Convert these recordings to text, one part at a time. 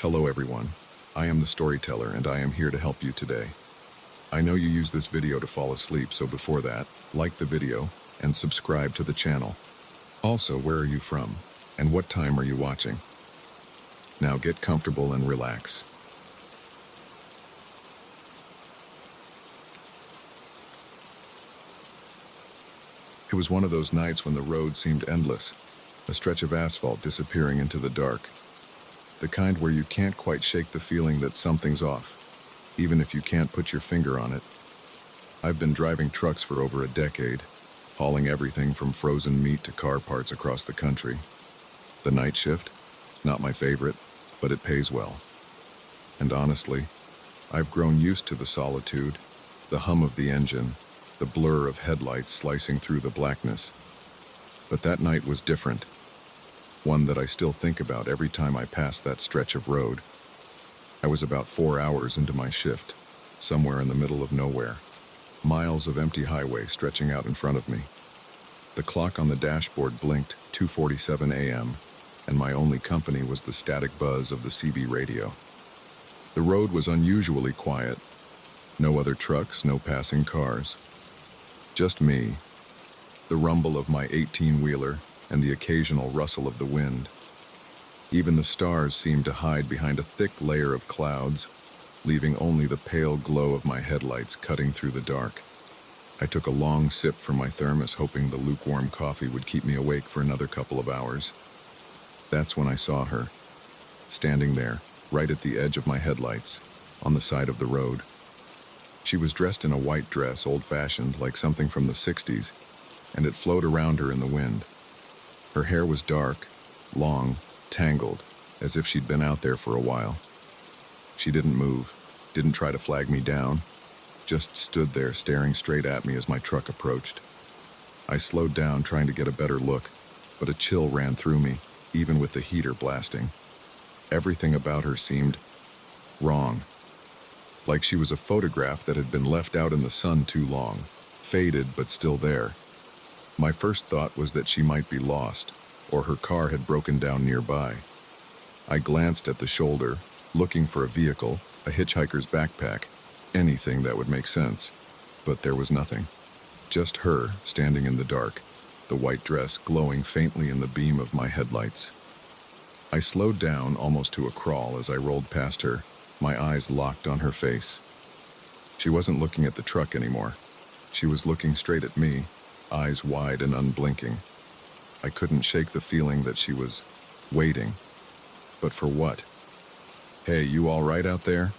Hello everyone, I am the storyteller and I am here to help you today. I know you use this video to fall asleep, so before that, like the video and subscribe to the channel. Also, where are you from and what time are you watching? Now get comfortable and relax. It was one of those nights when the road seemed endless, a stretch of asphalt disappearing into the dark. The kind where you can't quite shake the feeling that something's off, even if you can't put your finger on it. I've been driving trucks for over a decade, hauling everything from frozen meat to car parts across the country. The night shift? Not my favorite, but it pays well. And honestly, I've grown used to the solitude, the hum of the engine, the blur of headlights slicing through the blackness. But that night was different, one that I still think about every time I pass that stretch of road. I was about 4 hours into my shift, somewhere in the middle of nowhere, miles of empty highway stretching out in front of me. The clock on the dashboard blinked 2:47 a.m., and my only company was the static buzz of the CB radio. The road was unusually quiet. No other trucks, no passing cars. Just me, the rumble of my 18-wheeler, and the occasional rustle of the wind. Even the stars seemed to hide behind a thick layer of clouds, leaving only the pale glow of my headlights cutting through the dark. I took a long sip from my thermos, hoping the lukewarm coffee would keep me awake for another couple of hours. That's when I saw her, standing there, right at the edge of my headlights, on the side of the road. She was dressed in a white dress, old-fashioned, like something from the 60s, and it flowed around her in the wind. Her hair was dark, long, tangled, as if she'd been out there for a while. She didn't move, didn't try to flag me down, just stood there staring straight at me as my truck approached. I slowed down, trying to get a better look, but a chill ran through me, even with the heater blasting. Everything about her seemed wrong. Like she was a photograph that had been left out in the sun too long, faded but still there. My first thought was that she might be lost, or her car had broken down nearby. I glanced at the shoulder, looking for a vehicle, a hitchhiker's backpack, anything that would make sense. But there was nothing. Just her, standing in the dark, the white dress glowing faintly in the beam of my headlights. I slowed down almost to a crawl as I rolled past her, my eyes locked on her face. She wasn't looking at the truck anymore. She was looking straight at me, eyes wide and unblinking. I couldn't shake the feeling that she was waiting. But for what? "Hey, you all right out there?"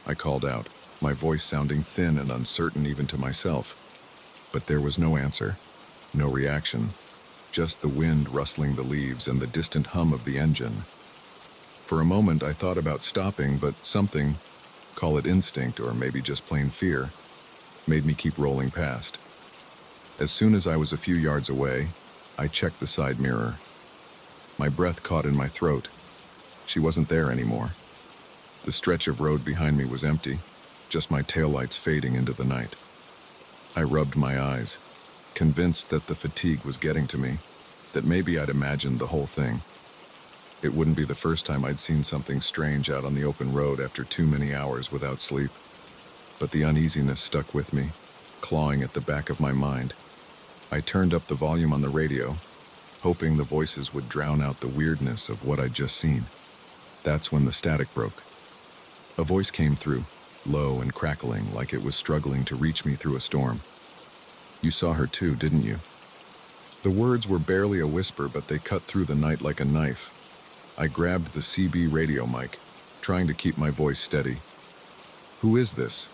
I called out, my voice sounding thin and uncertain even to myself. But there was no answer, no reaction, just the wind rustling the leaves and the distant hum of the engine. For a moment I thought about stopping, but something, call it instinct or maybe just plain fear, made me keep rolling past. As soon as I was a few yards away, I checked the side mirror. My breath caught in my throat. She wasn't there anymore. The stretch of road behind me was empty, just my taillights fading into the night. I rubbed my eyes, convinced that the fatigue was getting to me, that maybe I'd imagined the whole thing. It wouldn't be the first time I'd seen something strange out on the open road after too many hours without sleep. But the uneasiness stuck with me, clawing at the back of my mind. I turned up the volume on the radio, hoping the voices would drown out the weirdness of what I'd just seen. That's when the static broke. A voice came through, low and crackling, like it was struggling to reach me through a storm. "You saw her too, didn't you?" The words were barely a whisper, but they cut through the night like a knife. I grabbed the CB radio mic, trying to keep my voice steady. "Who is this?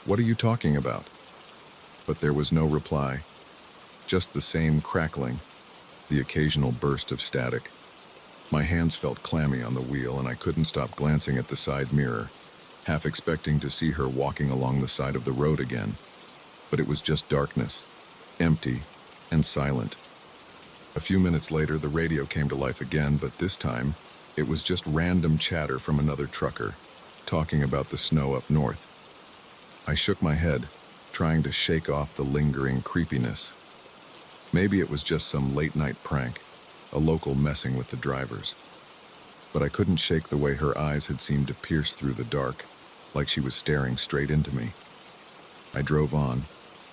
What are you talking about?" But there was no reply, just the same crackling, the occasional burst of static. My hands felt clammy on the wheel, and I couldn't stop glancing at the side mirror, half expecting to see her walking along the side of the road again. But it was just darkness, empty and silent. A few minutes later, the radio came to life again, but this time, it was just random chatter from another trucker, talking about the snow up north. I shook my head, trying to shake off the lingering creepiness. Maybe it was just some late-night prank, a local messing with the drivers. but I couldn't shake the way her eyes had seemed to pierce through the dark, like she was staring straight into me. I drove on,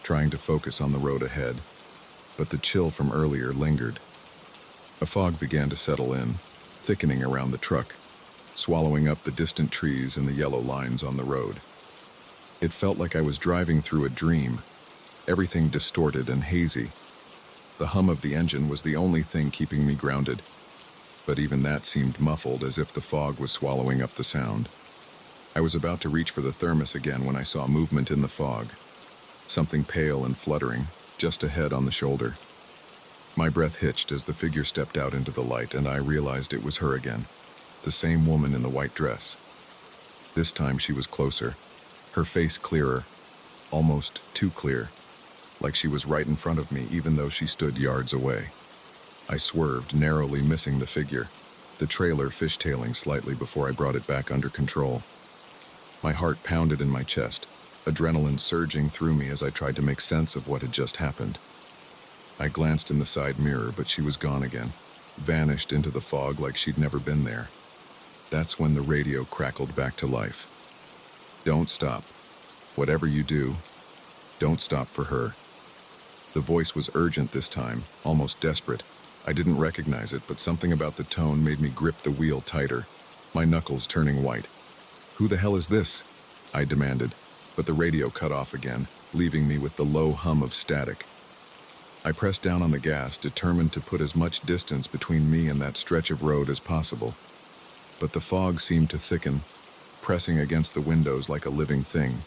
trying to focus on the road ahead, but the chill from earlier lingered. A fog began to settle in, thickening around the truck, swallowing up the distant trees and the yellow lines on the road. It felt like I was driving through a dream, everything distorted and hazy. The hum of the engine was the only thing keeping me grounded, but even that seemed muffled, as if the fog was swallowing up the sound. I was about to reach for the thermos again when I saw movement in the fog, something pale and fluttering, just ahead on the shoulder. My breath hitched as the figure stepped out into the light, and I realized it was her again, the same woman in the white dress. This time she was closer, her face clearer, almost too clear, like she was right in front of me even though she stood yards away. I swerved, narrowly missing the figure, the trailer fishtailing slightly before I brought it back under control. My heart pounded in my chest, adrenaline surging through me as I tried to make sense of what had just happened. I glanced in the side mirror, but she was gone again, vanished into the fog like she'd never been there. That's when the radio crackled back to life. "Don't stop. Whatever you do, don't stop for her." The voice was urgent this time, almost desperate. I didn't recognize it, but something about the tone made me grip the wheel tighter, my knuckles turning white. "Who the hell is this?" I demanded, but the radio cut off again, leaving me with the low hum of static. I pressed down on the gas, determined to put as much distance between me and that stretch of road as possible. But the fog seemed to thicken, pressing against the windows like a living thing.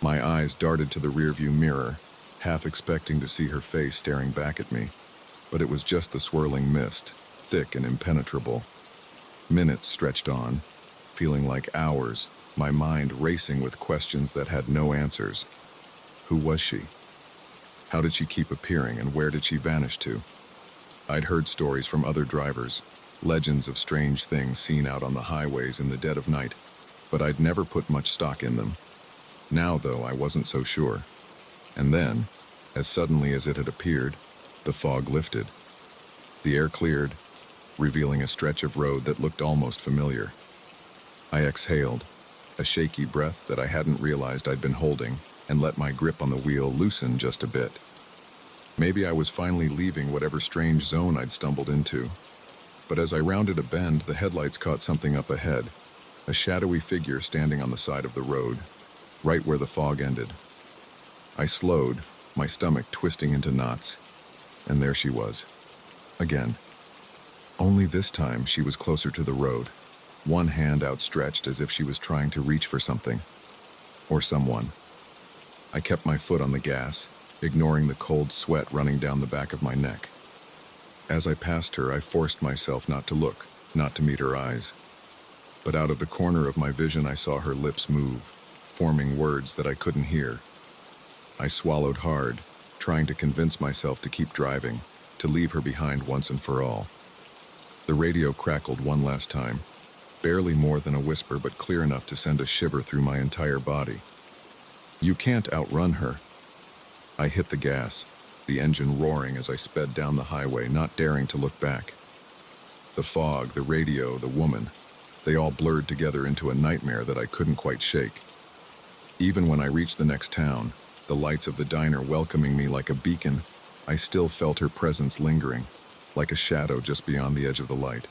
My eyes darted to the rearview mirror, half expecting to see her face staring back at me, but it was just the swirling mist, thick and impenetrable. Minutes stretched on, feeling like hours, my mind racing with questions that had no answers. Who was she? How did she keep appearing, and where did she vanish to? I'd heard stories from other drivers, legends of strange things seen out on the highways in the dead of night, but I'd never put much stock in them. Now, though, I wasn't so sure. And then, as suddenly as it had appeared, the fog lifted. The air cleared, revealing a stretch of road that looked almost familiar. I exhaled, a shaky breath that I hadn't realized I'd been holding, and let my grip on the wheel loosen just a bit. Maybe I was finally leaving whatever strange zone I'd stumbled into. But as I rounded a bend, the headlights caught something up ahead, a shadowy figure standing on the side of the road, right where the fog ended. I slowed, my stomach twisting into knots, and there she was, again. Only this time she was closer to the road, one hand outstretched as if she was trying to reach for something, or someone. I kept my foot on the gas, ignoring the cold sweat running down the back of my neck. As I passed her, I forced myself not to look, not to meet her eyes. But out of the corner of my vision, I saw her lips move, forming words that I couldn't hear. I swallowed hard, trying to convince myself to keep driving, to leave her behind once and for all. The radio crackled one last time, barely more than a whisper, but clear enough to send a shiver through my entire body. "You can't outrun her." I hit the gas, the engine roaring as I sped down the highway, not daring to look back. The fog, the radio, the woman, they all blurred together into a nightmare that I couldn't quite shake. Even when I reached the next town, the lights of the diner welcoming me like a beacon, I still felt her presence lingering, like a shadow just beyond the edge of the light.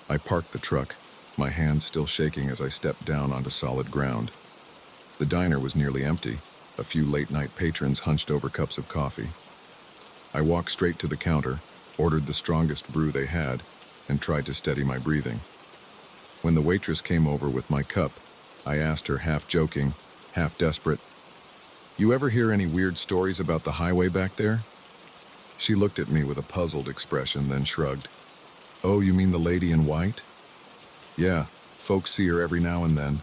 I parked the truck, my hands still shaking as I stepped down onto solid ground. The diner was nearly empty, a few late-night patrons hunched over cups of coffee. I walked straight to the counter, ordered the strongest brew they had, and tried to steady my breathing. When the waitress came over with my cup, I asked her, half joking, half desperate, "You ever hear any weird stories about the highway back there?" She looked at me with a puzzled expression, then shrugged. "Oh, you mean the lady in white?" "Yeah, folks see her every now and then.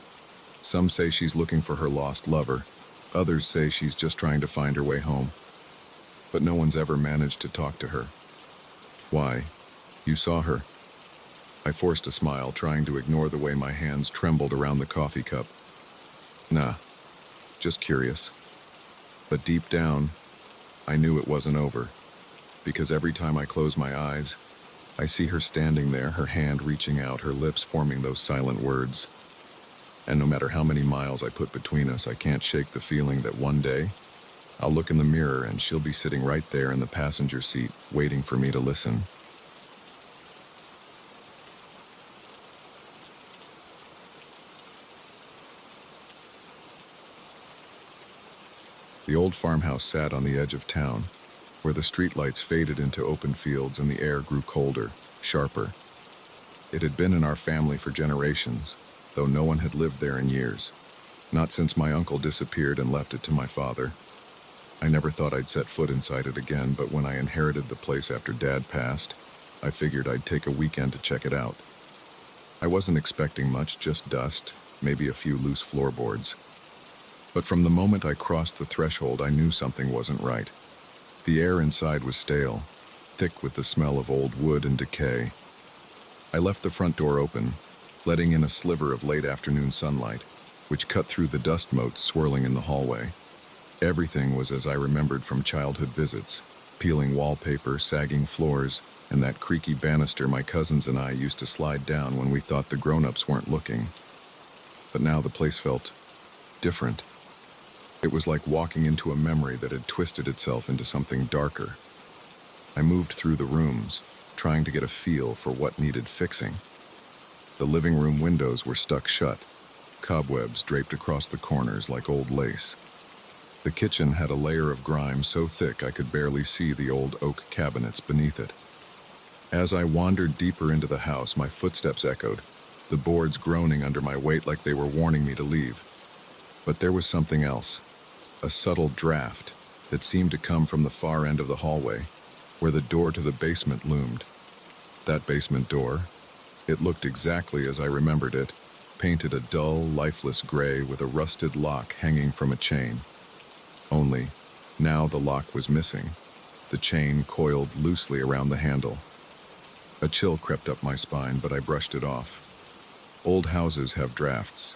Some say she's looking for her lost lover. Others say she's just trying to find her way home. But no one's ever managed to talk to her." "Why? You saw her?" I forced a smile, trying to ignore the way my hands trembled around the coffee cup. "Nah, just curious." But deep down, I knew it wasn't over, because every time I closed my eyes, I see her standing there, her hand reaching out, her lips forming those silent words. And no matter how many miles I put between us, I can't shake the feeling that one day, I'll look in the mirror and she'll be sitting right there in the passenger seat, waiting for me to listen. The old farmhouse sat on the edge of town, where the streetlights faded into open fields and the air grew colder, sharper. It had been in our family for generations, though no one had lived there in years. Not since my uncle disappeared and left it to my father. I never thought I'd set foot inside it again, but when I inherited the place after Dad passed, I figured I'd take a weekend to check it out. I wasn't expecting much, just dust, maybe a few loose floorboards. But from the moment I crossed the threshold, I knew something wasn't right. The air inside was stale, thick with the smell of old wood and decay. I left the front door open, letting in a sliver of late afternoon sunlight, which cut through the dust motes swirling in the hallway. Everything was as I remembered from childhood visits: peeling wallpaper, sagging floors, and that creaky banister my cousins and I used to slide down when we thought the grown-ups weren't looking. But now the place felt different. It was like walking into a memory that had twisted itself into something darker. I moved through the rooms, trying to get a feel for what needed fixing. The living room windows were stuck shut, cobwebs draped across the corners like old lace. The kitchen had a layer of grime so thick I could barely see the old oak cabinets beneath it. As I wandered deeper into the house, my footsteps echoed, the boards groaning under my weight like they were warning me to leave. But there was something else, a subtle draft that seemed to come from the far end of the hallway, where the door to the basement loomed. That basement door, it looked exactly as I remembered it, painted a dull, lifeless gray with a rusted lock hanging from a chain. Only, now the lock was missing, the chain coiled loosely around the handle. A chill crept up my spine, but I brushed it off. Old houses have drafts.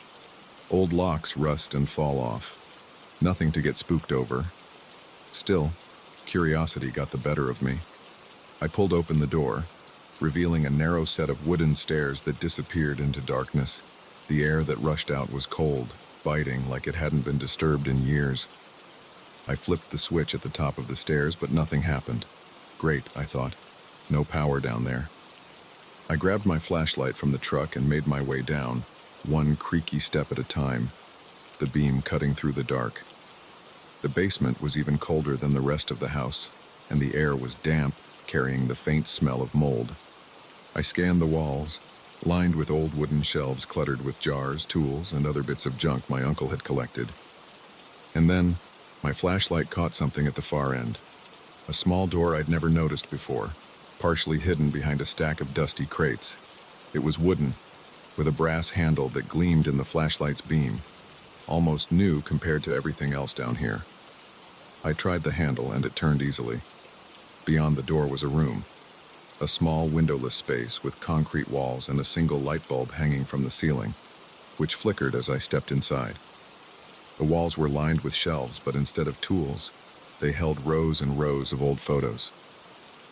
Old locks rust and fall off. Nothing to get spooked over. Still, curiosity got the better of me. I pulled open the door, revealing a narrow set of wooden stairs that disappeared into darkness. The air that rushed out was cold, biting like it hadn't been disturbed in years. I flipped the switch at the top of the stairs, but nothing happened. Great, I thought. No power down there. I grabbed my flashlight from the truck and made my way down, one creaky step at a time, the beam cutting through the dark. The basement was even colder than the rest of the house, and the air was damp, carrying the faint smell of mold. I scanned the walls, lined with old wooden shelves cluttered with jars, tools, and other bits of junk my uncle had collected. And then, my flashlight caught something at the far end. A small door I'd never noticed before, partially hidden behind a stack of dusty crates. It was wooden, with a brass handle that gleamed in the flashlight's beam, almost new compared to everything else down here. I tried the handle and it turned easily. Beyond the door was a room, a small windowless space with concrete walls and a single light bulb hanging from the ceiling, which flickered as I stepped inside. The walls were lined with shelves, but instead of tools, they held rows and rows of old photos.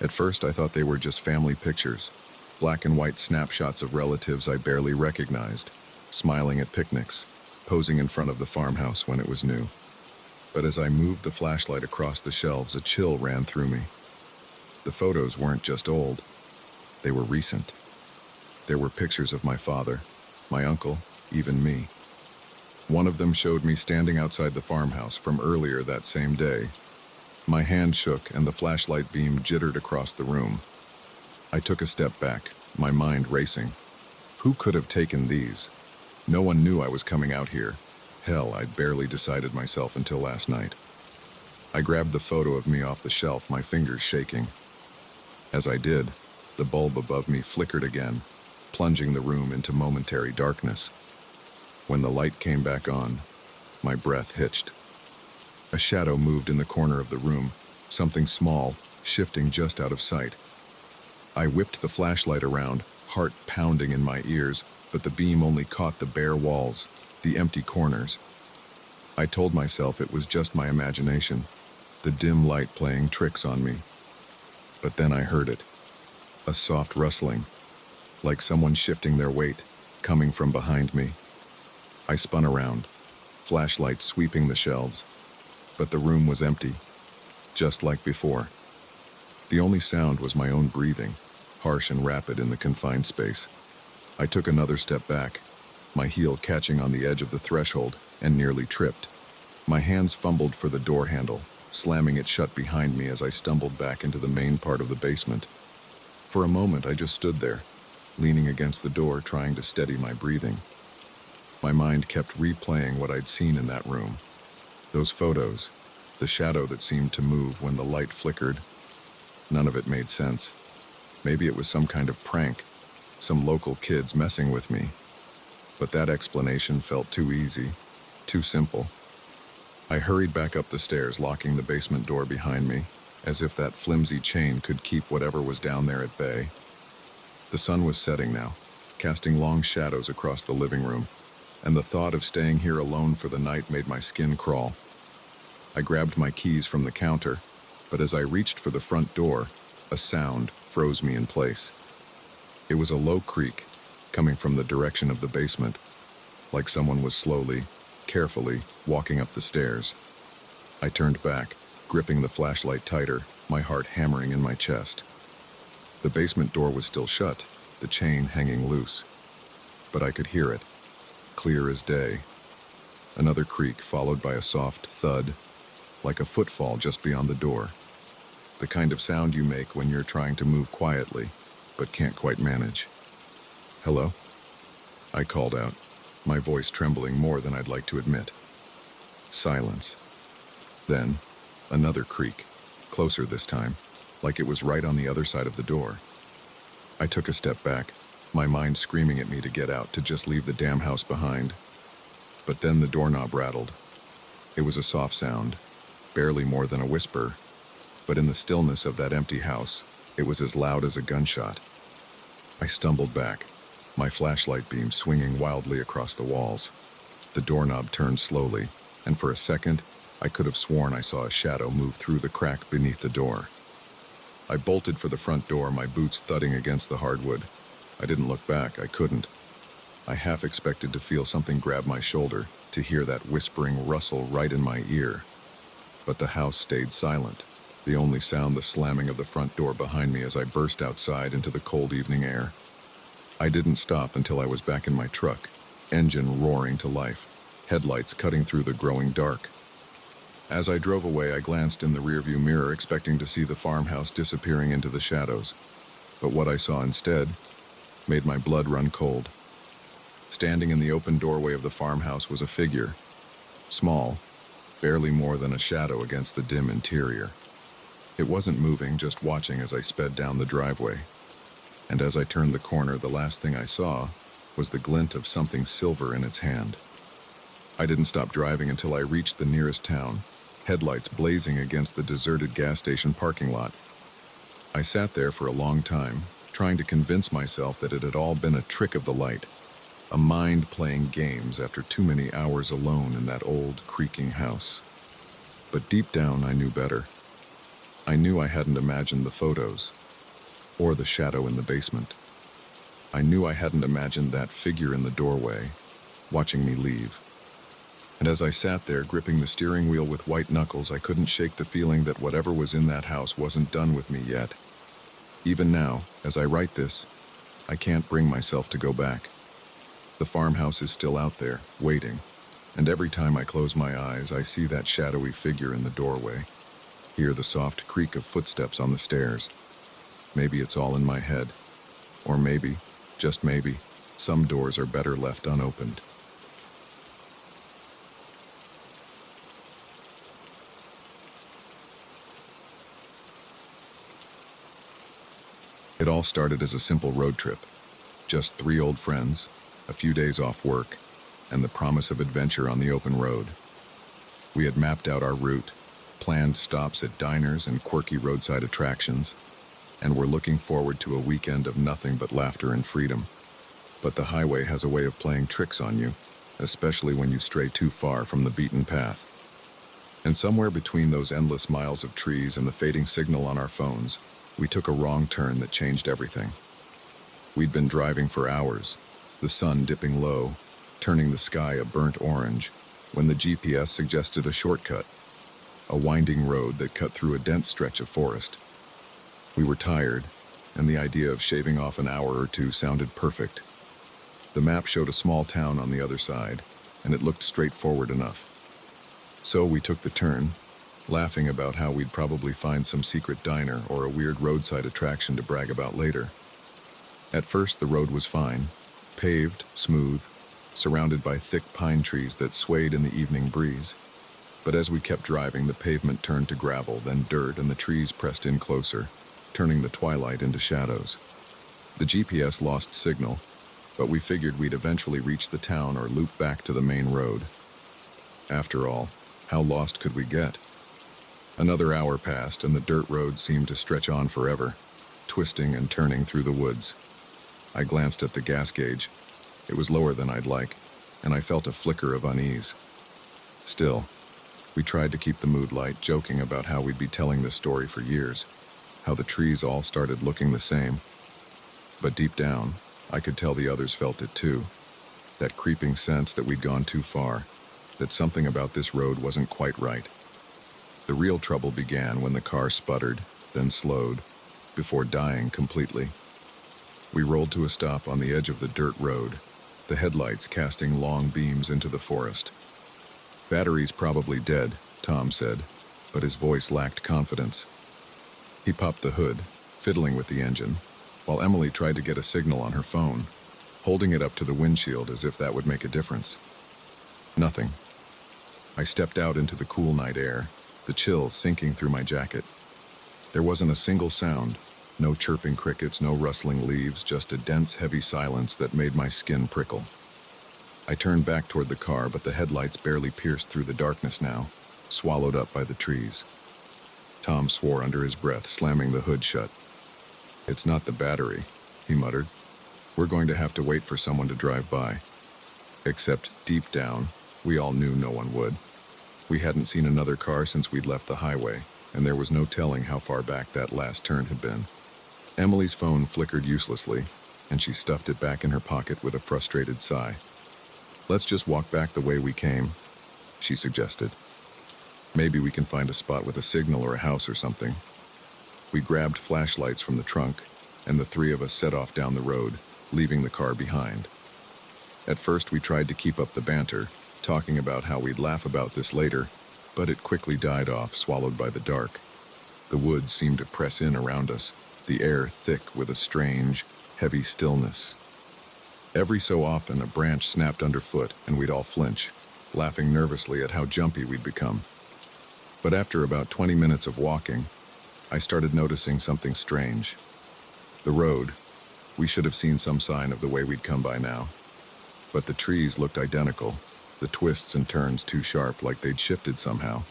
At first, I thought they were just family pictures, black and white snapshots of relatives I barely recognized, smiling at picnics, posing in front of the farmhouse when it was new. But as I moved the flashlight across the shelves, a chill ran through me. The photos weren't just old, they were recent. There were pictures of my father, my uncle, even me. One of them showed me standing outside the farmhouse from earlier that same day. My hand shook and the flashlight beam jittered across the room. I took a step back, my mind racing. Who could have taken these? No one knew I was coming out here. Hell, I'd barely decided myself until last night. I grabbed the photo of me off the shelf, my fingers shaking. As I did, the bulb above me flickered again, plunging the room into momentary darkness. When the light came back on, my breath hitched. A shadow moved in the corner of the room, something small, shifting just out of sight. I whipped the flashlight around, heart pounding in my ears, but the beam only caught the bare walls, the empty corners. I told myself it was just my imagination, the dim light playing tricks on me. But then I heard it. A soft rustling, like someone shifting their weight, coming from behind me. I spun around, flashlight sweeping the shelves, but the room was empty, just like before. The only sound was my own breathing, harsh and rapid in the confined space. I took another step back, my heel catching on the edge of the threshold, and nearly tripped. My hands fumbled for the door handle, slamming it shut behind me as I stumbled back into the main part of the basement. For a moment, I just stood there, leaning against the door, trying to steady my breathing. My mind kept replaying what I'd seen in that room. Those photos, the shadow that seemed to move when the light flickered. None of it made sense. Maybe it was some kind of prank, some local kids messing with me. But that explanation felt too easy, too simple. I hurried back up the stairs, locking the basement door behind me, as if that flimsy chain could keep whatever was down there at bay. The sun was setting now, casting long shadows across the living room, and the thought of staying here alone for the night made my skin crawl. I grabbed my keys from the counter, but as I reached for the front door, a sound froze me in place. It was a low creak, coming from the direction of the basement, like someone was slowly, carefully walking up the stairs. I turned back, gripping the flashlight tighter, my heart hammering in my chest. The basement door was still shut, the chain hanging loose. But I could hear it, clear as day. Another creak followed by a soft thud, like a footfall just beyond the door. The kind of sound you make when you're trying to move quietly, but can't quite manage. "Hello?" I called out, my voice trembling more than I'd like to admit. Silence. Then, another creak, closer this time, like it was right on the other side of the door. I took a step back, my mind screaming at me to get out, to just leave the damn house behind. But then the doorknob rattled. It was a soft sound, barely more than a whisper, but in the stillness of that empty house, it was as loud as a gunshot. I stumbled back, my flashlight beam swinging wildly across the walls. The doorknob turned slowly, and for a second, I could have sworn I saw a shadow move through the crack beneath the door. I bolted for the front door, my boots thudding against the hardwood. I didn't look back, I couldn't. I half expected to feel something grab my shoulder, to hear that whispering rustle right in my ear. But the house stayed silent, the only sound the slamming of the front door behind me as I burst outside into the cold evening air. I didn't stop until I was back in my truck, engine roaring to life, headlights cutting through the growing dark. As I drove away, I glanced in the rearview mirror, expecting to see the farmhouse disappearing into the shadows. But what I saw instead made my blood run cold. Standing in the open doorway of the farmhouse was a figure, small, barely more than a shadow against the dim interior. It wasn't moving, just watching as I sped down the driveway. And as I turned the corner, the last thing I saw was the glint of something silver in its hand. I didn't stop driving until I reached the nearest town, headlights blazing against the deserted gas station parking lot. I sat there for a long time, trying to convince myself that it had all been a trick of the light, a mind playing games after too many hours alone in that old, creaking house. But deep down, I knew better. I knew I hadn't imagined the photos, or the shadow in the basement. I knew I hadn't imagined that figure in the doorway, watching me leave. And as I sat there, gripping the steering wheel with white knuckles, I couldn't shake the feeling that whatever was in that house wasn't done with me yet. Even now, as I write this, I can't bring myself to go back. The farmhouse is still out there, waiting, and every time I close my eyes, I see that shadowy figure in the doorway, hear the soft creak of footsteps on the stairs. Maybe it's all in my head, or maybe, just maybe, some doors are better left unopened. It all started as a simple road trip. Just 3 old friends, a few days off work, and the promise of adventure on the open road. We had mapped out our route, planned stops at diners and quirky roadside attractions, and were looking forward to a weekend of nothing but laughter and freedom. But the highway has a way of playing tricks on you, especially when you stray too far from the beaten path. And somewhere between those endless miles of trees and the fading signal on our phones, We took a wrong turn that changed everything. We'd been driving for hours, the sun dipping low, turning the sky a burnt orange, when the GPS suggested a shortcut, a winding road that cut through a dense stretch of forest. We were tired, and the idea of shaving off an hour or two sounded perfect. The map showed a small town on the other side, and it looked straightforward enough. So we took the turn, laughing about how we'd probably find some secret diner or a weird roadside attraction to brag about later. At first, the road was fine, paved, smooth, surrounded by thick pine trees that swayed in the evening breeze. But as we kept driving, the pavement turned to gravel, then dirt, and the trees pressed in closer, turning the twilight into shadows. The GPS lost signal, but we figured we'd eventually reach the town or loop back to the main road. After all, how lost could we get? Another hour passed, and the dirt road seemed to stretch on forever, twisting and turning through the woods. I glanced at the gas gauge. It was lower than I'd like, and I felt a flicker of unease. Still, we tried to keep the mood light, joking about how we'd be telling this story for years, how the trees all started looking the same. But deep down, I could tell the others felt it too. That creeping sense that we'd gone too far, that something about this road wasn't quite right. The real trouble began when the car sputtered, then slowed, before dying completely. We rolled to a stop on the edge of the dirt road, the headlights casting long beams into the forest. "Battery's probably dead," Tom said, but his voice lacked confidence. He popped the hood, fiddling with the engine, while Emily tried to get a signal on her phone, holding it up to the windshield as if that would make a difference. Nothing. I stepped out into the cool night air, the chill sinking through my jacket. There wasn't a single sound, no chirping crickets, no rustling leaves, just a dense, heavy silence that made my skin prickle. I turned back toward the car, but the headlights barely pierced through the darkness now, swallowed up by the trees. Tom swore under his breath, slamming the hood shut. "It's not the battery," he muttered. "We're going to have to wait for someone to drive by." Except deep down, we all knew no one would. We hadn't seen another car since we'd left the highway, and there was no telling how far back that last turn had been. Emily's phone flickered uselessly, and she stuffed it back in her pocket with a frustrated sigh. "Let's just walk back the way we came," she suggested. "Maybe we can find a spot with a signal or a house or something." We grabbed flashlights from the trunk, and the three of us set off down the road, leaving the car behind. At first, we tried to keep up the banter, talking about how we'd laugh about this later, but it quickly died off, swallowed by the dark. The woods seemed to press in around us, the air thick with a strange, heavy stillness. Every so often, a branch snapped underfoot, and we'd all flinch, laughing nervously at how jumpy we'd become. But after about 20 minutes of walking, I started noticing something strange. The road, we should have seen some sign of the way we'd come by now. But the trees looked identical, the twists and turns too sharp, like they'd shifted somehow.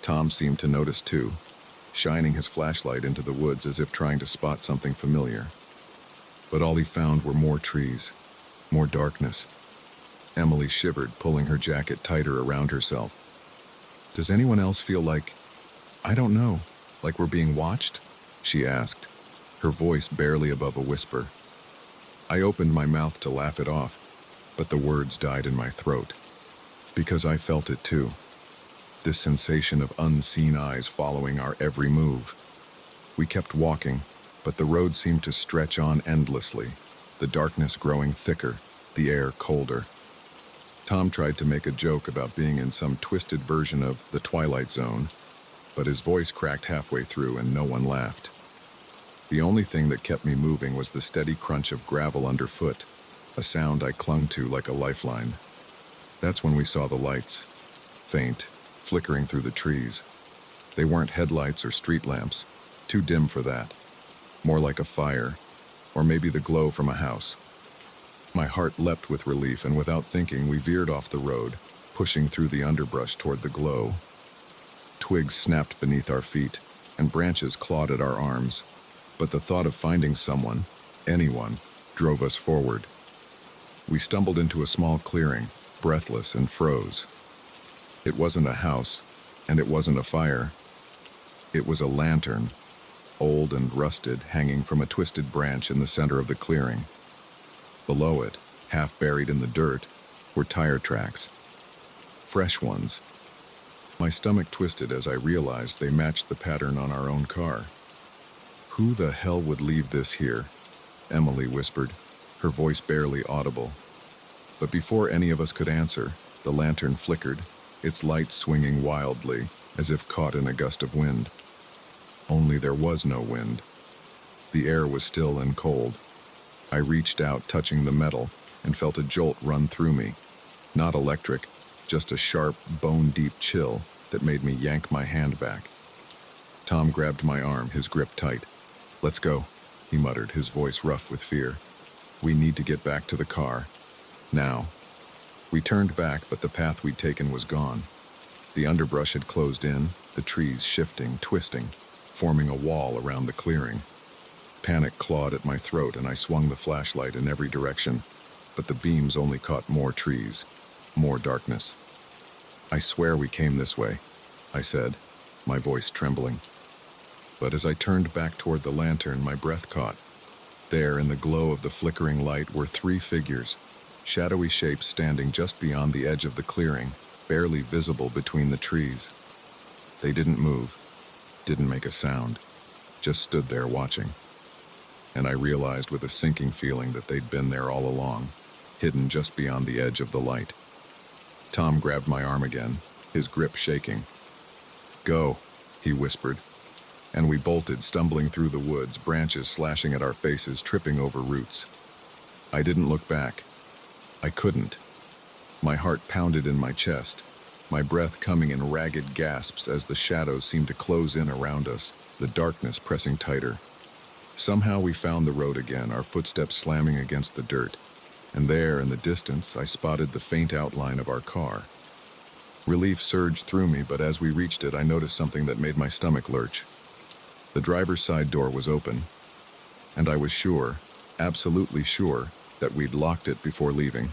Tom seemed to notice too, shining his flashlight into the woods as if trying to spot something familiar. But all he found were more trees, more darkness. Emily shivered, pulling her jacket tighter around herself. "Does anyone else feel like, I don't know, like we're being watched?" she asked, her voice barely above a whisper. I opened my mouth to laugh it off, but the words died in my throat. Because I felt it too. This sensation of unseen eyes following our every move. We kept walking, but the road seemed to stretch on endlessly, the darkness growing thicker, the air colder. Tom tried to make a joke about being in some twisted version of the Twilight Zone, but his voice cracked halfway through and no one laughed. The only thing that kept me moving was the steady crunch of gravel underfoot, a sound I clung to like a lifeline. That's when we saw the lights, faint, flickering through the trees. They weren't headlights or street lamps, too dim for that. More like a fire, or maybe the glow from a house. My heart leapt with relief, and without thinking, we veered off the road, pushing through the underbrush toward the glow. Twigs snapped beneath our feet, and branches clawed at our arms, but the thought of finding someone, anyone, drove us forward. We stumbled into a small clearing, breathless, and froze. It wasn't a house, and it wasn't a fire. It was a lantern. old and rusted, hanging from a twisted branch in the center of the clearing. Below it, half buried in the dirt, were tire tracks. Fresh ones. My stomach twisted as I realized they matched the pattern on our own car. "Who the hell would leave this here?" Emily whispered, her voice barely audible. But before any of us could answer, the lantern flickered, its light swinging wildly, as if caught in a gust of wind. Only there was no wind. The air was still and cold. I reached out, touching the metal, and felt a jolt run through me. Not electric, just a sharp, bone-deep chill that made me yank my hand back. Tom grabbed my arm, his grip tight. "Let's go," he muttered, his voice rough with fear. "We need to get back to the car. Now." We turned back, but the path we'd taken was gone. The underbrush had closed in, the trees shifting, twisting, forming a wall around the clearing. Panic clawed at my throat, and I swung the flashlight in every direction, but the beams only caught more trees, more darkness. "I swear we came this way," I said, my voice trembling. But as I turned back toward the lantern, my breath caught. There, in the glow of the flickering light, were 3 figures, shadowy shapes standing just beyond the edge of the clearing, barely visible between the trees. They didn't move, didn't make a sound, just stood there watching. And I realized with a sinking feeling that they'd been there all along, hidden just beyond the edge of the light. Tom grabbed my arm again, his grip shaking. "Go," he whispered, and we bolted, stumbling through the woods, branches slashing at our faces, tripping over roots. I didn't look back. I couldn't. My heart pounded in my chest, my breath coming in ragged gasps as the shadows seemed to close in around us, the darkness pressing tighter. Somehow we found the road again, our footsteps slamming against the dirt, and there, in the distance, I spotted the faint outline of our car. Relief surged through me, but as we reached it, I noticed something that made my stomach lurch. The driver's side door was open, and I was sure, absolutely sure, that we'd locked it before leaving.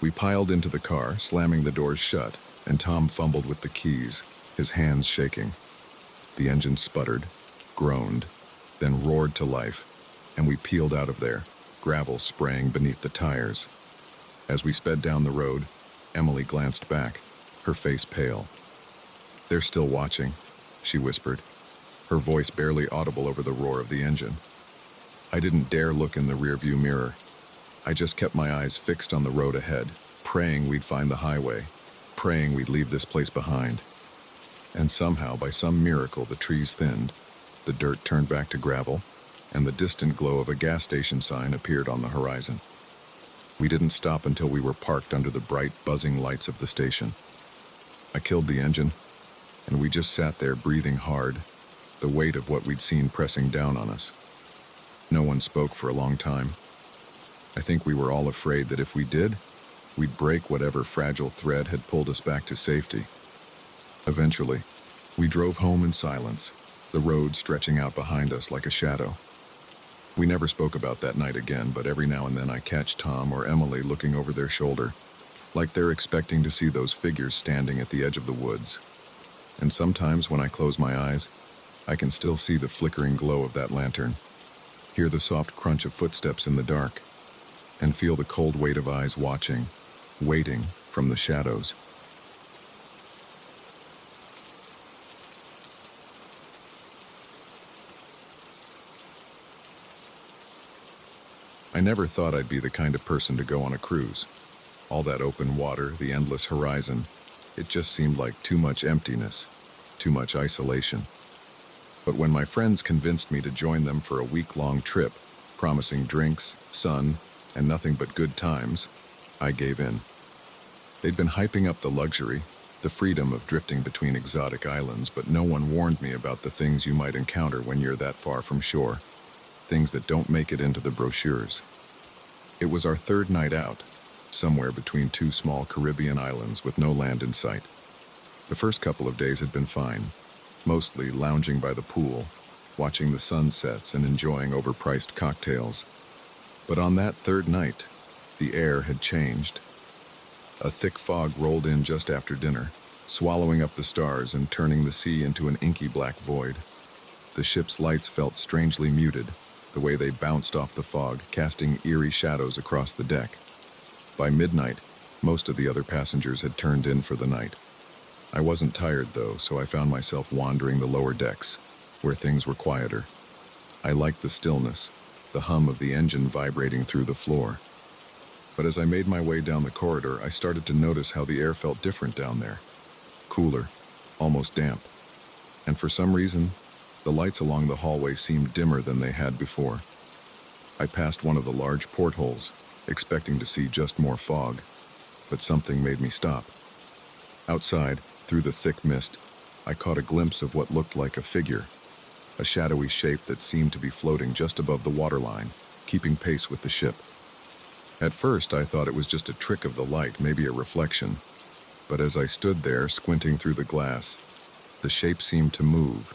We piled into the car, slamming the doors shut, and Tom fumbled with the keys, his hands shaking. The engine sputtered, groaned, then roared to life, and we peeled out of there, gravel spraying beneath the tires. As we sped down the road, Emily glanced back, her face pale. "They're still watching," she whispered, her voice barely audible over the roar of the engine. I didn't dare look in the rearview mirror. I just kept my eyes fixed on the road ahead, praying we'd find the highway, praying we'd leave this place behind. And somehow, by some miracle, the trees thinned, the dirt turned back to gravel, and the distant glow of a gas station sign appeared on the horizon. We didn't stop until we were parked under the bright, buzzing lights of the station. I killed the engine, and we just sat there breathing hard, the weight of what we'd seen pressing down on us. No one spoke for a long time. I think we were all afraid that if we did, we'd break whatever fragile thread had pulled us back to safety. Eventually, we drove home in silence, the road stretching out behind us like a shadow. We never spoke about that night again, but every now and then I catch Tom or Emily looking over their shoulder, like they're expecting to see those figures standing at the edge of the woods. And sometimes when I close my eyes, I can still see the flickering glow of that lantern, hear the soft crunch of footsteps in the dark, and feel the cold weight of eyes watching, waiting from the shadows. I never thought I'd be the kind of person to go on a cruise. All that open water, the endless horizon, it just seemed like too much emptiness, too much isolation. But when my friends convinced me to join them for a week-long trip, promising drinks, sun, and nothing but good times, I gave in. They'd been hyping up the luxury, the freedom of drifting between exotic islands, but no one warned me about the things you might encounter when you're that far from shore, things that don't make it into the brochures. It was our 3rd night out, somewhere between 2 small Caribbean islands with no land in sight. The first couple of days had been fine, mostly lounging by the pool, watching the sunsets and enjoying overpriced cocktails. But on that 3rd night, the air had changed. A thick fog rolled in just after dinner, swallowing up the stars and turning the sea into an inky black void. The ship's lights felt strangely muted, the way they bounced off the fog, casting eerie shadows across the deck. By midnight, most of the other passengers had turned in for the night. I wasn't tired, though, so I found myself wandering the lower decks, where things were quieter. I liked the stillness, the hum of the engine vibrating through the floor. But as I made my way down the corridor, I started to notice how the air felt different down there. Cooler, almost damp. And for some reason, the lights along the hallway seemed dimmer than they had before. I passed one of the large portholes, expecting to see just more fog, but something made me stop. Outside, through the thick mist, I caught a glimpse of what looked like a figure, a shadowy shape that seemed to be floating just above the waterline, keeping pace with the ship. At first, I thought it was just a trick of the light, maybe a reflection, but as I stood there, squinting through the glass, the shape seemed to move,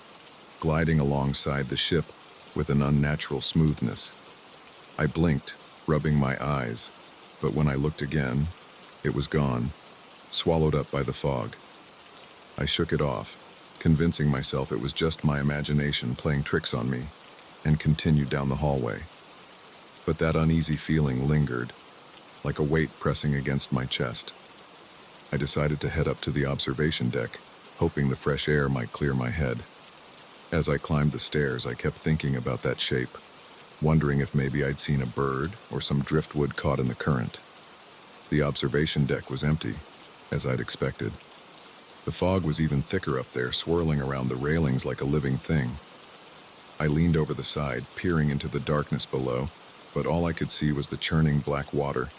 gliding alongside the ship with an unnatural smoothness. I blinked, rubbing my eyes, but when I looked again, it was gone, swallowed up by the fog. I shook it off, convincing myself it was just my imagination playing tricks on me, and continued down the hallway. But that uneasy feeling lingered, like a weight pressing against my chest. I decided to head up to the observation deck, hoping the fresh air might clear my head. As I climbed the stairs, I kept thinking about that shape, wondering if maybe I'd seen a bird or some driftwood caught in the current. The observation deck was empty, as I'd expected. The fog was even thicker up there, swirling around the railings like a living thing. I leaned over the side, peering into the darkness below, but all I could see was the churning black water,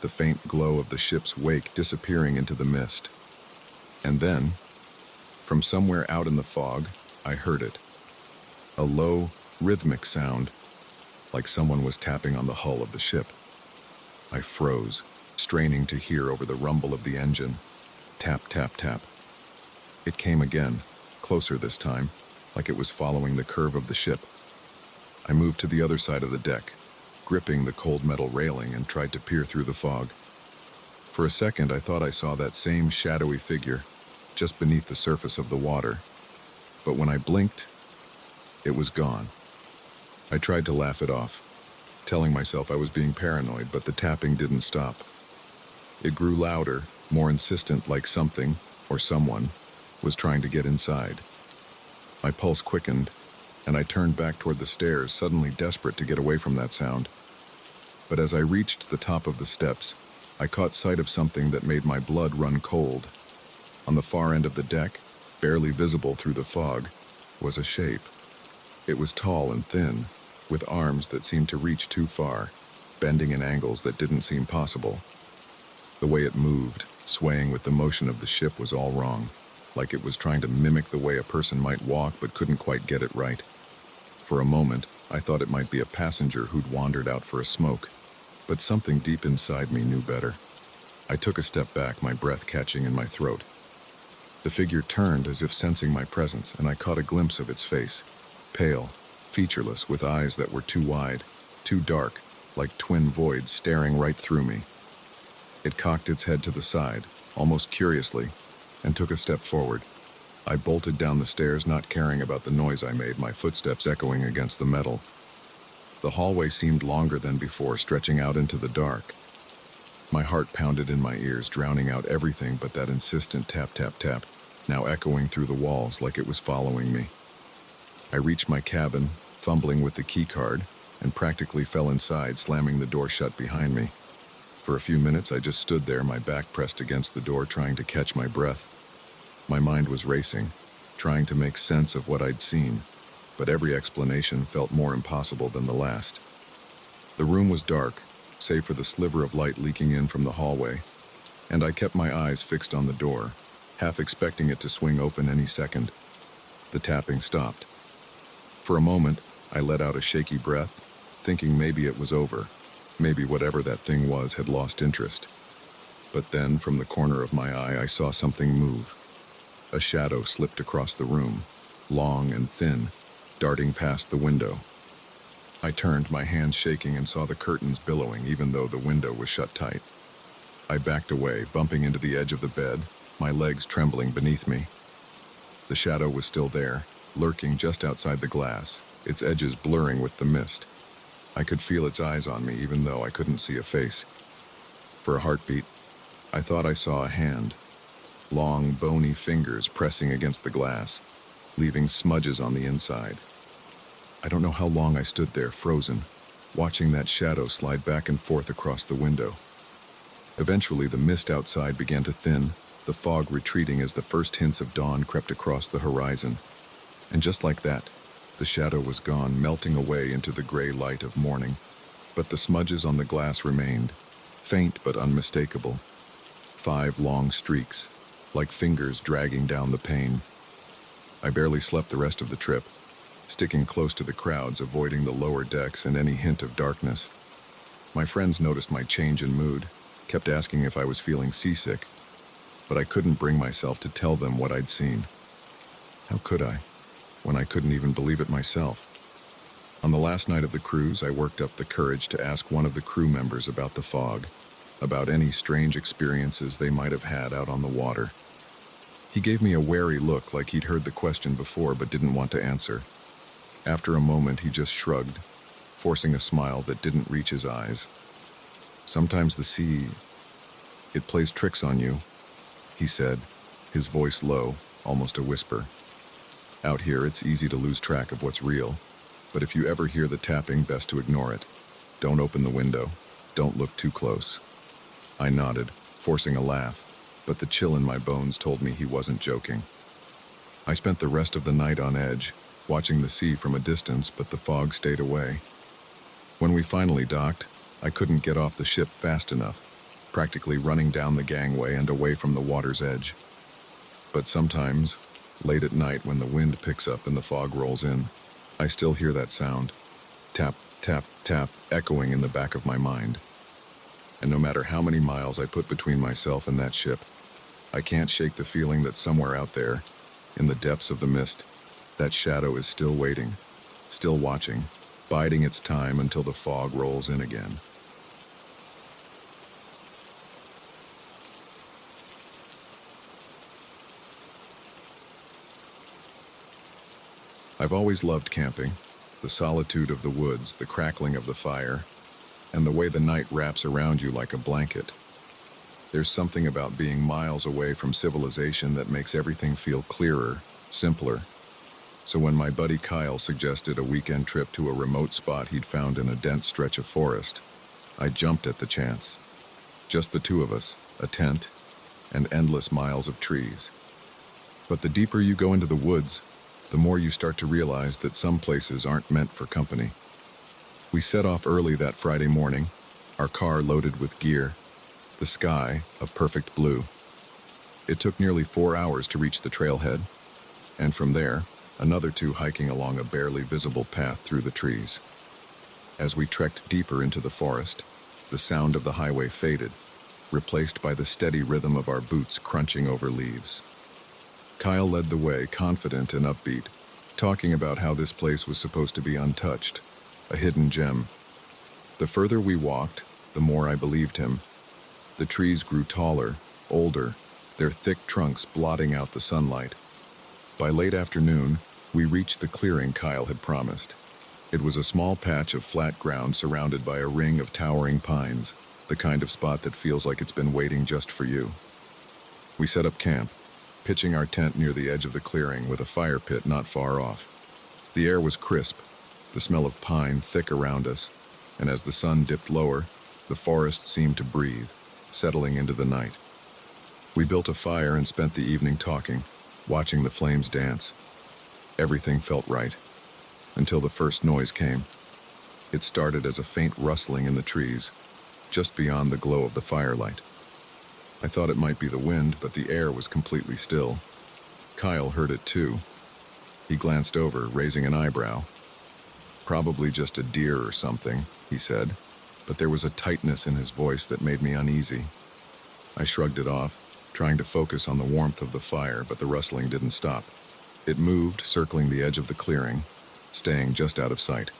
the faint glow of the ship's wake disappearing into the mist. And then, from somewhere out in the fog, I heard it. A low, rhythmic sound, like someone was tapping on the hull of the ship. I froze, straining to hear over the rumble of the engine. Tap, tap, tap. It came again, closer this time, like it was following the curve of the ship. I moved to the other side of the deck, gripping the cold metal railing, and tried to peer through the fog. For a second, I thought I saw that same shadowy figure just beneath the surface of the water. But when I blinked, it was gone. I tried to laugh it off, telling myself I was being paranoid, but the tapping didn't stop. It grew louder, more insistent, like something, or someone, was trying to get inside. My pulse quickened, and I turned back toward the stairs, suddenly desperate to get away from that sound. But as I reached the top of the steps, I caught sight of something that made my blood run cold. On the far end of the deck, barely visible through the fog, was a shape. It was tall and thin, with arms that seemed to reach too far, bending in angles that didn't seem possible. The way it moved, swaying with the motion of the ship, was all wrong, like it was trying to mimic the way a person might walk but couldn't quite get it right. For a moment, I thought it might be a passenger who'd wandered out for a smoke, but something deep inside me knew better. I took a step back, my breath catching in my throat. The figure turned as if sensing my presence, and I caught a glimpse of its face, pale, featureless, with eyes that were too wide, too dark, like twin voids staring right through me. It cocked its head to the side, almost curiously, and took a step forward. I bolted down the stairs, not caring about the noise I made, my footsteps echoing against the metal. The hallway seemed longer than before, stretching out into the dark. My heart pounded in my ears, drowning out everything but that insistent tap, tap, tap, now echoing through the walls like it was following me. I reached my cabin, fumbling with the key card, and practically fell inside, slamming the door shut behind me. For a few minutes, I just stood there, my back pressed against the door, trying to catch my breath. My mind was racing, trying to make sense of what I'd seen, but every explanation felt more impossible than the last. The room was dark, save for the sliver of light leaking in from the hallway, and I kept my eyes fixed on the door, half expecting it to swing open any second. The tapping stopped. For a moment, I let out a shaky breath, thinking maybe it was over. Maybe whatever that thing was had lost interest. But then, from the corner of my eye, I saw something move. A shadow slipped across the room, long and thin, darting past the window. I turned, my hands shaking, and saw the curtains billowing, even though the window was shut tight. I backed away, bumping into the edge of the bed, my legs trembling beneath me. The shadow was still there, lurking just outside the glass, its edges blurring with the mist. I could feel its eyes on me even though I couldn't see a face. For a heartbeat, I thought I saw a hand, long, bony fingers pressing against the glass, leaving smudges on the inside. I don't know how long I stood there, frozen, watching that shadow slide back and forth across the window. Eventually, the mist outside began to thin, the fog retreating as the first hints of dawn crept across the horizon. And just like that, the shadow was gone, melting away into the gray light of morning. But the smudges on the glass remained, faint but unmistakable. 5 long streaks, like fingers dragging down the pane. I barely slept the rest of the trip, sticking close to the crowds, avoiding the lower decks and any hint of darkness. My friends noticed my change in mood, kept asking if I was feeling seasick, but I couldn't bring myself to tell them what I'd seen. How could I, when I couldn't even believe it myself? On the last night of the cruise, I worked up the courage to ask one of the crew members about the fog, about any strange experiences they might have had out on the water. He gave me a wary look, like he'd heard the question before but didn't want to answer. After a moment, he just shrugged, forcing a smile that didn't reach his eyes. Sometimes the sea, it plays tricks on you, he said, his voice low, almost a whisper. Out here, it's easy to lose track of what's real, but if you ever hear the tapping, best to ignore it. Don't open the window. Don't look too close. I nodded, forcing a laugh, but the chill in my bones told me he wasn't joking. I spent the rest of the night on edge, watching the sea from a distance, but the fog stayed away. When we finally docked, I couldn't get off the ship fast enough, practically running down the gangway and away from the water's edge. But sometimes, late at night when the wind picks up and the fog rolls in, I still hear that sound, tap, tap, tap, echoing in the back of my mind. And no matter how many miles I put between myself and that ship, I can't shake the feeling that somewhere out there, in the depths of the mist, that shadow is still waiting, still watching, biding its time until the fog rolls in again. I've always loved camping, the solitude of the woods, the crackling of the fire, and the way the night wraps around you like a blanket. There's something about being miles away from civilization that makes everything feel clearer, simpler. So when my buddy Kyle suggested a weekend trip to a remote spot he'd found in a dense stretch of forest, I jumped at the chance. Just the two of us, a tent, and endless miles of trees. But the deeper you go into the woods, the more you start to realize that some places aren't meant for company. We set off early that Friday morning, our car loaded with gear, the sky a perfect blue. It took nearly 4 hours to reach the trailhead, and from there, another 2 hiking along a barely visible path through the trees. As we trekked deeper into the forest, the sound of the highway faded, replaced by the steady rhythm of our boots crunching over leaves. Kyle led the way, confident and upbeat, talking about how this place was supposed to be untouched, a hidden gem. The further we walked, the more I believed him. The trees grew taller, older, their thick trunks blotting out the sunlight. By late afternoon, we reached the clearing Kyle had promised. It was a small patch of flat ground surrounded by a ring of towering pines, the kind of spot that feels like it's been waiting just for you. We set up camp, pitching our tent near the edge of the clearing with a fire pit not far off. The air was crisp, the smell of pine thick around us, and as the sun dipped lower, the forest seemed to breathe, settling into the night. We built a fire and spent the evening talking, watching the flames dance. Everything felt right, until the first noise came. It started as a faint rustling in the trees, just beyond the glow of the firelight. I thought it might be the wind, but the air was completely still. Kyle heard it too. He glanced over, raising an eyebrow. Probably just a deer or something, he said, but there was a tightness in his voice that made me uneasy. I shrugged it off, trying to focus on the warmth of the fire, but the rustling didn't stop. It moved, circling the edge of the clearing, staying just out of sight.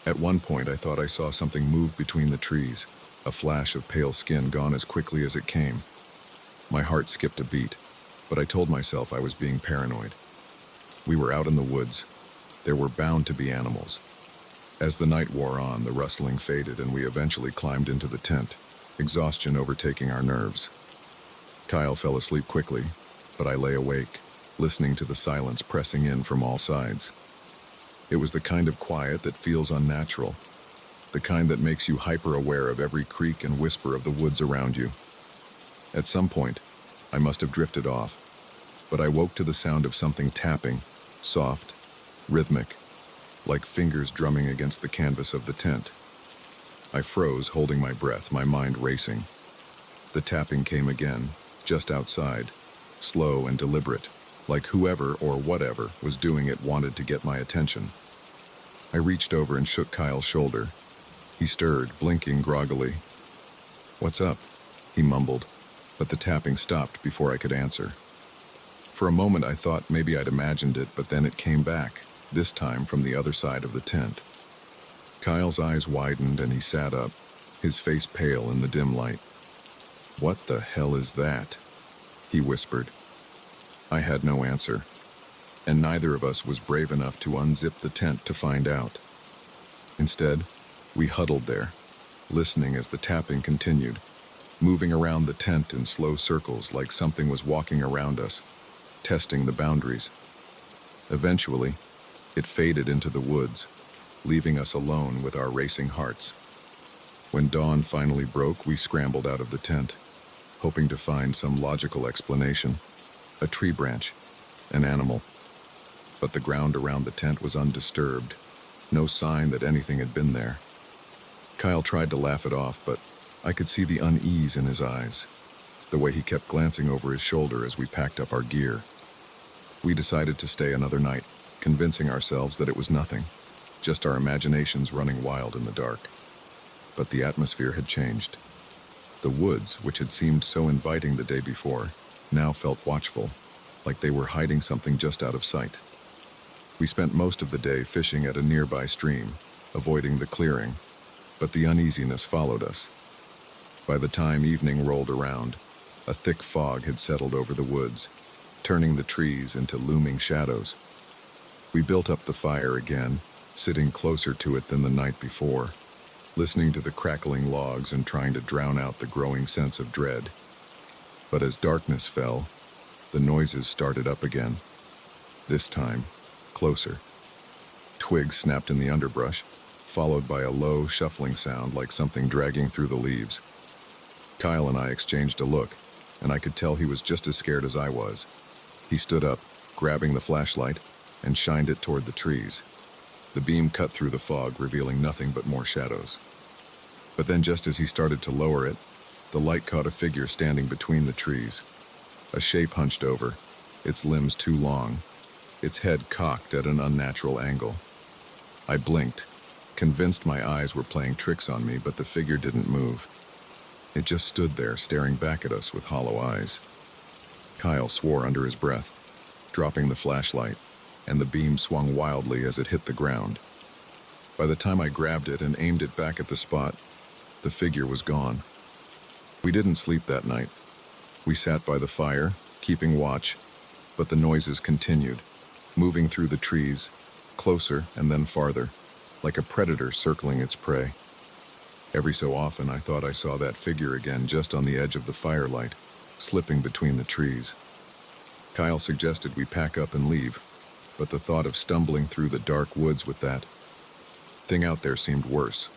At one point, I thought I saw something move between the trees, a flash of pale skin gone as quickly as it came. My heart skipped a beat, but I told myself I was being paranoid. We were out in the woods. There were bound to be animals. As the night wore on, the rustling faded and we eventually climbed into the tent, exhaustion overtaking our nerves. Kyle fell asleep quickly, but I lay awake, listening to the silence pressing in from all sides. It was the kind of quiet that feels unnatural, the kind that makes you hyper-aware of every creak and whisper of the woods around you. At some point, I must have drifted off, but I woke to the sound of something tapping, soft, rhythmic, like fingers drumming against the canvas of the tent. I froze, holding my breath, my mind racing. The tapping came again, just outside, slow and deliberate, like whoever or whatever was doing it wanted to get my attention. I reached over and shook Kyle's shoulder. He stirred, blinking groggily. "What's up?" he mumbled, but the tapping stopped before I could answer. For a moment I thought maybe I'd imagined it, but then it came back, this time from the other side of the tent. Kyle's eyes widened and he sat up, his face pale in the dim light. "What the hell is that?" he whispered. I had no answer, and neither of us was brave enough to unzip the tent to find out. Instead, we huddled there, listening as the tapping continued, moving around the tent in slow circles like something was walking around us, testing the boundaries. Eventually, it faded into the woods, leaving us alone with our racing hearts. When dawn finally broke, we scrambled out of the tent, hoping to find some logical explanation. A tree branch, an animal. But the ground around the tent was undisturbed, no sign that anything had been there. Kyle tried to laugh it off, but I could see the unease in his eyes, the way he kept glancing over his shoulder as we packed up our gear. We decided to stay another night, convincing ourselves that it was nothing, just our imaginations running wild in the dark. But the atmosphere had changed. The woods, which had seemed so inviting the day before, now felt watchful, like they were hiding something just out of sight. We spent most of the day fishing at a nearby stream, avoiding the clearing, but the uneasiness followed us. By the time evening rolled around, a thick fog had settled over the woods, turning the trees into looming shadows. We built up the fire again, sitting closer to it than the night before, listening to the crackling logs and trying to drown out the growing sense of dread. But as darkness fell, the noises started up again. This time, closer. Twigs snapped in the underbrush, followed by a low, shuffling sound like something dragging through the leaves. Kyle and I exchanged a look, and I could tell he was just as scared as I was. He stood up, grabbing the flashlight, and shined it toward the trees. The beam cut through the fog, revealing nothing but more shadows. But then just as he started to lower it, the light caught a figure standing between the trees. A shape hunched over, its limbs too long, its head cocked at an unnatural angle. I blinked, convinced my eyes were playing tricks on me, but the figure didn't move. It just stood there, staring back at us with hollow eyes. Kyle swore under his breath, dropping the flashlight, and the beam swung wildly as it hit the ground. By the time I grabbed it and aimed it back at the spot, the figure was gone. We didn't sleep that night. We sat by the fire, keeping watch, but the noises continued, moving through the trees, closer and then farther, like a predator circling its prey. Every so often I thought I saw that figure again just on the edge of the firelight, slipping between the trees. Kyle suggested we pack up and leave, but the thought of stumbling through the dark woods with that thing out there seemed worse.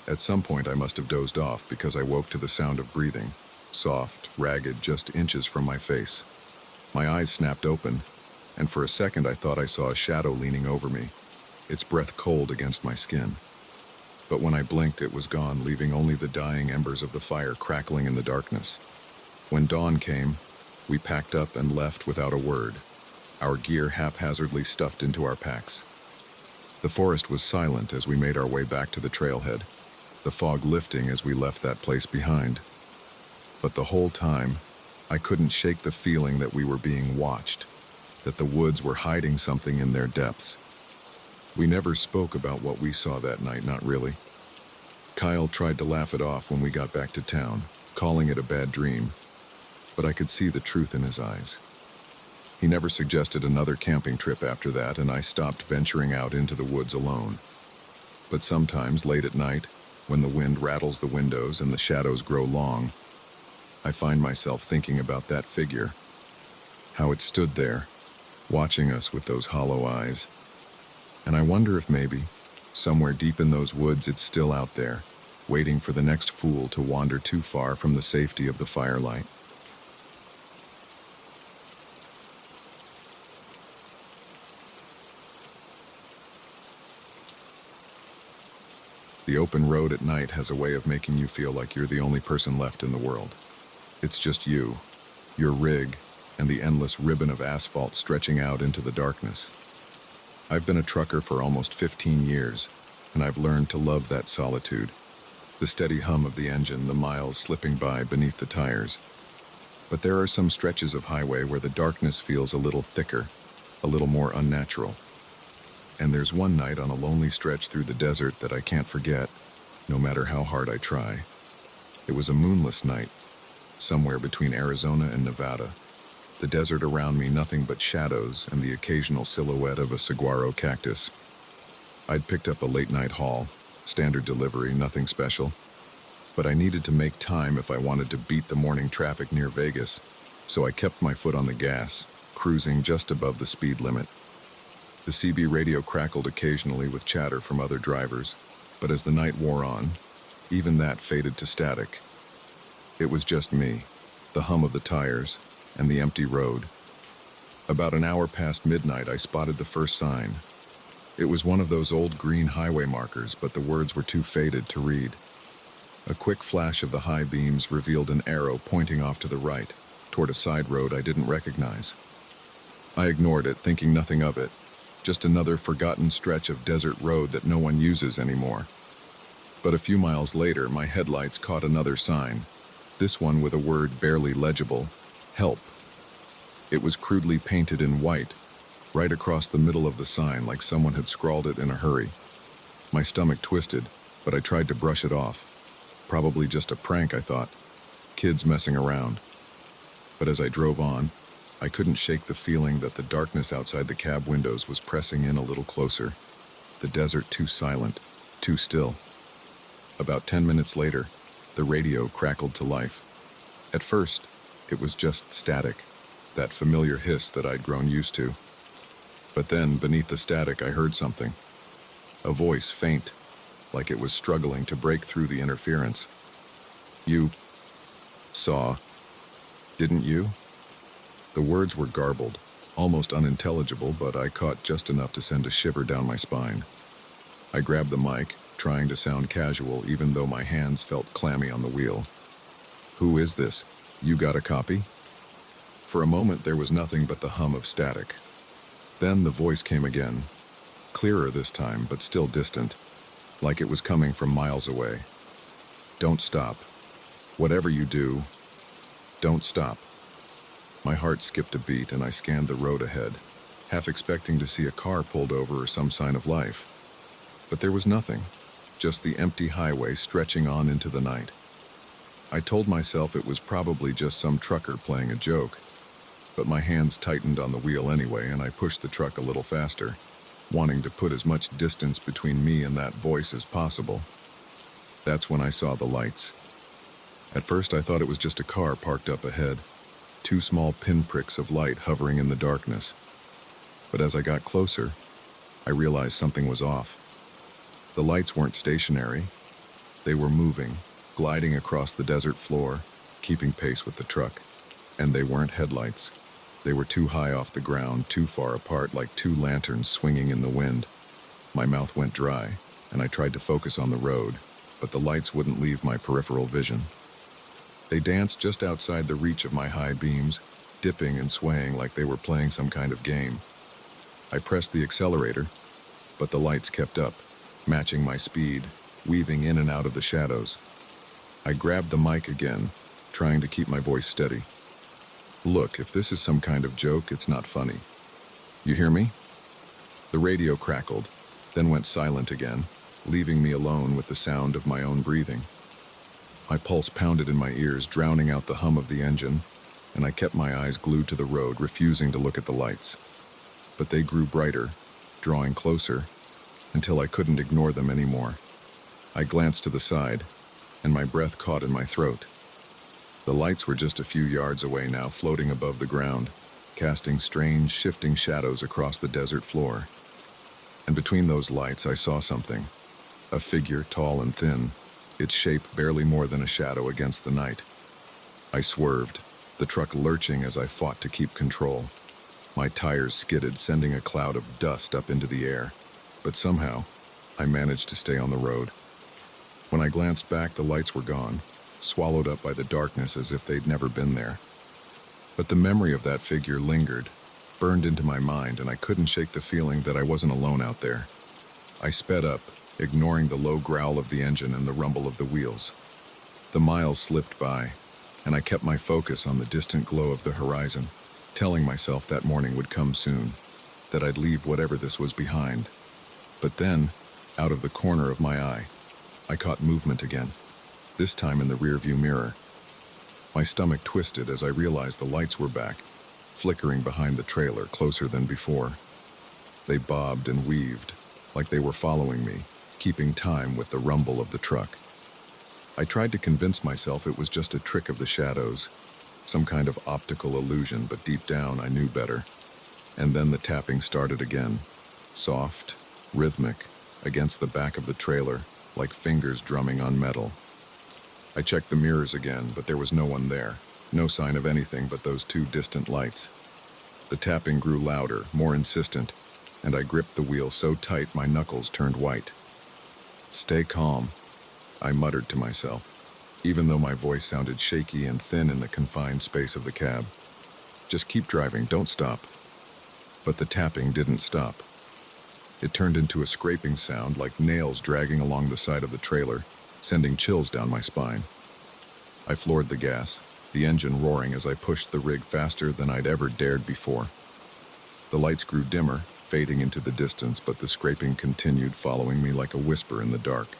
At some point I must have dozed off because I woke to the sound of breathing, soft, ragged, just inches from my face. My eyes snapped open, and for a second I thought I saw a shadow leaning over me, its breath cold against my skin. But when I blinked, it was gone, leaving only the dying embers of the fire crackling in the darkness. When dawn came, we packed up and left without a word, our gear haphazardly stuffed into our packs. The forest was silent as we made our way back to the trailhead, the fog lifting as we left that place behind. But the whole time, I couldn't shake the feeling that we were being watched, that the woods were hiding something in their depths. We never spoke about what we saw that night, not really. Kyle tried to laugh it off when we got back to town, calling it a bad dream, but I could see the truth in his eyes. He never suggested another camping trip after that, and I stopped venturing out into the woods alone. But sometimes, late at night, when the wind rattles the windows and the shadows grow long, I find myself thinking about that figure, how it stood there, watching us with those hollow eyes. And I wonder if maybe, somewhere deep in those woods, it's still out there, waiting for the next fool to wander too far from the safety of the firelight. The open road at night has a way of making you feel like you're the only person left in the world. It's just you, your rig, and the endless ribbon of asphalt stretching out into the darkness. I've been a trucker for almost 15 years, and I've learned to love that solitude. The steady hum of the engine, the miles slipping by beneath the tires. But there are some stretches of highway where the darkness feels a little thicker, a little more unnatural. And there's one night on a lonely stretch through the desert that I can't forget, no matter how hard I try. It was a moonless night, somewhere between Arizona and Nevada. The desert around me nothing but shadows and the occasional silhouette of a saguaro cactus. I'd picked up a late-night haul, standard delivery, nothing special. But I needed to make time if I wanted to beat the morning traffic near Vegas, so I kept my foot on the gas, cruising just above the speed limit. The CB radio crackled occasionally with chatter from other drivers, but as the night wore on, even that faded to static. It was just me, the hum of the tires, and the empty road. About an hour past midnight, I spotted the first sign. It was one of those old green highway markers, but the words were too faded to read. A quick flash of the high beams revealed an arrow pointing off to the right, toward a side road I didn't recognize. I ignored it, thinking nothing of it. Just another forgotten stretch of desert road that no one uses anymore. But a few miles later, my headlights caught another sign, this one with a word barely legible, "Help." It was crudely painted in white, right across the middle of the sign, like someone had scrawled it in a hurry. My stomach twisted, but I tried to brush it off. Probably just a prank, I thought. Kids messing around. But as I drove on, I couldn't shake the feeling that the darkness outside the cab windows was pressing in a little closer. The desert too silent, too still. About 10 minutes later, the radio crackled to life. At first, it was just static, that familiar hiss that I'd grown used to. But then, beneath the static, I heard something. A voice, faint, like it was struggling to break through the interference. "You saw, didn't you?" The words were garbled, almost unintelligible, but I caught just enough to send a shiver down my spine. I grabbed the mic, trying to sound casual even though my hands felt clammy on the wheel. "Who is this? You got a copy?" For a moment there was nothing but the hum of static. Then the voice came again, clearer this time, but still distant, like it was coming from miles away. "Don't stop. Whatever you do, don't stop." My heart skipped a beat and I scanned the road ahead, half expecting to see a car pulled over or some sign of life. But there was nothing, just the empty highway stretching on into the night. I told myself it was probably just some trucker playing a joke, but my hands tightened on the wheel anyway, and I pushed the truck a little faster, wanting to put as much distance between me and that voice as possible. That's when I saw the lights. At first I thought it was just a car parked up ahead, two small pinpricks of light hovering in the darkness. But as I got closer, I realized something was off. The lights weren't stationary. They were moving, gliding across the desert floor, keeping pace with the truck. And they weren't headlights. They were too high off the ground, too far apart, like two lanterns swinging in the wind. My mouth went dry, and I tried to focus on the road, but the lights wouldn't leave my peripheral vision. They danced just outside the reach of my high beams, dipping and swaying like they were playing some kind of game. I pressed the accelerator, but the lights kept up, matching my speed, weaving in and out of the shadows. I grabbed the mic again, trying to keep my voice steady. "Look, if this is some kind of joke, it's not funny. You hear me?" The radio crackled, then went silent again, leaving me alone with the sound of my own breathing. My pulse pounded in my ears, drowning out the hum of the engine, and I kept my eyes glued to the road, refusing to look at the lights. But they grew brighter, drawing closer, until I couldn't ignore them anymore. I glanced to the side, and my breath caught in my throat. The lights were just a few yards away now, floating above the ground, casting strange, shifting shadows across the desert floor. And between those lights, I saw something. A figure, tall and thin, its shape barely more than a shadow against the night. I swerved, the truck lurching as I fought to keep control. My tires skidded, sending a cloud of dust up into the air. But somehow, I managed to stay on the road. When I glanced back, the lights were gone, swallowed up by the darkness as if they'd never been there. But the memory of that figure lingered, burned into my mind, and I couldn't shake the feeling that I wasn't alone out there. I sped up, ignoring the low growl of the engine and the rumble of the wheels. The miles slipped by, and I kept my focus on the distant glow of the horizon, telling myself that morning would come soon, that I'd leave whatever this was behind. But then, out of the corner of my eye, I caught movement again, this time in the rearview mirror. My stomach twisted as I realized the lights were back, flickering behind the trailer closer than before. They bobbed and weaved, like they were following me, keeping time with the rumble of the truck. I tried to convince myself it was just a trick of the shadows, some kind of optical illusion, but deep down I knew better. And then the tapping started again, soft, rhythmic, against the back of the trailer, like fingers drumming on metal. I checked the mirrors again, but there was no one there, no sign of anything but those two distant lights. The tapping grew louder, more insistent, and I gripped the wheel so tight my knuckles turned white. "Stay calm," I muttered to myself, even though my voice sounded shaky and thin in the confined space of the cab. "Just keep driving, don't stop." But the tapping didn't stop. It turned into a scraping sound like nails dragging along the side of the trailer, sending chills down my spine. I floored the gas, the engine roaring as I pushed the rig faster than I'd ever dared before. The lights grew dimmer, fading into the distance, but the scraping continued, following me like a whisper in the dark.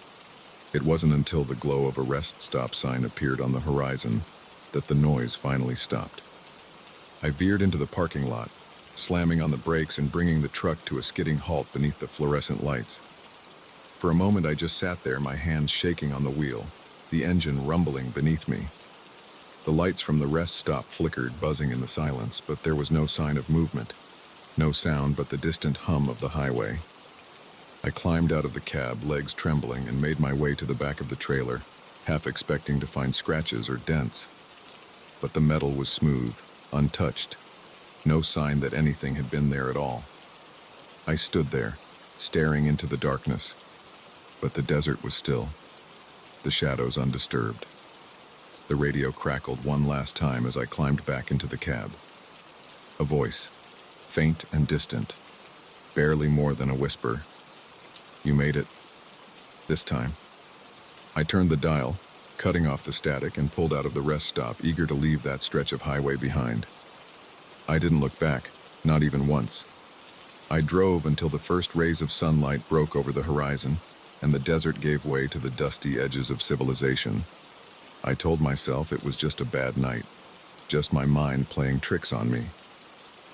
It wasn't until the glow of a rest stop sign appeared on the horizon that the noise finally stopped. I veered into the parking lot, slamming on the brakes and bringing the truck to a skidding halt beneath the fluorescent lights. For a moment I just sat there, my hands shaking on the wheel, the engine rumbling beneath me. The lights from the rest stop flickered, buzzing in the silence, but there was no sign of movement, no sound but the distant hum of the highway. I climbed out of the cab, legs trembling, and made my way to the back of the trailer, half expecting to find scratches or dents. But the metal was smooth, untouched, no sign that anything had been there at all. I stood there, staring into the darkness, but the desert was still, the shadows undisturbed. The radio crackled one last time as I climbed back into the cab. A voice, faint and distant, barely more than a whisper. "You made it. This time." I turned the dial, cutting off the static, and pulled out of the rest stop, eager to leave that stretch of highway behind. I didn't look back, not even once. I drove until the first rays of sunlight broke over the horizon, and the desert gave way to the dusty edges of civilization. I told myself it was just a bad night, just my mind playing tricks on me.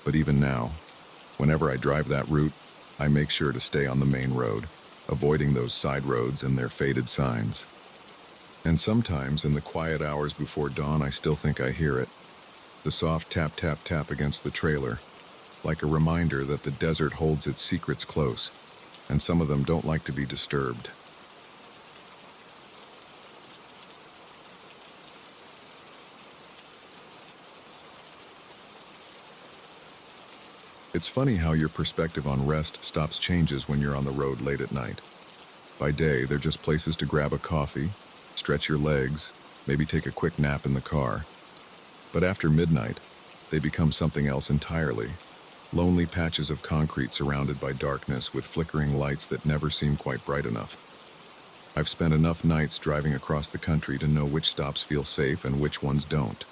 But even now, whenever I drive that route, I make sure to stay on the main road, avoiding those side roads and their faded signs. And sometimes, in the quiet hours before dawn, I still think I hear it. The soft tap, tap, tap against the trailer, like a reminder that the desert holds its secrets close, and some of them don't like to be disturbed. It's funny how your perspective on rest stops changes when you're on the road late at night. By day, they're just places to grab a coffee, stretch your legs, maybe take a quick nap in the car. But after midnight, they become something else entirely. Lonely patches of concrete surrounded by darkness with flickering lights that never seem quite bright enough. I've spent enough nights driving across the country to know which stops feel safe and which ones don't.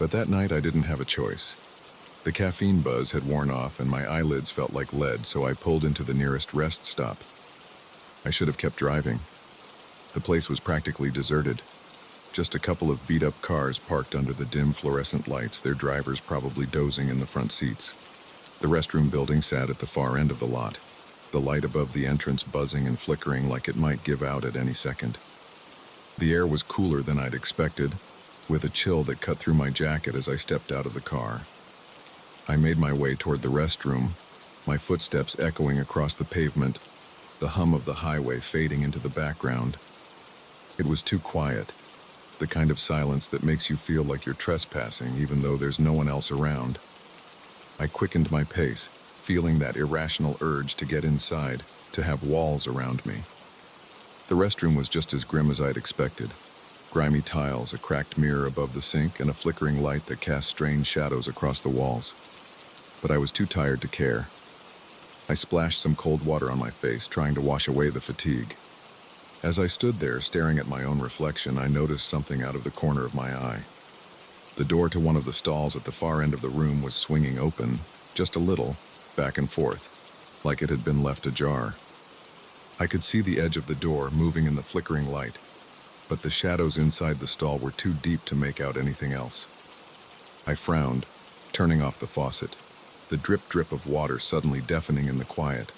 But that night I didn't have a choice. The caffeine buzz had worn off and my eyelids felt like lead, so I pulled into the nearest rest stop. I should have kept driving. The place was practically deserted. Just a couple of beat-up cars parked under the dim fluorescent lights, their drivers probably dozing in the front seats. The restroom building sat at the far end of the lot, the light above the entrance buzzing and flickering like it might give out at any second. The air was cooler than I'd expected, with a chill that cut through my jacket as I stepped out of the car. I made my way toward the restroom, my footsteps echoing across the pavement, the hum of the highway fading into the background. It was too quiet, the kind of silence that makes you feel like you're trespassing even though there's no one else around. I quickened my pace, feeling that irrational urge to get inside, to have walls around me. The restroom was just as grim as I'd expected. Grimy tiles, a cracked mirror above the sink, and a flickering light that cast strange shadows across the walls. But I was too tired to care. I splashed some cold water on my face, trying to wash away the fatigue. As I stood there, staring at my own reflection, I noticed something out of the corner of my eye. The door to one of the stalls at the far end of the room was swinging open, just a little, back and forth, like it had been left ajar. I could see the edge of the door moving in the flickering light, but the shadows inside the stall were too deep to make out anything else. I frowned, turning off the faucet, the drip-drip of water suddenly deafening in the quiet.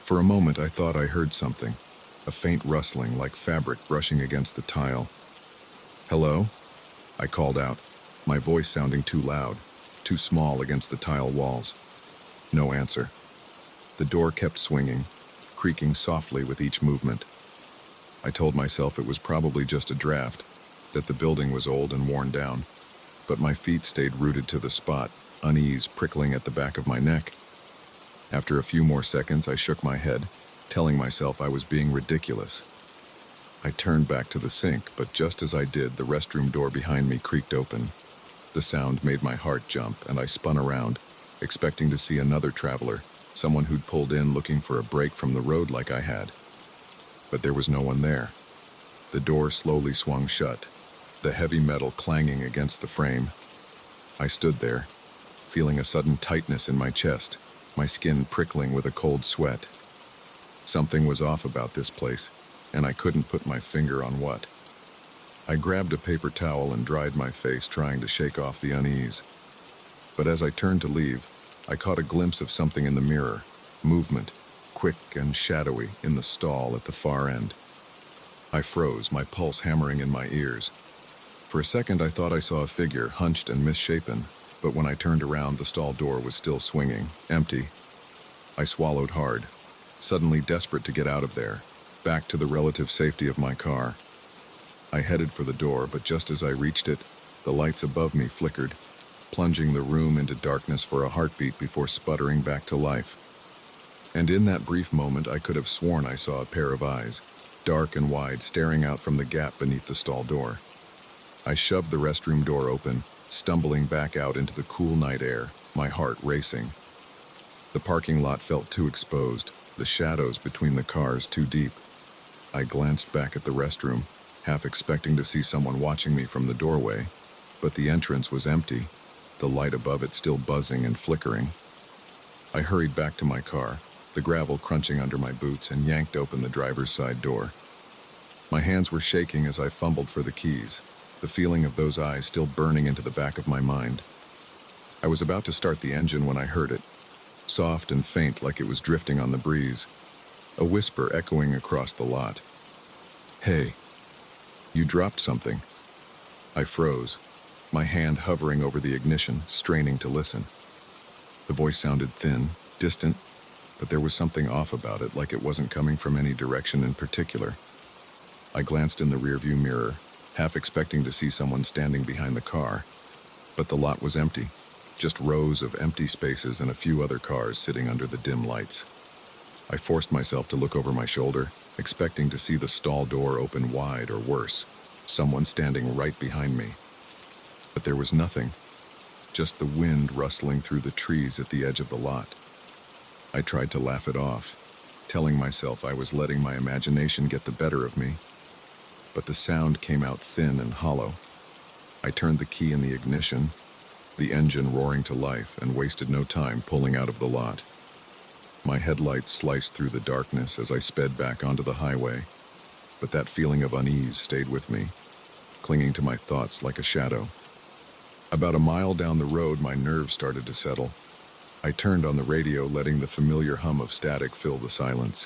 For a moment I thought I heard something, a faint rustling like fabric brushing against the tile. "Hello?" I called out, my voice sounding too loud, too small against the tile walls. No answer. The door kept swinging, creaking softly with each movement. I told myself it was probably just a draft, that the building was old and worn down, but my feet stayed rooted to the spot, unease prickling at the back of my neck. After a few more seconds, I shook my head, telling myself I was being ridiculous. I turned back to the sink, but just as I did, the restroom door behind me creaked open. The sound made my heart jump, and I spun around, expecting to see another traveler, someone who'd pulled in looking for a break from the road like I had. But there was no one there. The door slowly swung shut, the heavy metal clanging against the frame. I stood there, feeling a sudden tightness in my chest, my skin prickling with a cold sweat. Something was off about this place, and I couldn't put my finger on what. I grabbed a paper towel and dried my face, trying to shake off the unease. But as I turned to leave, I caught a glimpse of something in the mirror, movement, quick and shadowy, in the stall at the far end. I froze, my pulse hammering in my ears. For a second I thought I saw a figure, hunched and misshapen, but when I turned around, the stall door was still swinging, empty. I swallowed hard, suddenly desperate to get out of there, back to the relative safety of my car. I headed for the door, but just as I reached it, the lights above me flickered, plunging the room into darkness for a heartbeat before sputtering back to life. And in that brief moment, I could have sworn I saw a pair of eyes, dark and wide, staring out from the gap beneath the stall door. I shoved the restroom door open, stumbling back out into the cool night air, my heart racing. The parking lot felt too exposed, the shadows between the cars too deep. I glanced back at the restroom, half expecting to see someone watching me from the doorway, but the entrance was empty, the light above it still buzzing and flickering. I hurried back to my car, the gravel crunching under my boots, and yanked open the driver's side door. My hands were shaking as I fumbled for the keys, the feeling of those eyes still burning into the back of my mind. I was about to start the engine when I heard it, soft and faint like it was drifting on the breeze, a whisper echoing across the lot. "Hey, you dropped something." I froze, my hand hovering over the ignition, straining to listen. The voice sounded thin, distant, but there was something off about it, like it wasn't coming from any direction in particular. I glanced in the rearview mirror, half expecting to see someone standing behind the car, but the lot was empty, just rows of empty spaces and a few other cars sitting under the dim lights. I forced myself to look over my shoulder, expecting to see the stall door open wide or worse, someone standing right behind me. But there was nothing, just the wind rustling through the trees at the edge of the lot. I tried to laugh it off, telling myself I was letting my imagination get the better of me, but the sound came out thin and hollow. I turned the key in the ignition, the engine roaring to life, and wasted no time pulling out of the lot. My headlights sliced through the darkness as I sped back onto the highway, but that feeling of unease stayed with me, clinging to my thoughts like a shadow. About a mile down the road, my nerves started to settle. I turned on the radio, letting the familiar hum of static fill the silence.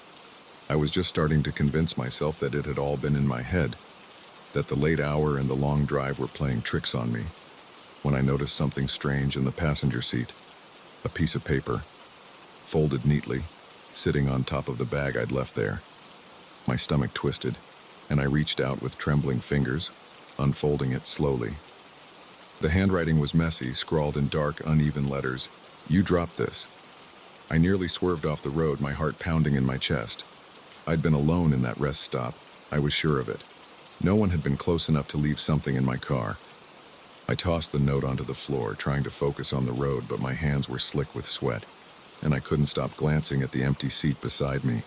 I was just starting to convince myself that it had all been in my head, that the late hour and the long drive were playing tricks on me, when I noticed something strange in the passenger seat. A piece of paper, folded neatly, sitting on top of the bag I'd left there. My stomach twisted, and I reached out with trembling fingers, unfolding it slowly. The handwriting was messy, scrawled in dark, uneven letters. "You dropped this." I nearly swerved off the road, my heart pounding in my chest. I'd been alone in that rest stop. I was sure of it. No one had been close enough to leave something in my car. I tossed the note onto the floor, trying to focus on the road, but my hands were slick with sweat, and I couldn't stop glancing at the empty seat beside me.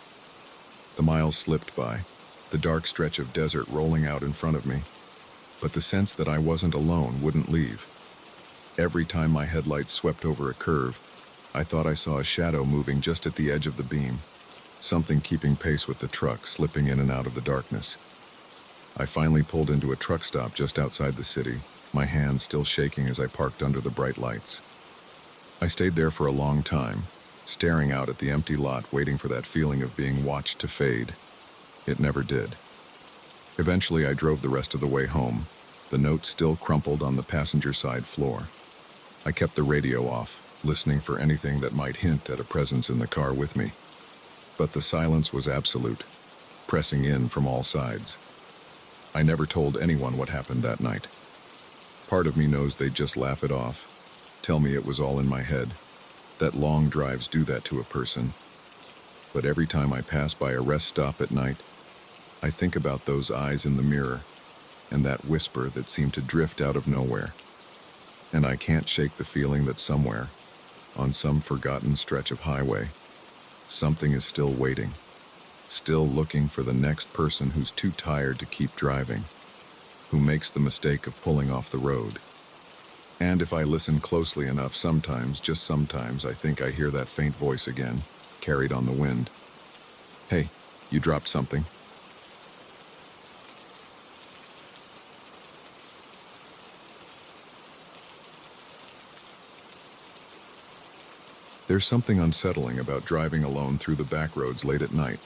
The miles slipped by, the dark stretch of desert rolling out in front of me, but the sense that I wasn't alone wouldn't leave. Every time my headlights swept over a curve, I thought I saw a shadow moving just at the edge of the beam, something keeping pace with the truck, slipping in and out of the darkness. I finally pulled into a truck stop just outside the city, my hands still shaking as I parked under the bright lights. I stayed there for a long time, staring out at the empty lot, waiting for that feeling of being watched to fade. It never did. Eventually, I drove the rest of the way home, the note still crumpled on the passenger side floor. I kept the radio off, listening for anything that might hint at a presence in the car with me. But the silence was absolute, pressing in from all sides. I never told anyone what happened that night. Part of me knows they'd just laugh it off, tell me it was all in my head, that long drives do that to a person. But every time I pass by a rest stop at night, I think about those eyes in the mirror and that whisper that seemed to drift out of nowhere. And I can't shake the feeling that somewhere, on some forgotten stretch of highway, something is still waiting, still looking for the next person who's too tired to keep driving, who makes the mistake of pulling off the road. And if I listen closely enough, sometimes, just sometimes, I think I hear that faint voice again, carried on the wind. "Hey, you dropped something." There's something unsettling about driving alone through the back roads late at night,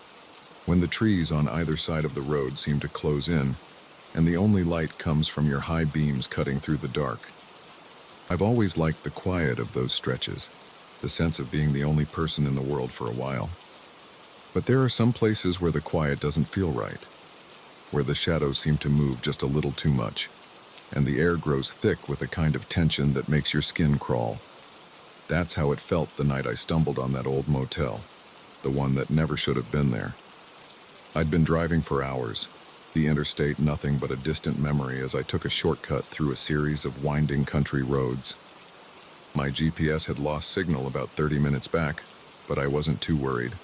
when the trees on either side of the road seem to close in, and the only light comes from your high beams cutting through the dark. I've always liked the quiet of those stretches, the sense of being the only person in the world for a while. But there are some places where the quiet doesn't feel right, where the shadows seem to move just a little too much, and the air grows thick with a kind of tension that makes your skin crawl. That's how it felt the night I stumbled on that old motel, the one that never should have been there. I'd been driving for hours, the interstate nothing but a distant memory as I took a shortcut through a series of winding country roads. My GPS had lost signal about 30 minutes back, but I wasn't too worried.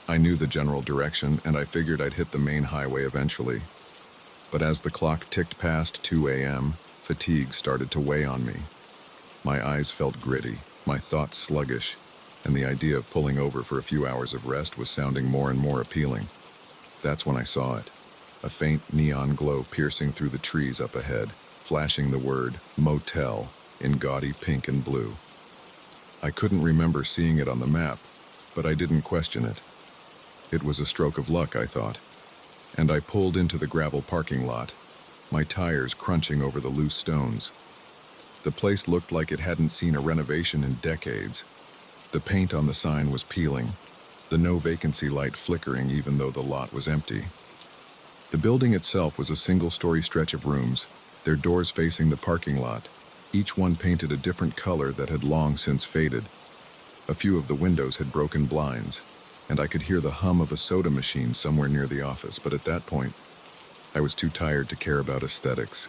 I knew the general direction, and I figured I'd hit the main highway eventually. But as the clock ticked past 2 a.m., fatigue started to weigh on me. My eyes felt gritty, my thoughts sluggish, and the idea of pulling over for a few hours of rest was sounding more and more appealing. That's when I saw it, a faint neon glow piercing through the trees up ahead, flashing the word motel in gaudy pink and blue. I couldn't remember seeing it on the map, but I didn't question it. It was a stroke of luck, I thought, and I pulled into the gravel parking lot, my tires crunching over the loose stones. The place looked like it hadn't seen a renovation in decades. The paint on the sign was peeling, the no vacancy light flickering even though the lot was empty. The building itself was a single-story stretch of rooms, their doors facing the parking lot, each one painted a different color that had long since faded. A few of the windows had broken blinds, and I could hear the hum of a soda machine somewhere near the office, but at that point, I was too tired to care about aesthetics.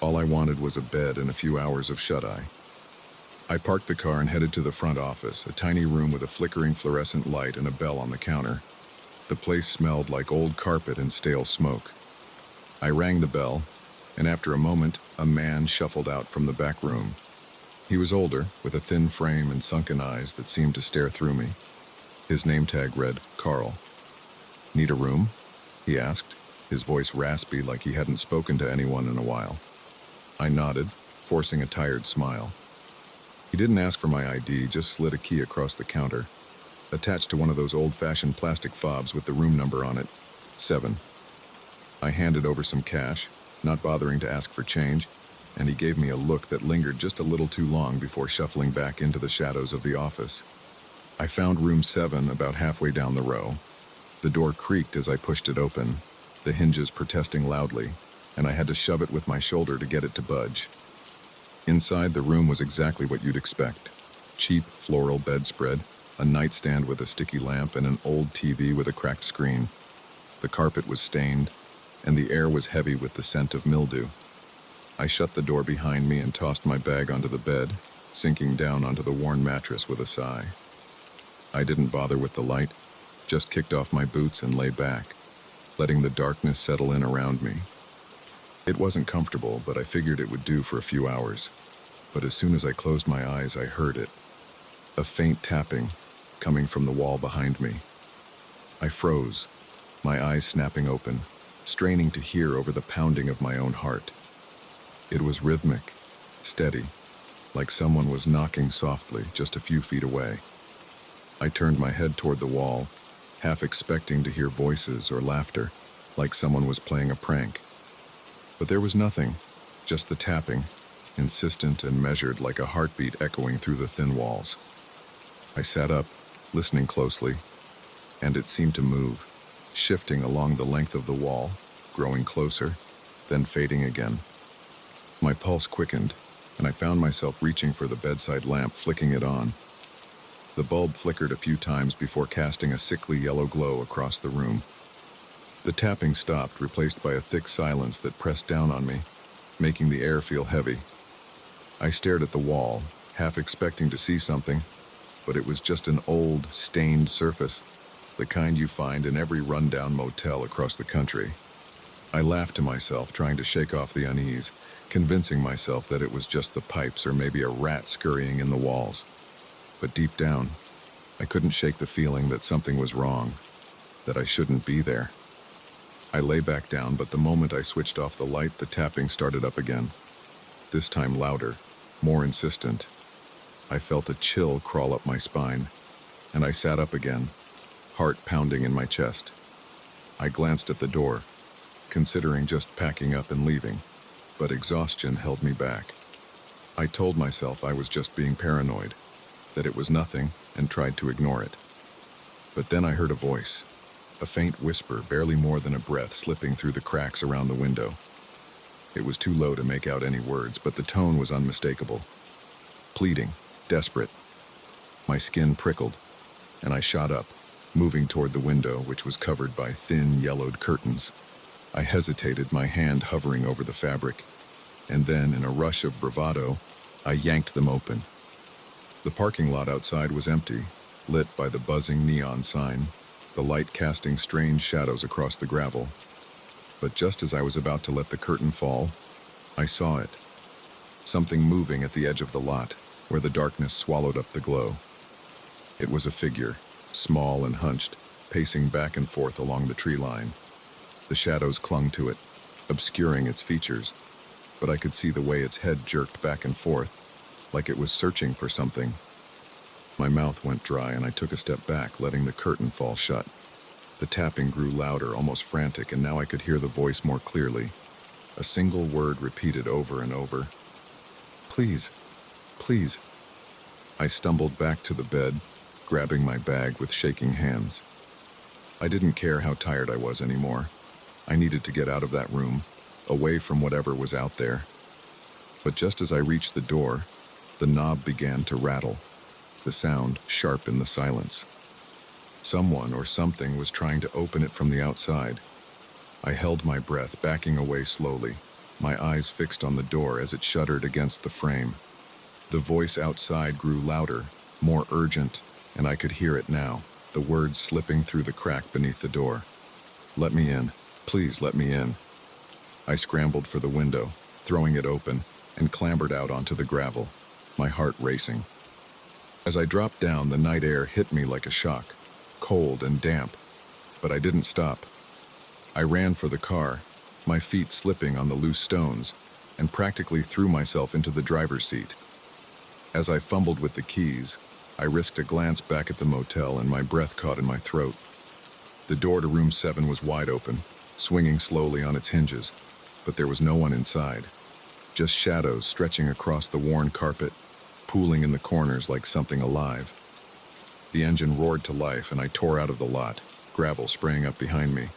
All I wanted was a bed and a few hours of shut-eye. I parked the car and headed to the front office, a tiny room with a flickering fluorescent light and a bell on the counter. The place smelled like old carpet and stale smoke. I rang the bell, and after a moment, a man shuffled out from the back room. He was older, with a thin frame and sunken eyes that seemed to stare through me. His name tag read, Carl. "Need a room?" he asked, his voice raspy like he hadn't spoken to anyone in a while. I nodded, forcing a tired smile. He didn't ask for my ID, just slid a key across the counter, attached to one of those old-fashioned plastic fobs with the room number on it, 7. I handed over some cash, not bothering to ask for change, and he gave me a look that lingered just a little too long before shuffling back into the shadows of the office. I found room 7 about halfway down the row. The door creaked as I pushed it open, the hinges protesting loudly, and I had to shove it with my shoulder to get it to budge. Inside, the room was exactly what you'd expect. Cheap floral bedspread, a nightstand with a sticky lamp, and an old TV with a cracked screen. The carpet was stained, and the air was heavy with the scent of mildew. I shut the door behind me and tossed my bag onto the bed, sinking down onto the worn mattress with a sigh. I didn't bother with the light, just kicked off my boots and lay back, letting the darkness settle in around me. It wasn't comfortable, but I figured it would do for a few hours. But as soon as I closed my eyes, I heard it. A faint tapping, coming from the wall behind me. I froze, my eyes snapping open, straining to hear over the pounding of my own heart. It was rhythmic, steady, like someone was knocking softly just a few feet away. I turned my head toward the wall, half expecting to hear voices or laughter, like someone was playing a prank. But there was nothing, just the tapping, insistent and measured like a heartbeat echoing through the thin walls. I sat up, listening closely, and it seemed to move, shifting along the length of the wall, growing closer, then fading again. My pulse quickened, and I found myself reaching for the bedside lamp, flicking it on. The bulb flickered a few times before casting a sickly yellow glow across the room. The tapping stopped, replaced by a thick silence that pressed down on me, making the air feel heavy. I stared at the wall, half expecting to see something, but it was just an old, stained surface, the kind you find in every rundown motel across the country. I laughed to myself, trying to shake off the unease, convincing myself that it was just the pipes or maybe a rat scurrying in the walls. But deep down, I couldn't shake the feeling that something was wrong, that I shouldn't be there. I lay back down, but the moment I switched off the light, the tapping started up again. This time louder, more insistent. I felt a chill crawl up my spine, and I sat up again, heart pounding in my chest. I glanced at the door, considering just packing up and leaving, but exhaustion held me back. I told myself I was just being paranoid, that it was nothing, and tried to ignore it. But then I heard a voice, a faint whisper, barely more than a breath, slipping through the cracks around the window. It was too low to make out any words, but the tone was unmistakable. Pleading, desperate. My skin prickled, and I shot up, moving toward the window, which was covered by thin, yellowed curtains. I hesitated, my hand hovering over the fabric, and then, in a rush of bravado, I yanked them open. The parking lot outside was empty, lit by the buzzing neon sign, the light casting strange shadows across the gravel. But just as I was about to let the curtain fall, I saw it. Something moving at the edge of the lot, where the darkness swallowed up the glow. It was a figure, small and hunched, pacing back and forth along the tree line. The shadows clung to it, obscuring its features, but I could see the way its head jerked back and forth, like it was searching for something. My mouth went dry and I took a step back, letting the curtain fall shut. The tapping grew louder, almost frantic, and now I could hear the voice more clearly. A single word repeated over and over. "Please, please." I stumbled back to the bed, grabbing my bag with shaking hands. I didn't care how tired I was anymore. I needed to get out of that room, away from whatever was out there. But just as I reached the door, the knob began to rattle, the sound sharp in the silence. Someone or something was trying to open it from the outside. I held my breath, backing away slowly, my eyes fixed on the door as it shuddered against the frame. The voice outside grew louder, more urgent, and I could hear it now, the words slipping through the crack beneath the door. "Let me in. Please let me in." I scrambled for the window, throwing it open, and clambered out onto the gravel, my heart racing. As I dropped down, the night air hit me like a shock, cold and damp, but I didn't stop. I ran for the car, my feet slipping on the loose stones, and practically threw myself into the driver's seat. As I fumbled with the keys, I risked a glance back at the motel and my breath caught in my throat. The door to room 7 was wide open, swinging slowly on its hinges, but there was no one inside. Just shadows stretching across the worn carpet, pooling in the corners like something alive. The engine roared to life and I tore out of the lot, gravel spraying up behind me.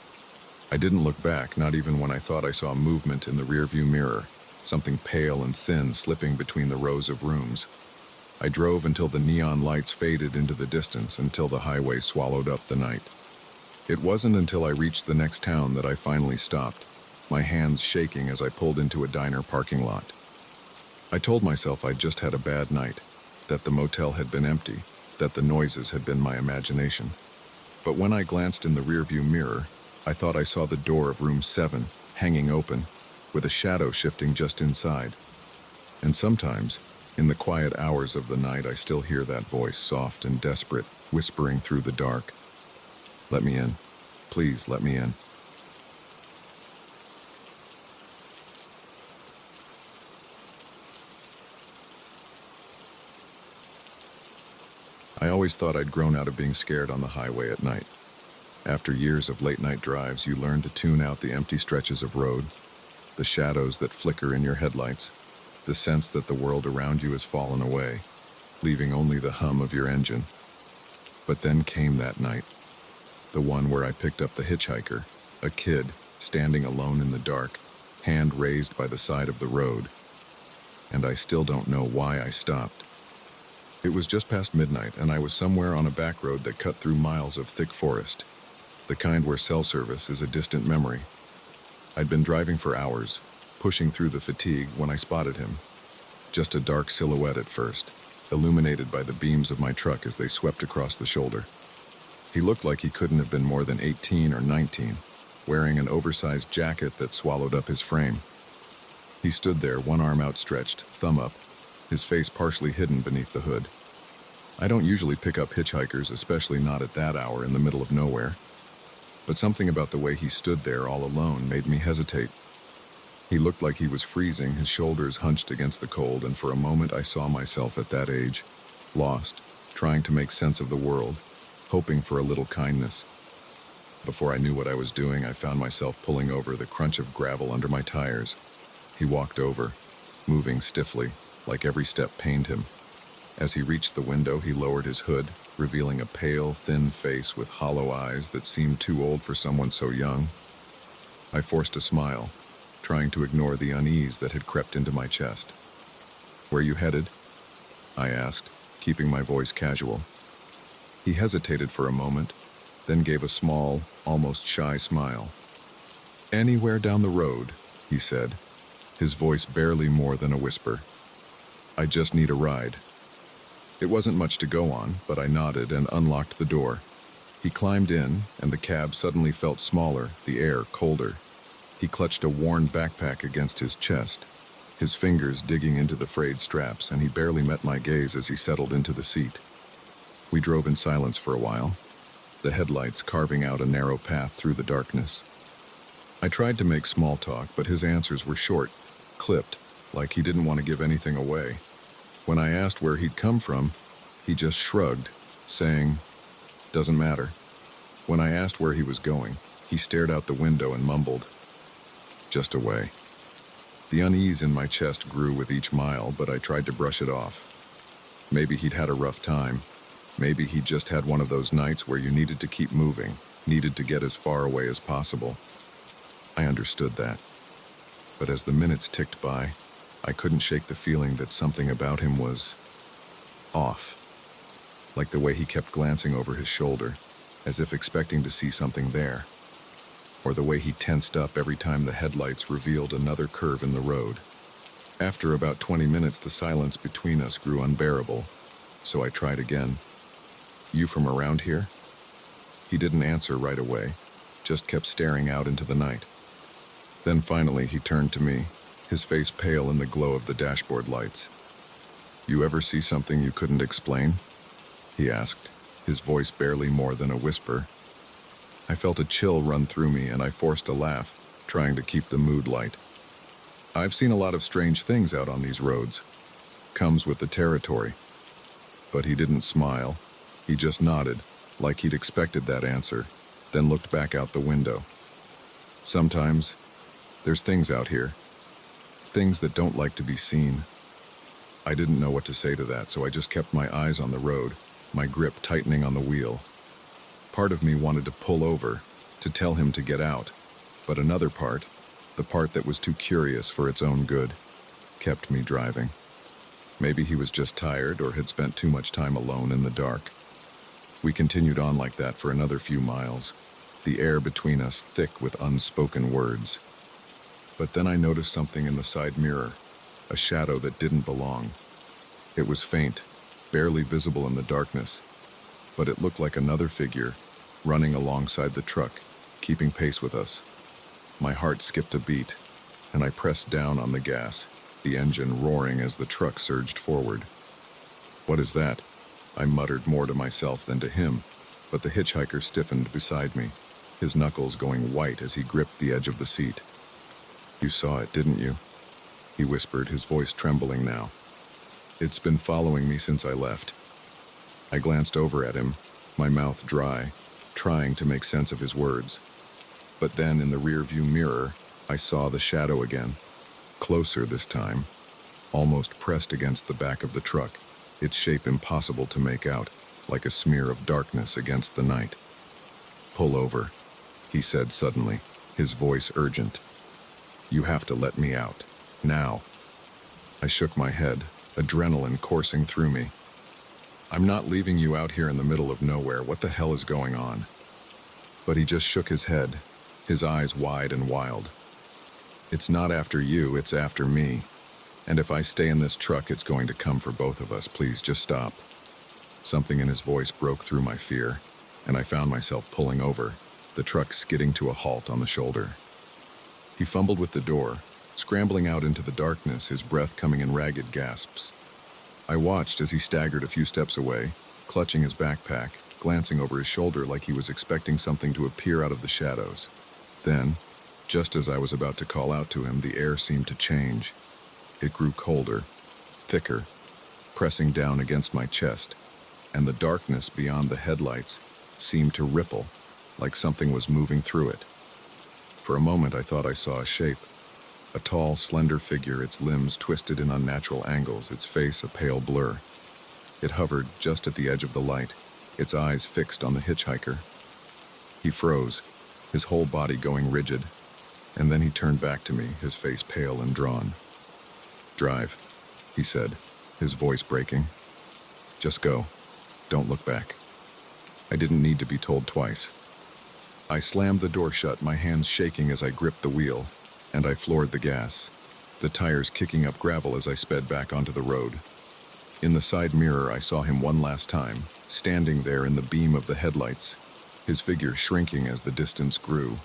I didn't look back, not even when I thought I saw movement in the rearview mirror, something pale and thin slipping between the rows of rooms. I drove until the neon lights faded into the distance, until the highway swallowed up the night. It wasn't until I reached the next town that I finally stopped, my hands shaking as I pulled into a diner parking lot. I told myself I'd just had a bad night, that the motel had been empty, that the noises had been my imagination. But when I glanced in the rearview mirror, I thought I saw the door of room 7 hanging open, with a shadow shifting just inside. And sometimes, in the quiet hours of the night, I still hear that voice, soft and desperate, whispering through the dark. Let me in. Please let me in. I always thought I'd grown out of being scared on the highway at night. After years of late-night drives, you learn to tune out the empty stretches of road, the shadows that flicker in your headlights, the sense that the world around you has fallen away, leaving only the hum of your engine. But then came that night, the one where I picked up the hitchhiker, a kid, standing alone in the dark, hand raised by the side of the road. And I still don't know why I stopped. It was just past midnight, and I was somewhere on a back road that cut through miles of thick forest, the kind where cell service is a distant memory. I'd been driving for hours, pushing through the fatigue, when I spotted him. Just a dark silhouette at first, illuminated by the beams of my truck as they swept across the shoulder. He looked like he couldn't have been more than 18 or 19, wearing an oversized jacket that swallowed up his frame. He stood there, one arm outstretched, thumb up, his face partially hidden beneath the hood. I don't usually pick up hitchhikers, especially not at that hour in the middle of nowhere. But something about the way he stood there all alone made me hesitate. He looked like he was freezing, his shoulders hunched against the cold, and for a moment I saw myself at that age, lost, trying to make sense of the world, hoping for a little kindness. Before I knew what I was doing, I found myself pulling over, the crunch of gravel under my tires. He walked over, moving stiffly, like every step pained him. As he reached the window, he lowered his hood, revealing a pale, thin face with hollow eyes that seemed too old for someone so young. I forced a smile, trying to ignore the unease that had crept into my chest. "Where you headed?" I asked, keeping my voice casual. He hesitated for a moment, then gave a small, almost shy smile. "Anywhere down the road," he said, his voice barely more than a whisper. "I just need a ride." It wasn't much to go on, but I nodded and unlocked the door. He climbed in, and the cab suddenly felt smaller, the air colder. He clutched a worn backpack against his chest, his fingers digging into the frayed straps, and he barely met my gaze as he settled into the seat. We drove in silence for a while, the headlights carving out a narrow path through the darkness. I tried to make small talk, but his answers were short, clipped, like he didn't want to give anything away. When I asked where he'd come from, he just shrugged, saying, "Doesn't matter." When I asked where he was going, he stared out the window and mumbled, "Just away." The unease in my chest grew with each mile, but I tried to brush it off. Maybe he'd had a rough time. Maybe he'd just had one of those nights where you needed to keep moving, needed to get as far away as possible. I understood that. But as the minutes ticked by, I couldn't shake the feeling that something about him was off. Like the way he kept glancing over his shoulder, as if expecting to see something there. Or the way he tensed up every time the headlights revealed another curve in the road. After about 20 minutes, the silence between us grew unbearable, so I tried again. "You from around here?" He didn't answer right away, just kept staring out into the night. Then finally he turned to me, his face pale in the glow of the dashboard lights. "You ever see something you couldn't explain?" he asked, his voice barely more than a whisper. I felt a chill run through me and I forced a laugh, trying to keep the mood light. I've seen a lot of strange things out on these roads. Comes with the territory. But he didn't smile. He just nodded, like he'd expected that answer, then looked back out the window. Sometimes, there's things out here. Things that don't like to be seen. I didn't know what to say to that, so I just kept my eyes on the road, my grip tightening on the wheel. Part of me wanted to pull over, to tell him to get out, but another part, the part that was too curious for its own good, kept me driving. Maybe he was just tired or had spent too much time alone in the dark. We continued on like that for another few miles, the air between us thick with unspoken words. But then I noticed something in the side mirror, a shadow that didn't belong. It was faint, barely visible in the darkness, but it looked like another figure, running alongside the truck, keeping pace with us. My heart skipped a beat, and I pressed down on the gas, the engine roaring as the truck surged forward. "What is that?" I muttered more to myself than to him, but the hitchhiker stiffened beside me, his knuckles going white as he gripped the edge of the seat. "You saw it, didn't you?" he whispered, his voice trembling now. "It's been following me since I left." I glanced over at him, my mouth dry, trying to make sense of his words. But then in the rearview mirror, I saw the shadow again, closer this time, almost pressed against the back of the truck, its shape impossible to make out, like a smear of darkness against the night. "Pull over," he said suddenly, his voice urgent. "You have to let me out. Now." I shook my head, adrenaline coursing through me. "I'm not leaving you out here in the middle of nowhere. What the hell is going on?" But he just shook his head, his eyes wide and wild. "It's not after you, it's after me. And if I stay in this truck, it's going to come for both of us. Please, just stop." Something in his voice broke through my fear, and I found myself pulling over, the truck skidding to a halt on the shoulder. He fumbled with the door, scrambling out into the darkness, his breath coming in ragged gasps. I watched as he staggered a few steps away, clutching his backpack, glancing over his shoulder like he was expecting something to appear out of the shadows. Then, just as I was about to call out to him, the air seemed to change. It grew colder, thicker, pressing down against my chest, and the darkness beyond the headlights seemed to ripple, like something was moving through it. For a moment I thought I saw a shape, a tall, slender figure, its limbs twisted in unnatural angles, its face a pale blur. It hovered just at the edge of the light, its eyes fixed on the hitchhiker. He froze, his whole body going rigid, and then he turned back to me, his face pale and drawn. "Drive," he said, his voice breaking. "Just go. Don't look back." I didn't need to be told twice. I slammed the door shut, my hands shaking as I gripped the wheel, and I floored the gas, the tires kicking up gravel as I sped back onto the road. In the side mirror, I saw him one last time, standing there in the beam of the headlights, his figure shrinking as the distance grew.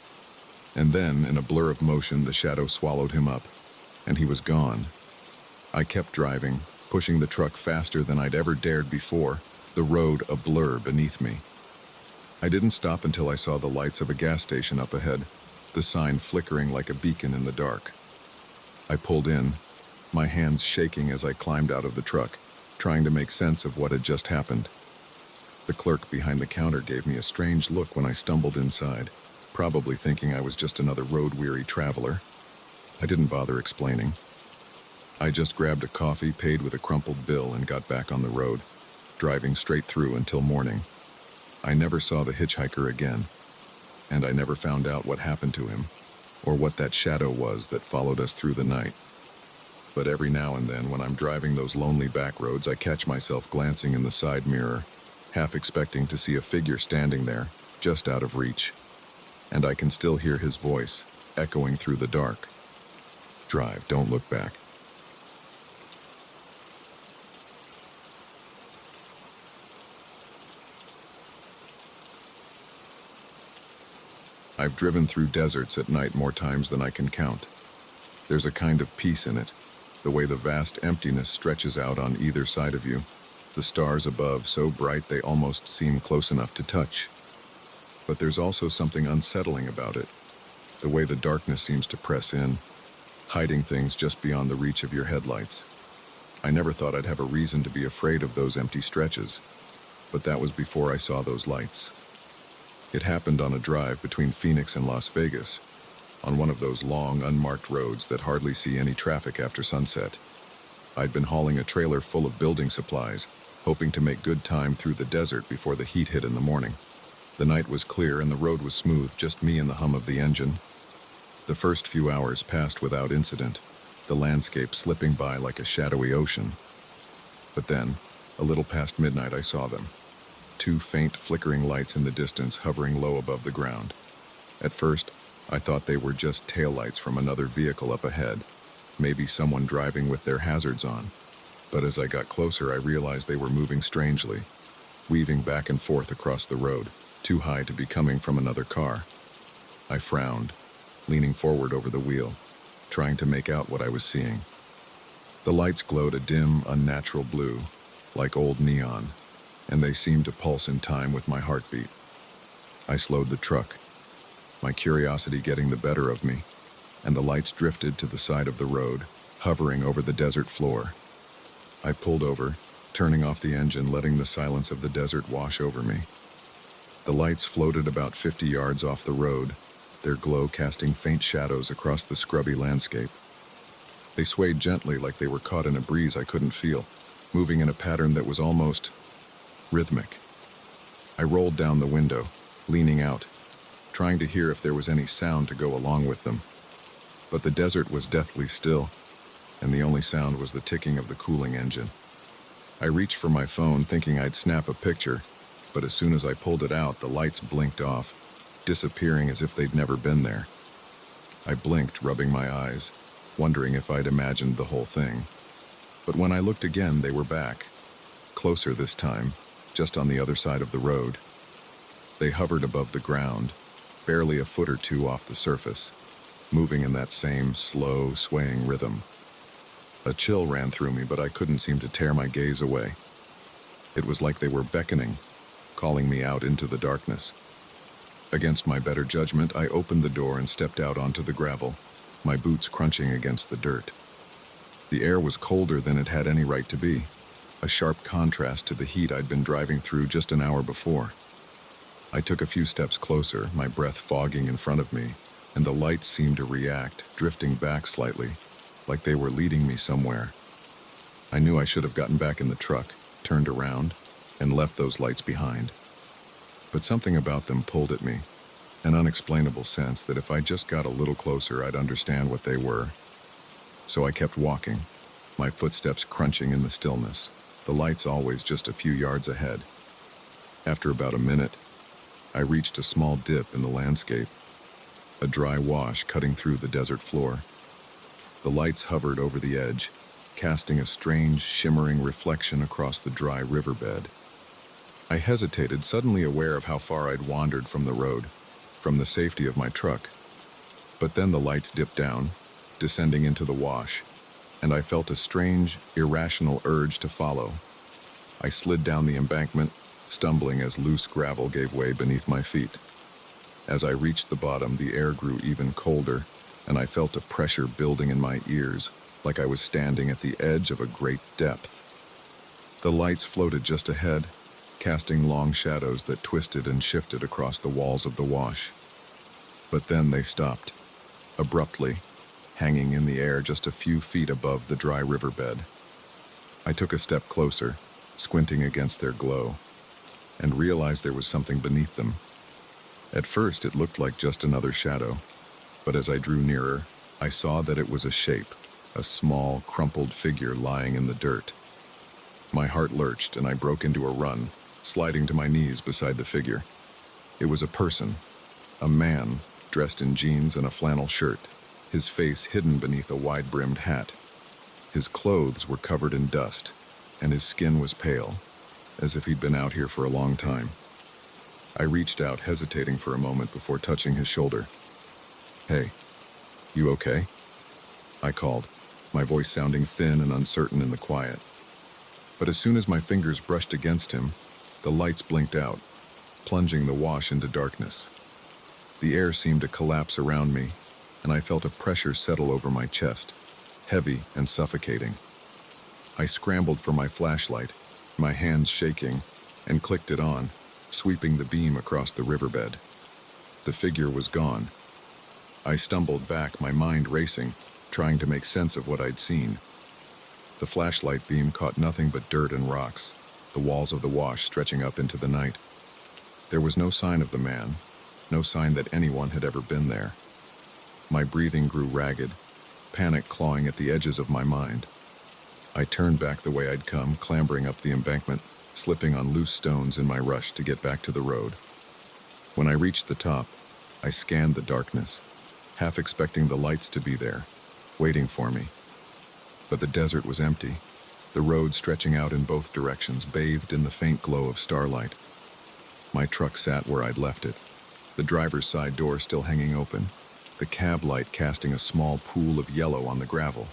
And then, in a blur of motion, the shadow swallowed him up, and he was gone. I kept driving, pushing the truck faster than I'd ever dared before, the road a blur beneath me. I didn't stop until I saw the lights of a gas station up ahead, the sign flickering like a beacon in the dark. I pulled in, my hands shaking as I climbed out of the truck, trying to make sense of what had just happened. The clerk behind the counter gave me a strange look when I stumbled inside, probably thinking I was just another road-weary traveler. I didn't bother explaining. I just grabbed a coffee, paid with a crumpled bill, and got back on the road, driving straight through until morning. I never saw the hitchhiker again, and I never found out what happened to him, or what that shadow was that followed us through the night. But every now and then, when I'm driving those lonely back roads, I catch myself glancing in the side mirror, half expecting to see a figure standing there, just out of reach. And I can still hear his voice, echoing through the dark. "Drive, don't look back." I've driven through deserts at night more times than I can count. There's a kind of peace in it, the way the vast emptiness stretches out on either side of you, the stars above so bright they almost seem close enough to touch. But there's also something unsettling about it, the way the darkness seems to press in, hiding things just beyond the reach of your headlights. I never thought I'd have a reason to be afraid of those empty stretches, but that was before I saw those lights. It happened on a drive between Phoenix and Las Vegas, on one of those long, unmarked roads that hardly see any traffic after sunset. I'd been hauling a trailer full of building supplies, hoping to make good time through the desert before the heat hit in the morning. The night was clear and the road was smooth, just me and the hum of the engine. The first few hours passed without incident, the landscape slipping by like a shadowy ocean. But then, a little past midnight, I saw them. Two faint, flickering lights in the distance hovering low above the ground. At first, I thought they were just taillights from another vehicle up ahead, maybe someone driving with their hazards on. But as I got closer, I realized they were moving strangely, weaving back and forth across the road, too high to be coming from another car. I frowned, leaning forward over the wheel, trying to make out what I was seeing. The lights glowed a dim, unnatural blue, like old neon, and they seemed to pulse in time with my heartbeat. I slowed the truck, my curiosity getting the better of me, and the lights drifted to the side of the road, hovering over the desert floor. I pulled over, turning off the engine, letting the silence of the desert wash over me. The lights floated about 50 yards off the road, their glow casting faint shadows across the scrubby landscape. They swayed gently like they were caught in a breeze I couldn't feel, moving in a pattern that was almost rhythmic. I rolled down the window, leaning out, trying to hear if there was any sound to go along with them. But the desert was deathly still, and the only sound was the ticking of the cooling engine. I reached for my phone, thinking I'd snap a picture, but as soon as I pulled it out, the lights blinked off, disappearing as if they'd never been there. I blinked, rubbing my eyes, wondering if I'd imagined the whole thing. But when I looked again, they were back, closer this time, just on the other side of the road. They hovered above the ground, barely a foot or two off the surface, moving in that same slow, swaying rhythm. A chill ran through me, but I couldn't seem to tear my gaze away. It was like they were beckoning, calling me out into the darkness. Against my better judgment, I opened the door and stepped out onto the gravel, my boots crunching against the dirt. The air was colder than it had any right to be, a sharp contrast to the heat I'd been driving through just an hour before. I took a few steps closer, my breath fogging in front of me, and the lights seemed to react, drifting back slightly, like they were leading me somewhere. I knew I should have gotten back in the truck, turned around, and left those lights behind. But something about them pulled at me, an unexplainable sense that if I just got a little closer, I'd understand what they were. So I kept walking, my footsteps crunching in the stillness, the lights always just a few yards ahead. After about a minute, I reached a small dip in the landscape, a dry wash cutting through the desert floor. The lights hovered over the edge, casting a strange, shimmering reflection across the dry riverbed. I hesitated, suddenly aware of how far I'd wandered from the road, from the safety of my truck. But then the lights dipped down, descending into the wash, and I felt a strange, irrational urge to follow. I slid down the embankment, stumbling as loose gravel gave way beneath my feet. As I reached the bottom, the air grew even colder, and I felt a pressure building in my ears, like I was standing at the edge of a great depth. The lights floated just ahead, casting long shadows that twisted and shifted across the walls of the wash. But then they stopped, abruptly, hanging in the air just a few feet above the dry riverbed. I took a step closer, squinting against their glow, and realized there was something beneath them. At first, it looked like just another shadow, but as I drew nearer, I saw that it was a shape, a small, crumpled figure lying in the dirt. My heart lurched, and I broke into a run, sliding to my knees beside the figure. It was a person, a man, dressed in jeans and a flannel shirt, his face hidden beneath a wide-brimmed hat. His clothes were covered in dust, and his skin was pale, as if he'd been out here for a long time. I reached out, hesitating for a moment before touching his shoulder. "Hey, you okay?" I called, my voice sounding thin and uncertain in the quiet. But as soon as my fingers brushed against him, the lights blinked out, plunging the wash into darkness. The air seemed to collapse around me, and I felt a pressure settle over my chest, heavy and suffocating. I scrambled for my flashlight, my hands shaking, and clicked it on, sweeping the beam across the riverbed. The figure was gone. I stumbled back, my mind racing, trying to make sense of what I'd seen. The flashlight beam caught nothing but dirt and rocks, the walls of the wash stretching up into the night. There was no sign of the man, no sign that anyone had ever been there. My breathing grew ragged, panic clawing at the edges of my mind. I turned back the way I'd come, clambering up the embankment, slipping on loose stones in my rush to get back to the road. When I reached the top, I scanned the darkness, half expecting the lights to be there, waiting for me. But the desert was empty, the road stretching out in both directions, bathed in the faint glow of starlight. My truck sat where I'd left it, the driver's side door still hanging open, the cab light casting a small pool of yellow on the gravel.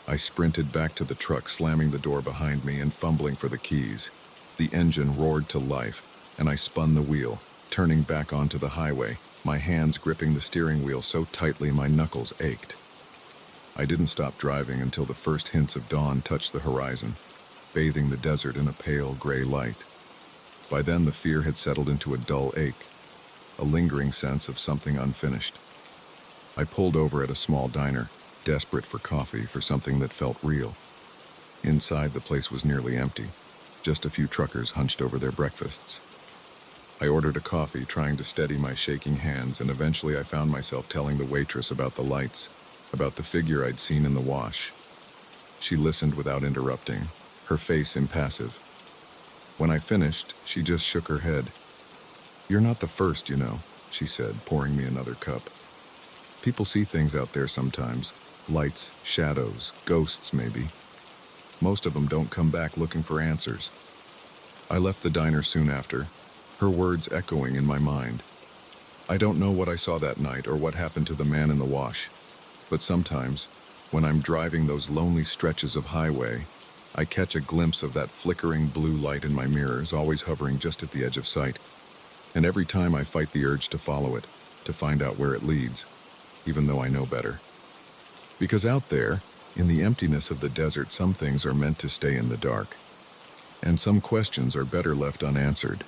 I sprinted back to the truck, slamming the door behind me and fumbling for the keys. The engine roared to life, and I spun the wheel, turning back onto the highway, my hands gripping the steering wheel so tightly my knuckles ached. I didn't stop driving until the first hints of dawn touched the horizon, bathing the desert in a pale gray light. By then the fear had settled into a dull ache, a lingering sense of something unfinished. I pulled over at a small diner, desperate for coffee, for something that felt real. Inside, the place was nearly empty, just a few truckers hunched over their breakfasts. I ordered a coffee, trying to steady my shaking hands, and eventually I found myself telling the waitress about the lights, about the figure I'd seen in the wash. She listened without interrupting, her face impassive. When I finished, she just shook her head. "You're not the first, you know," she said, pouring me another cup. "People see things out there sometimes. Lights, shadows, ghosts maybe. Most of them don't come back looking for answers." I left the diner soon after, her words echoing in my mind. I don't know what I saw that night or what happened to the man in the wash, but sometimes, when I'm driving those lonely stretches of highway, I catch a glimpse of that flickering blue light in my mirrors, always hovering just at the edge of sight. And every time I fight the urge to follow it, to find out where it leads, even though I know better. Because out there, in the emptiness of the desert, some things are meant to stay in the dark, and some questions are better left unanswered.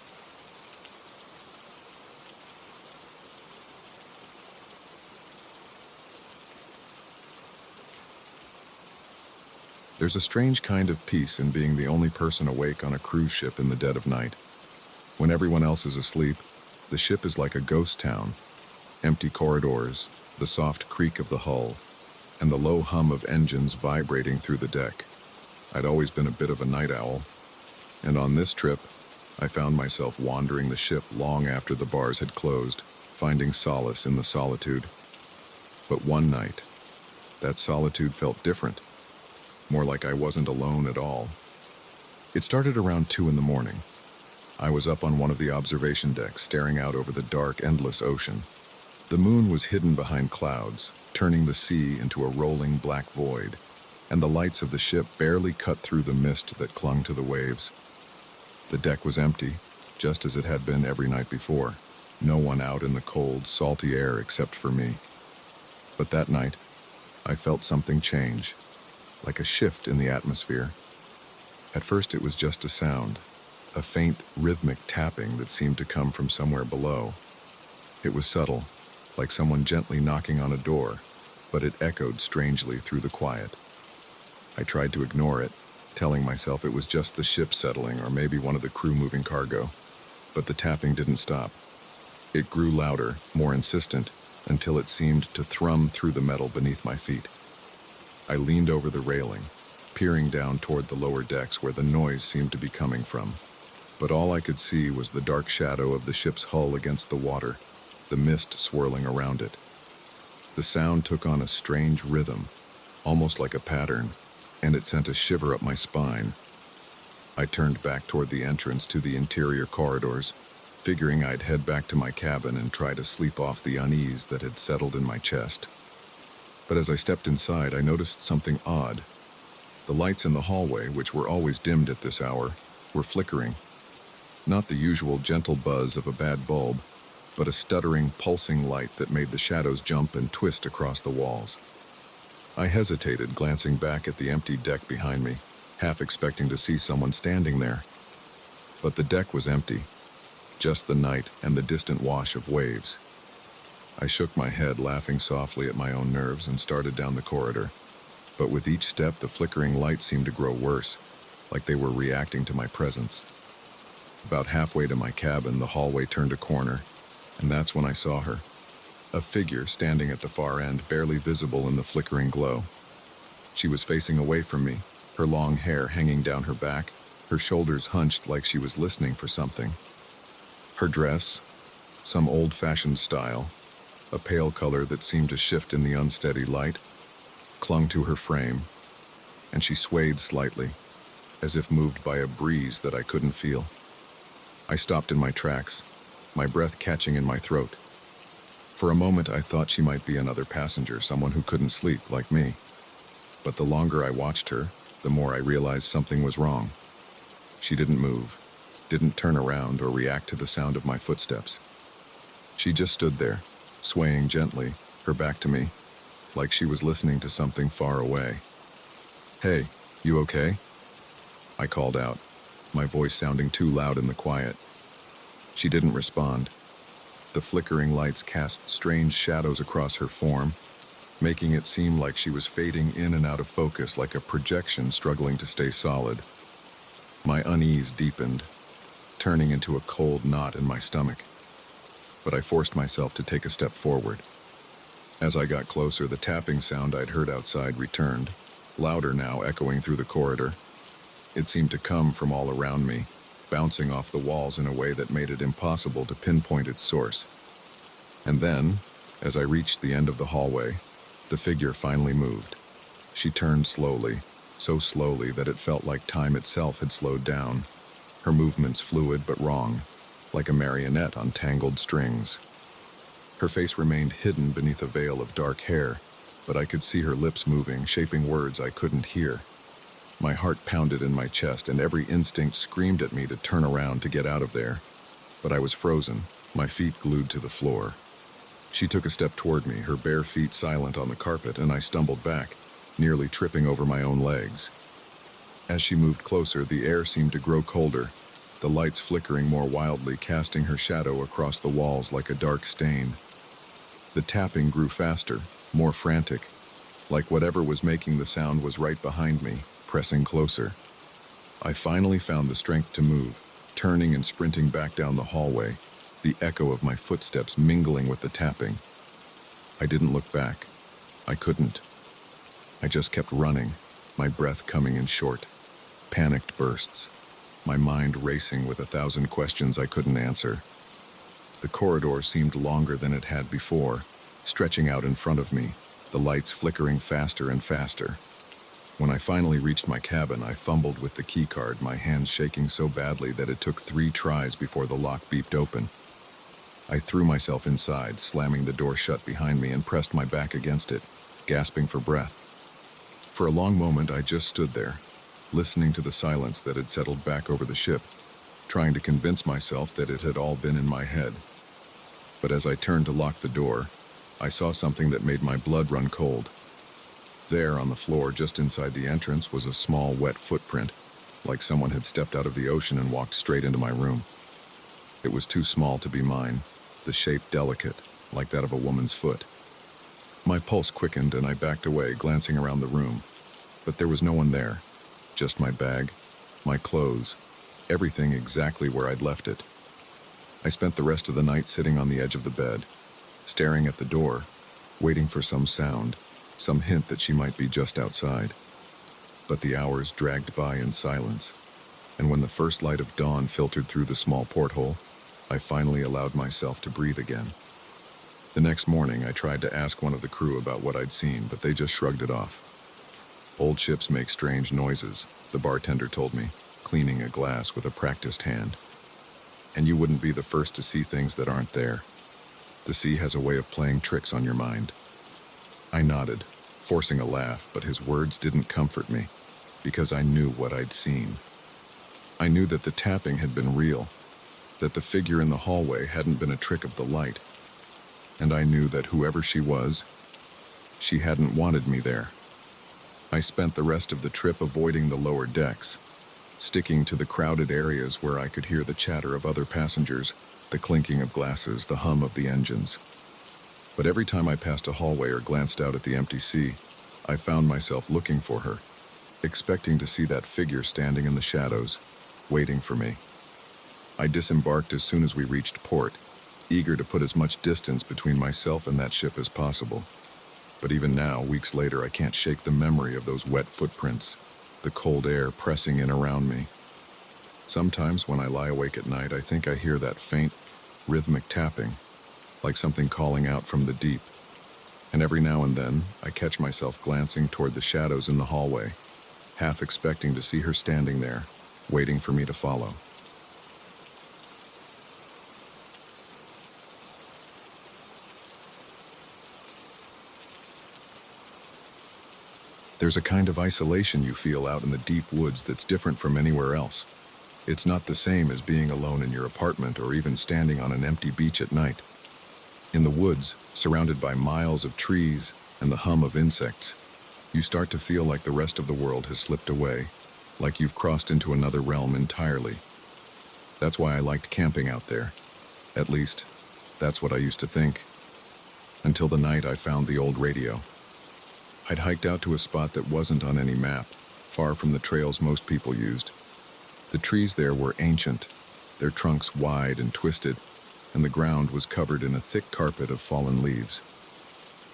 There's a strange kind of peace in being the only person awake on a cruise ship in the dead of night. When everyone else is asleep, the ship is like a ghost town. Empty corridors, the soft creak of the hull, and the low hum of engines vibrating through the deck. I'd always been a bit of a night owl, and on this trip, I found myself wandering the ship long after the bars had closed, finding solace in the solitude. But one night, that solitude felt different, more like I wasn't alone at all. It started around 2 a.m. I was up on one of the observation decks, staring out over the dark, endless ocean. The moon was hidden behind clouds, turning the sea into a rolling black void, and the lights of the ship barely cut through the mist that clung to the waves. The deck was empty, just as it had been every night before. No one out in the cold, salty air except for me. But that night, I felt something change, like a shift in the atmosphere. At first it was just a sound, a faint, rhythmic tapping that seemed to come from somewhere below. It was subtle, like someone gently knocking on a door, but it echoed strangely through the quiet. I tried to ignore it, telling myself it was just the ship settling or maybe one of the crew moving cargo. But the tapping didn't stop. It grew louder, more insistent, until it seemed to thrum through the metal beneath my feet. I leaned over the railing, peering down toward the lower decks where the noise seemed to be coming from. But all I could see was the dark shadow of the ship's hull against the water, the mist swirling around it. The sound took on a strange rhythm, almost like a pattern, and it sent a shiver up my spine. I turned back toward the entrance to the interior corridors, figuring I'd head back to my cabin and try to sleep off the unease that had settled in my chest. But as I stepped inside, I noticed something odd. The lights in the hallway, which were always dimmed at this hour, were flickering. Not the usual gentle buzz of a bad bulb, but a stuttering, pulsing light that made the shadows jump and twist across the walls. I hesitated, glancing back at the empty deck behind me, half expecting to see someone standing there. But the deck was empty, just the night and the distant wash of waves. I shook my head, laughing softly at my own nerves, and started down the corridor. But with each step, the flickering lights seemed to grow worse, like they were reacting to my presence. About halfway to my cabin, the hallway turned a corner, and that's when I saw her. A figure standing at the far end, barely visible in the flickering glow. She was facing away from me, her long hair hanging down her back, her shoulders hunched like she was listening for something. Her dress, some old-fashioned style, a pale color that seemed to shift in the unsteady light, clung to her frame, and she swayed slightly, as if moved by a breeze that I couldn't feel. I stopped in my tracks, my breath catching in my throat. For a moment, I thought she might be another passenger, someone who couldn't sleep like me. But the longer I watched her, the more I realized something was wrong. She didn't move, didn't turn around or react to the sound of my footsteps. She just stood there, swaying gently, her back to me, like she was listening to something far away. "Hey, you okay?" I called out, my voice sounding too loud in the quiet. She didn't respond. The flickering lights cast strange shadows across her form, making it seem like she was fading in and out of focus like a projection struggling to stay solid. My unease deepened, turning into a cold knot in my stomach. But I forced myself to take a step forward. As I got closer, the tapping sound I'd heard outside returned, louder now, echoing through the corridor. It seemed to come from all around me, bouncing off the walls in a way that made it impossible to pinpoint its source. And then, as I reached the end of the hallway, the figure finally moved. She turned slowly, so slowly that it felt like time itself had slowed down, her movements fluid but wrong, like a marionette on tangled strings. Her face remained hidden beneath a veil of dark hair, but I could see her lips moving, shaping words I couldn't hear. My heart pounded in my chest, and every instinct screamed at me to turn around to get out of there. But I was frozen, my feet glued to the floor. She took a step toward me, her bare feet silent on the carpet, and I stumbled back, nearly tripping over my own legs. As she moved closer, the air seemed to grow colder, the lights flickering more wildly, casting her shadow across the walls like a dark stain. The tapping grew faster, more frantic, like whatever was making the sound was right behind me, pressing closer. I finally found the strength to move, turning and sprinting back down the hallway, the echo of my footsteps mingling with the tapping. I didn't look back. I couldn't. I just kept running, my breath coming in short, panicked bursts, my mind racing with 1,000 questions I couldn't answer. The corridor seemed longer than it had before, stretching out in front of me, the lights flickering faster and faster. When I finally reached my cabin, I fumbled with the keycard, my hands shaking so badly that it took 3 tries before the lock beeped open. I threw myself inside, slamming the door shut behind me, and pressed my back against it, gasping for breath. For a long moment, I just stood there, listening to the silence that had settled back over the ship, trying to convince myself that it had all been in my head. But as I turned to lock the door, I saw something that made my blood run cold. There, on the floor just inside the entrance, was a small, wet footprint, like someone had stepped out of the ocean and walked straight into my room. It was too small to be mine, the shape delicate, like that of a woman's foot. My pulse quickened and I backed away, glancing around the room. But there was no one there, just my bag, my clothes, everything exactly where I'd left it. I spent the rest of the night sitting on the edge of the bed, staring at the door, waiting for some sound, some hint that she might be just outside. But the hours dragged by in silence, and when the first light of dawn filtered through the small porthole, I finally allowed myself to breathe again. The next morning, I tried to ask one of the crew about what I'd seen, but they just shrugged it off. "Old ships make strange noises," the bartender told me, cleaning a glass with a practiced hand. "And you wouldn't be the first to see things that aren't there. The sea has a way of playing tricks on your mind." I nodded, forcing a laugh, but his words didn't comfort me, because I knew what I'd seen. I knew that the tapping had been real, that the figure in the hallway hadn't been a trick of the light, and I knew that whoever she was, she hadn't wanted me there. I spent the rest of the trip avoiding the lower decks, sticking to the crowded areas where I could hear the chatter of other passengers, the clinking of glasses, the hum of the engines. But every time I passed a hallway or glanced out at the empty sea, I found myself looking for her, expecting to see that figure standing in the shadows, waiting for me. I disembarked as soon as we reached port, eager to put as much distance between myself and that ship as possible. But even now, weeks later, I can't shake the memory of those wet footprints, the cold air pressing in around me. Sometimes when I lie awake at night, I think I hear that faint, rhythmic tapping, like something calling out from the deep. And every now and then, I catch myself glancing toward the shadows in the hallway, half expecting to see her standing there, waiting for me to follow. There's a kind of isolation you feel out in the deep woods that's different from anywhere else. It's not the same as being alone in your apartment or even standing on an empty beach at night. In the woods, surrounded by miles of trees and the hum of insects, you start to feel like the rest of the world has slipped away, like you've crossed into another realm entirely. That's why I liked camping out there. At least, that's what I used to think. Until the night I found the old radio. I'd hiked out to a spot that wasn't on any map, far from the trails most people used. The trees there were ancient, their trunks wide and twisted, and the ground was covered in a thick carpet of fallen leaves.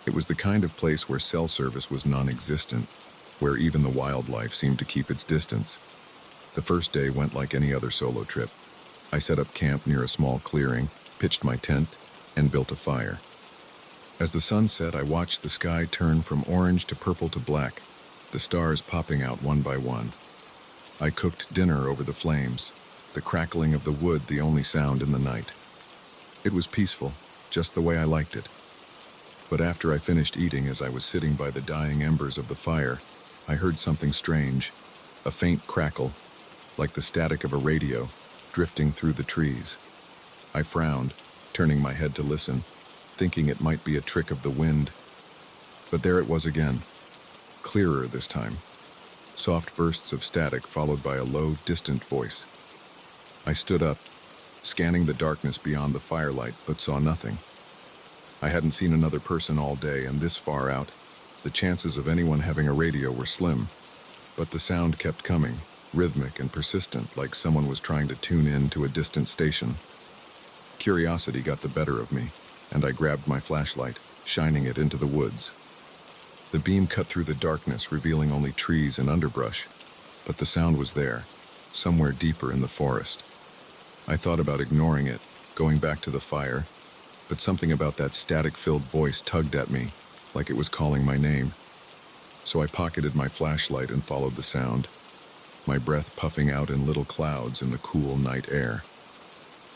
It was the kind of place where cell service was non-existent, where even the wildlife seemed to keep its distance. The first day went like any other solo trip. I set up camp near a small clearing, pitched my tent, and built a fire. As the sun set, I watched the sky turn from orange to purple to black, the stars popping out one by one. I cooked dinner over the flames, the crackling of the wood the only sound in the night. It was peaceful, just the way I liked it. But after I finished eating, as I was sitting by the dying embers of the fire, I heard something strange, a faint crackle, like the static of a radio, drifting through the trees. I frowned, turning my head to listen, thinking it might be a trick of the wind. But there it was again, clearer this time. Soft bursts of static followed by a low, distant voice. I stood up, scanning the darkness beyond the firelight, but saw nothing. I hadn't seen another person all day, and this far out, the chances of anyone having a radio were slim. But the sound kept coming, rhythmic and persistent, like someone was trying to tune in to a distant station. Curiosity got the better of me, and I grabbed my flashlight, shining it into the woods. The beam cut through the darkness, revealing only trees and underbrush, but the sound was there, somewhere deeper in the forest. I thought about ignoring it, going back to the fire, but something about that static-filled voice tugged at me, like it was calling my name. So I pocketed my flashlight and followed the sound, my breath puffing out in little clouds in the cool night air.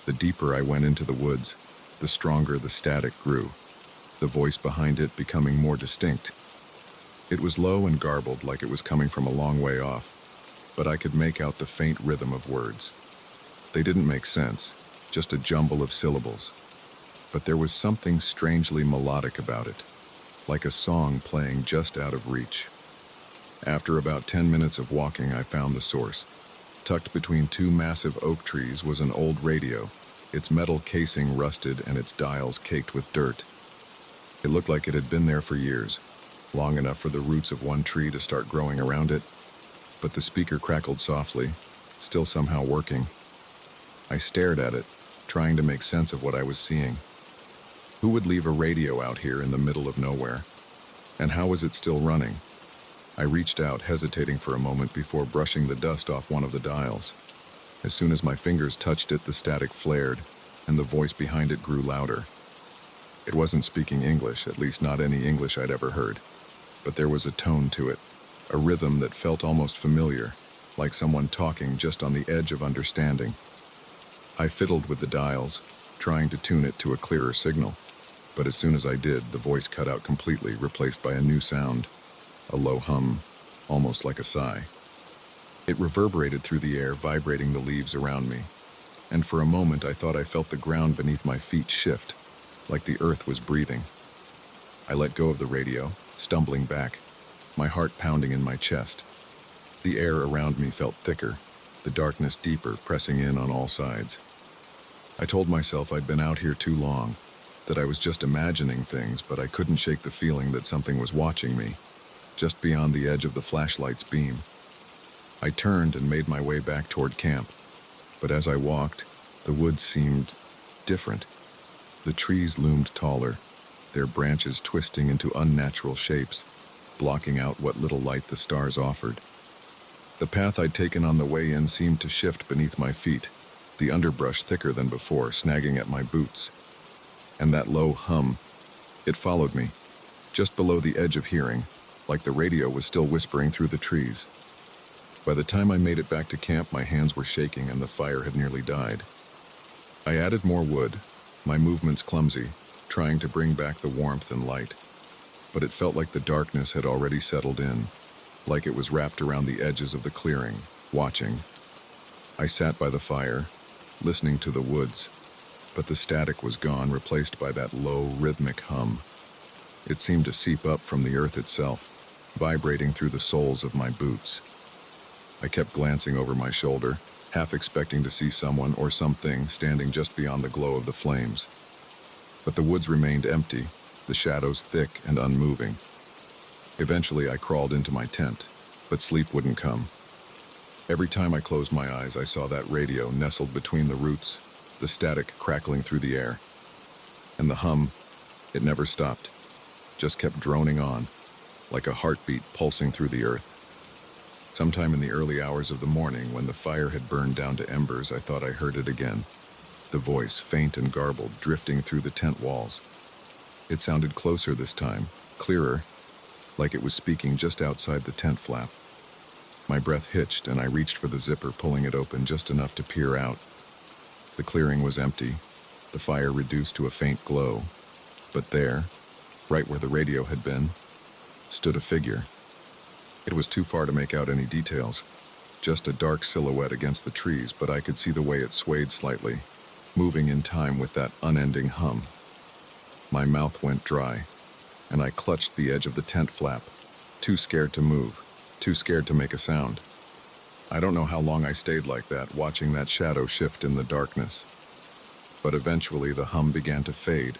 The deeper I went into the woods, the stronger the static grew, the voice behind it becoming more distinct. It was low and garbled, like it was coming from a long way off, but I could make out the faint rhythm of words. They didn't make sense, just a jumble of syllables. But there was something strangely melodic about it, like a song playing just out of reach. After about 10 minutes of walking, I found the source. Tucked between two massive oak trees was an old radio, its metal casing rusted and its dials caked with dirt. It looked like it had been there for years, long enough for the roots of one tree to start growing around it. But the speaker crackled softly, still somehow working. I stared at it, trying to make sense of what I was seeing. Who would leave a radio out here in the middle of nowhere? And how was it still running? I reached out, hesitating for a moment before brushing the dust off one of the dials. As soon as my fingers touched it, the static flared, and the voice behind it grew louder. It wasn't speaking English, at least not any English I'd ever heard. But there was a tone to it, a rhythm that felt almost familiar, like someone talking just on the edge of understanding. I fiddled with the dials, trying to tune it to a clearer signal. But as soon as I did, the voice cut out completely, replaced by a new sound, a low hum, almost like a sigh. It reverberated through the air, vibrating the leaves around me. and for a moment I thought I felt the ground beneath my feet shift, like the earth was breathing. I let go of the radio, stumbling back, my heart pounding in my chest. The air around me felt thicker, the darkness deeper, pressing in on all sides. I told myself I'd been out here too long, that I was just imagining things, but I couldn't shake the feeling that something was watching me, just beyond the edge of the flashlight's beam. I turned and made my way back toward camp, but as I walked, the woods seemed different. The trees loomed taller, their branches twisting into unnatural shapes, blocking out what little light the stars offered. The path I'd taken on the way in seemed to shift beneath my feet, the underbrush thicker than before, snagging at my boots. And that low hum, it followed me, just below the edge of hearing, like the radio was still whispering through the trees. By the time I made it back to camp, my hands were shaking and the fire had nearly died. I added more wood, my movements clumsy, trying to bring back the warmth and light. But it felt like the darkness had already settled in, like it was wrapped around the edges of the clearing, watching. I sat by the fire, listening to the woods, but the static was gone, replaced by that low, rhythmic hum. It seemed to seep up from the earth itself, vibrating through the soles of my boots. I kept glancing over my shoulder, half expecting to see someone or something standing just beyond the glow of the flames. But the woods remained empty, the shadows thick and unmoving. Eventually I crawled into my tent, but sleep wouldn't come. Every time I closed my eyes, I saw that radio nestled between the roots, the static crackling through the air. And the hum, it never stopped, just kept droning on, like a heartbeat pulsing through the earth. Sometime in the early hours of the morning, when the fire had burned down to embers, I thought I heard it again. The voice, faint and garbled, drifting through the tent walls. It sounded closer this time, clearer, like it was speaking just outside the tent flap. My breath hitched and I reached for the zipper, pulling it open just enough to peer out. The clearing was empty, the fire reduced to a faint glow. But there, right where the radio had been, stood a figure. It was too far to make out any details, just a dark silhouette against the trees, but I could see the way it swayed slightly, moving in time with that unending hum. My mouth went dry, and I clutched the edge of the tent flap, too scared to move, too scared to make a sound. I don't know how long I stayed like that, watching that shadow shift in the darkness. But eventually the hum began to fade,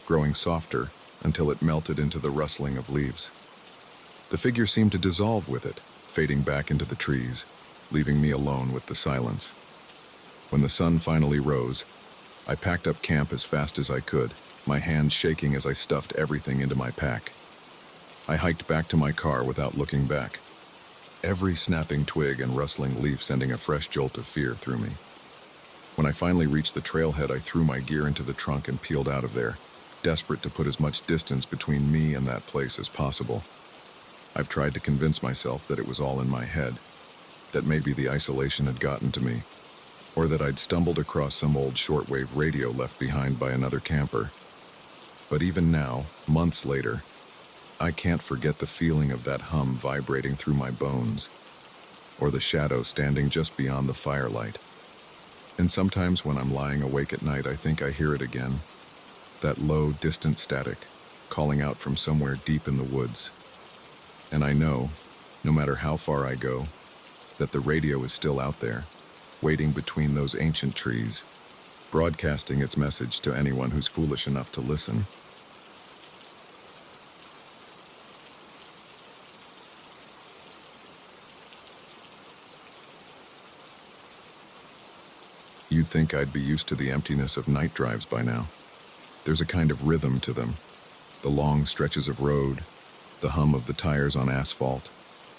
growing softer until it melted into the rustling of leaves. The figure seemed to dissolve with it, fading back into the trees, leaving me alone with the silence. When the sun finally rose, I packed up camp as fast as I could, my hands shaking as I stuffed everything into my pack. I hiked back to my car without looking back, every snapping twig and rustling leaf sending a fresh jolt of fear through me. When I finally reached the trailhead, I threw my gear into the trunk and peeled out of there, desperate to put as much distance between me and that place as possible. I've tried to convince myself that it was all in my head, that maybe the isolation had gotten to me, or that I'd stumbled across some old shortwave radio left behind by another camper. But even now, months later, I can't forget the feeling of that hum vibrating through my bones, or the shadow standing just beyond the firelight. And sometimes when I'm lying awake at night, I think I hear it again, that low, distant static, calling out from somewhere deep in the woods. And I know, no matter how far I go, that the radio is still out there, waiting between those ancient trees, broadcasting its message to anyone who's foolish enough to listen. You'd think I'd be used to the emptiness of night drives by now. There's a kind of rhythm to them, the long stretches of road, the hum of the tires on asphalt,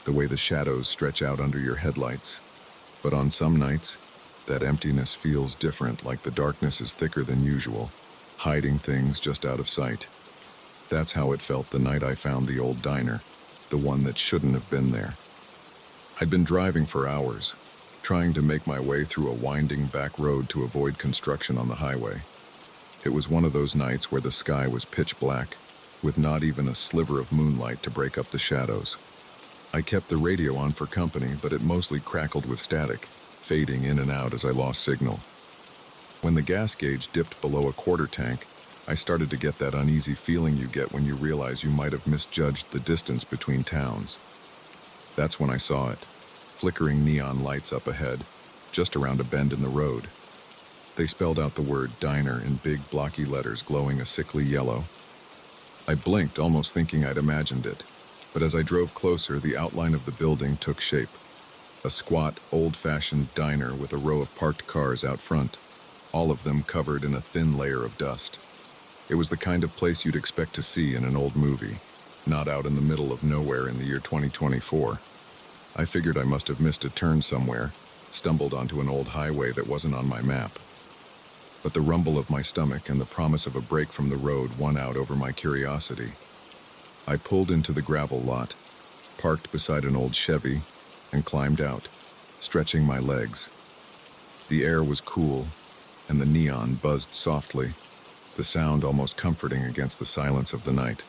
the way the shadows stretch out under your headlights. But on some nights, that emptiness feels different, like the darkness is thicker than usual, hiding things just out of sight. That's how it felt the night I found the old diner, the one that shouldn't have been there. I'd been driving for hours, trying to make my way through a winding back road to avoid construction on the highway. It was one of those nights where the sky was pitch black, with not even a sliver of moonlight to break up the shadows. I kept the radio on for company, but it mostly crackled with static, fading in and out as I lost signal. When the gas gauge dipped below a quarter tank, I started to get that uneasy feeling you get when you realize you might have misjudged the distance between towns. That's when I saw it, flickering neon lights up ahead, just around a bend in the road. They spelled out the word diner in big blocky letters glowing a sickly yellow. I blinked, almost thinking I'd imagined it, but as I drove closer, the outline of the building took shape. A squat, old-fashioned diner with a row of parked cars out front, all of them covered in a thin layer of dust. It was the kind of place you'd expect to see in an old movie, not out in the middle of nowhere in the year 2024. I figured I must have missed a turn somewhere, stumbled onto an old highway that wasn't on my map. But the rumble of my stomach and the promise of a break from the road won out over my curiosity. I pulled into the gravel lot, parked beside an old Chevy, and climbed out, stretching my legs. The air was cool, and the neon buzzed softly, the sound almost comforting against the silence of the night.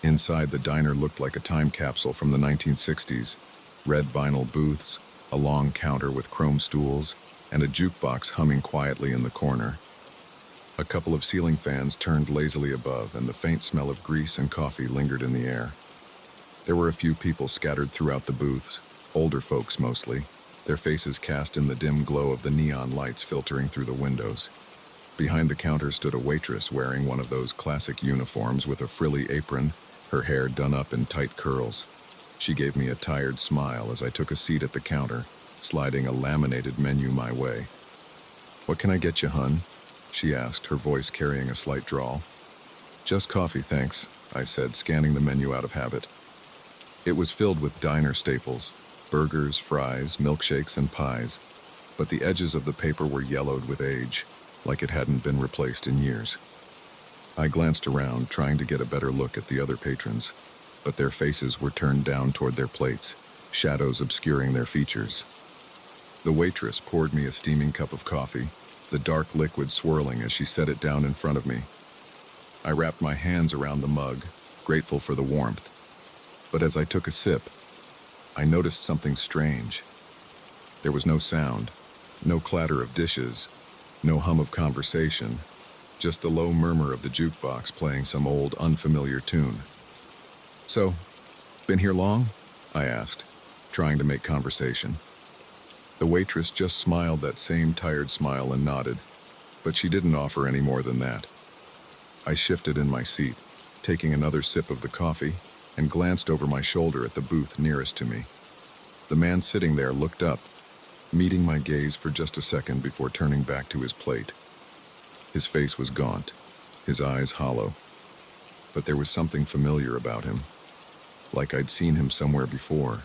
Inside, the diner looked like a time capsule from the 1960s, red vinyl booths, a long counter with chrome stools, and a jukebox humming quietly in the corner. A couple of ceiling fans turned lazily above, and the faint smell of grease and coffee lingered in the air. There were a few people scattered throughout the booths, older folks mostly, their faces cast in the dim glow of the neon lights filtering through the windows. Behind the counter stood a waitress wearing one of those classic uniforms with a frilly apron, her hair done up in tight curls. She gave me a tired smile as I took a seat at the counter, sliding a laminated menu my way. "What can I get you, hun?" she asked, her voice carrying a slight drawl. "Just coffee, thanks," I said, scanning the menu out of habit. It was filled with diner staples, burgers, fries, milkshakes, and pies, but the edges of the paper were yellowed with age, like it hadn't been replaced in years. I glanced around, trying to get a better look at the other patrons, but their faces were turned down toward their plates, shadows obscuring their features. The waitress poured me a steaming cup of coffee, the dark liquid swirling as she set it down in front of me. I wrapped my hands around the mug, grateful for the warmth. But as I took a sip, I noticed something strange. There was no sound, no clatter of dishes, no hum of conversation, just the low murmur of the jukebox playing some old, unfamiliar tune. "So, been here long?" I asked, trying to make conversation. The waitress just smiled that same tired smile and nodded, but she didn't offer any more than that. I shifted in my seat, taking another sip of the coffee, and glanced over my shoulder at the booth nearest to me. The man sitting there looked up, meeting my gaze for just a second before turning back to his plate. His face was gaunt, his eyes hollow, but there was something familiar about him, like I'd seen him somewhere before.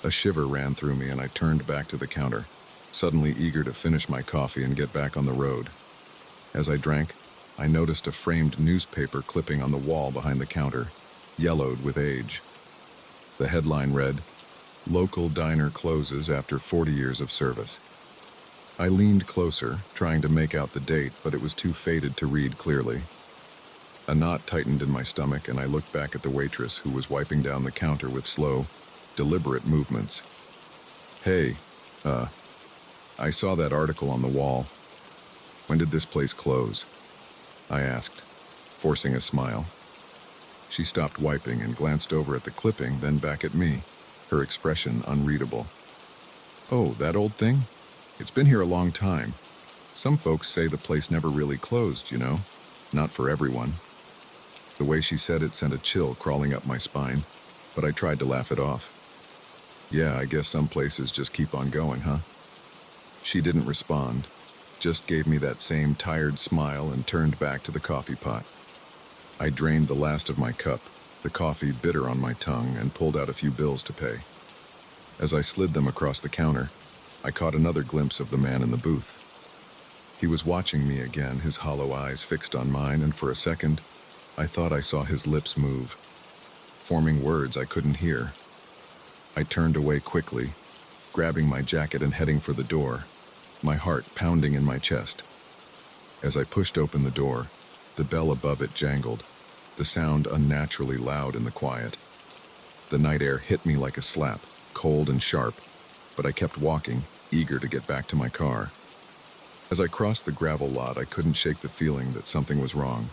A shiver ran through me and I turned back to the counter, suddenly eager to finish my coffee and get back on the road. As I drank, I noticed a framed newspaper clipping on the wall behind the counter, yellowed with age. The headline read, "Local diner closes after 40 years of service." I leaned closer, trying to make out the date, but it was too faded to read clearly. A knot tightened in my stomach, and I looked back at the waitress, who was wiping down the counter with slow, deliberate movements. "Hey, I saw that article on the wall. When did this place close?" I asked, forcing a smile. She stopped wiping and glanced over at the clipping, then back at me, her expression unreadable. "Oh, that old thing? It's been here a long time. Some folks say the place never really closed, you know. Not for everyone." The way she said it sent a chill crawling up my spine, but I tried to laugh it off. "Yeah, I guess some places just keep on going, huh?" She didn't respond, just gave me that same tired smile and turned back to the coffee pot. I drained the last of my cup, the coffee bitter on my tongue, and pulled out a few bills to pay. As I slid them across the counter, I caught another glimpse of the man in the booth. He was watching me again, his hollow eyes fixed on mine, and for a second, I thought I saw his lips move, forming words I couldn't hear. I turned away quickly, grabbing my jacket and heading for the door, my heart pounding in my chest. As I pushed open the door, the bell above it jangled, the sound unnaturally loud in the quiet. The night air hit me like a slap, cold and sharp, but I kept walking, eager to get back to my car. As I crossed the gravel lot, I couldn't shake the feeling that something was wrong.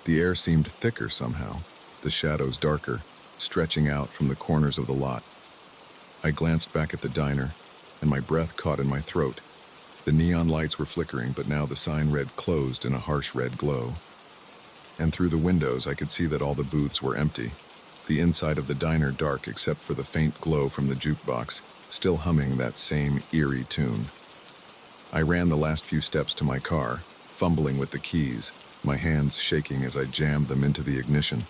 The air seemed thicker somehow, the shadows darker, stretching out from the corners of the lot. I glanced back at the diner, and my breath caught in my throat. The neon lights were flickering, but now the sign read closed in a harsh red glow. And through the windows, I could see that all the booths were empty, the inside of the diner dark except for the faint glow from the jukebox, still humming that same eerie tune. I ran the last few steps to my car, fumbling with the keys, my hands shaking as I jammed them into the ignition.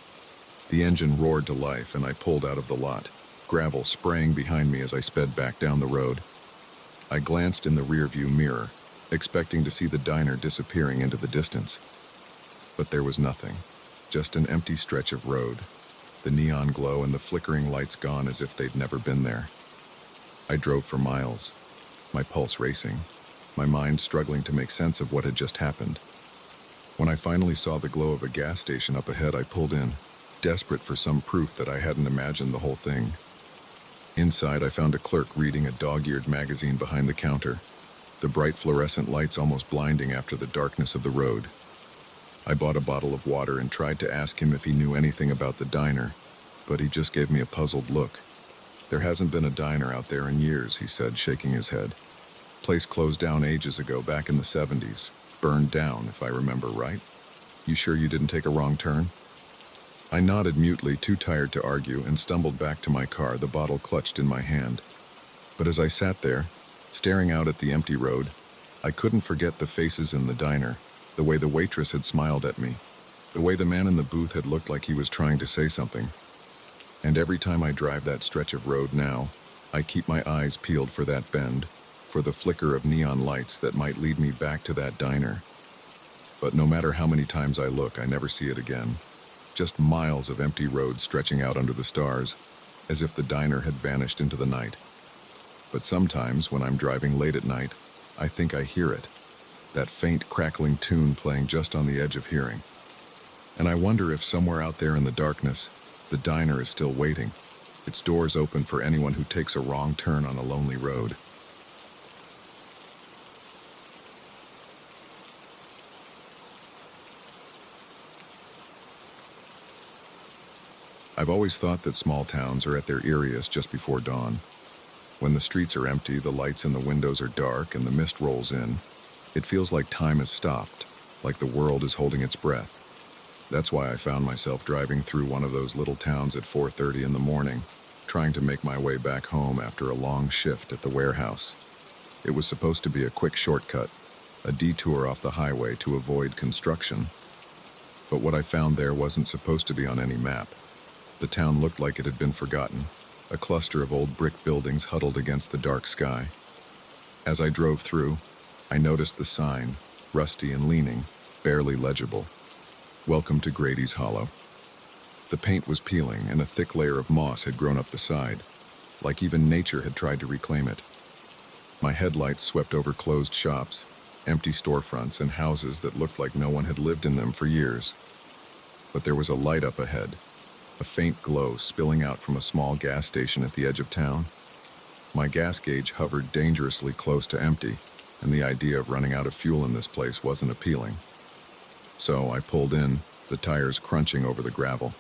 The engine roared to life, and I pulled out of the lot, gravel spraying behind me as I sped back down the road. I glanced in the rearview mirror, expecting to see the diner disappearing into the distance. But there was nothing, just an empty stretch of road, the neon glow and the flickering lights gone as if they'd never been there. I drove for miles, my pulse racing, my mind struggling to make sense of what had just happened. When I finally saw the glow of a gas station up ahead, I pulled in, desperate for some proof that I hadn't imagined the whole thing. Inside, I found a clerk reading a dog-eared magazine behind the counter, the bright fluorescent lights almost blinding after the darkness of the road. I bought a bottle of water and tried to ask him if he knew anything about the diner, but he just gave me a puzzled look. "There hasn't been a diner out there in years," he said, shaking his head. "Place closed down ages ago, back in the 70s. Burned down, if I remember right. You sure you didn't take a wrong turn?" I nodded mutely, too tired to argue, and stumbled back to my car, the bottle clutched in my hand. But as I sat there, staring out at the empty road, I couldn't forget the faces in the diner, the way the waitress had smiled at me, the way the man in the booth had looked like he was trying to say something. And every time I drive that stretch of road now, I keep my eyes peeled for that bend, for the flicker of neon lights that might lead me back to that diner. But no matter how many times I look, I never see it again. Just miles of empty road stretching out under the stars, as if the diner had vanished into the night. But sometimes, when I'm driving late at night, I think I hear it, that faint crackling tune playing just on the edge of hearing. And I wonder if somewhere out there in the darkness, the diner is still waiting, its doors open for anyone who takes a wrong turn on a lonely road. I've always thought that small towns are at their eeriest just before dawn. When the streets are empty, the lights in the windows are dark, and the mist rolls in, it feels like time has stopped, like the world is holding its breath. That's why I found myself driving through one of those little towns at 4:30 in the morning, trying to make my way back home after a long shift at the warehouse. It was supposed to be a quick shortcut, a detour off the highway to avoid construction. But what I found there wasn't supposed to be on any map. The town looked like it had been forgotten, a cluster of old brick buildings huddled against the dark sky. As I drove through, I noticed the sign, rusty and leaning, barely legible. "Welcome to Grady's Hollow." The paint was peeling, and a thick layer of moss had grown up the side, like even nature had tried to reclaim it. My headlights swept over closed shops, empty storefronts, and houses that looked like no one had lived in them for years. But there was a light up ahead, a faint glow spilling out from a small gas station at the edge of town. My gas gauge hovered dangerously close to empty, and the idea of running out of fuel in this place wasn't appealing. So I pulled in, the tires crunching over the gravel.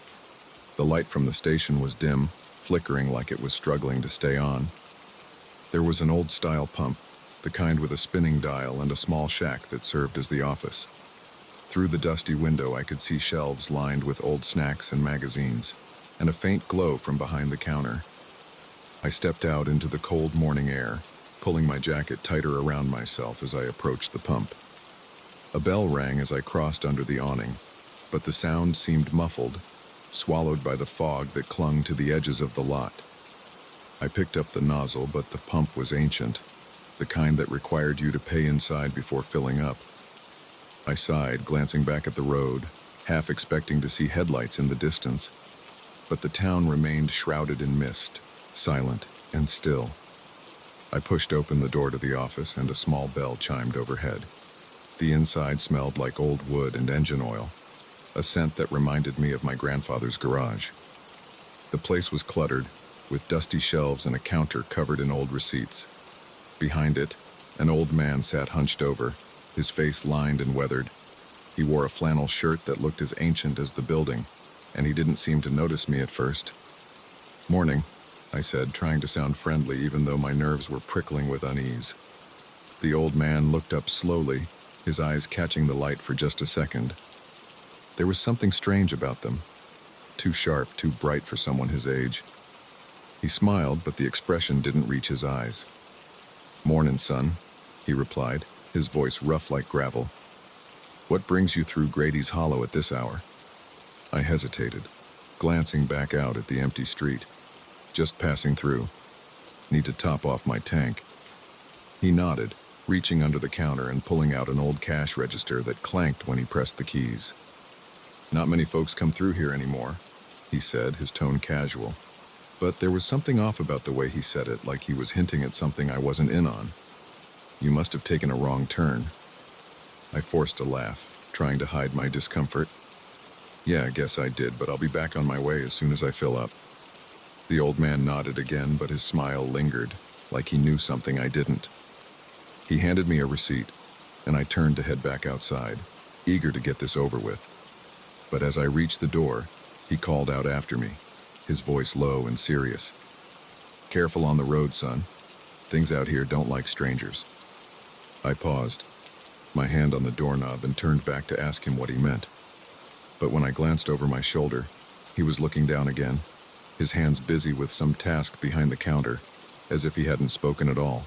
The light from the station was dim, flickering like it was struggling to stay on. There was an old-style pump, the kind with a spinning dial and a small shack that served as the office. Through the dusty window, I could see shelves lined with old snacks and magazines, and a faint glow from behind the counter. I stepped out into the cold morning air, pulling my jacket tighter around myself as I approached the pump. A bell rang as I crossed under the awning, but the sound seemed muffled, swallowed by the fog that clung to the edges of the lot. I picked up the nozzle, but the pump was ancient, the kind that required you to pay inside before filling up. I sighed, glancing back at the road, half expecting to see headlights in the distance. But the town remained shrouded in mist, silent and still. I pushed open the door to the office, and a small bell chimed overhead. The inside smelled like old wood and engine oil, a scent that reminded me of my grandfather's garage. The place was cluttered, with dusty shelves and a counter covered in old receipts. Behind it, an old man sat hunched over, his face lined and weathered. He wore a flannel shirt that looked as ancient as the building, and he didn't seem to notice me at first. "Morning," I said, trying to sound friendly even though my nerves were prickling with unease. The old man looked up slowly, his eyes catching the light for just a second. There was something strange about them. Too sharp, too bright for someone his age. He smiled, but the expression didn't reach his eyes. "Mornin', son," he replied, his voice rough like gravel. "What brings you through Grady's Hollow at this hour?" I hesitated, glancing back out at the empty street. "Just passing through. Need to top off my tank." He nodded, reaching under the counter and pulling out an old cash register that clanked when he pressed the keys. "Not many folks come through here anymore," he said, his tone casual. But there was something off about the way he said it, like he was hinting at something I wasn't in on. "You must have taken a wrong turn." I forced a laugh, trying to hide my discomfort. "Yeah, I guess I did, but I'll be back on my way as soon as I fill up." The old man nodded again, but his smile lingered, like he knew something I didn't. He handed me a receipt, and I turned to head back outside, eager to get this over with. But as I reached the door, he called out after me, his voice low and serious. "Careful on the road, son. Things out here don't like strangers." I paused, my hand on the doorknob, and turned back to ask him what he meant. But when I glanced over my shoulder, he was looking down again, his hands busy with some task behind the counter, as if he hadn't spoken at all.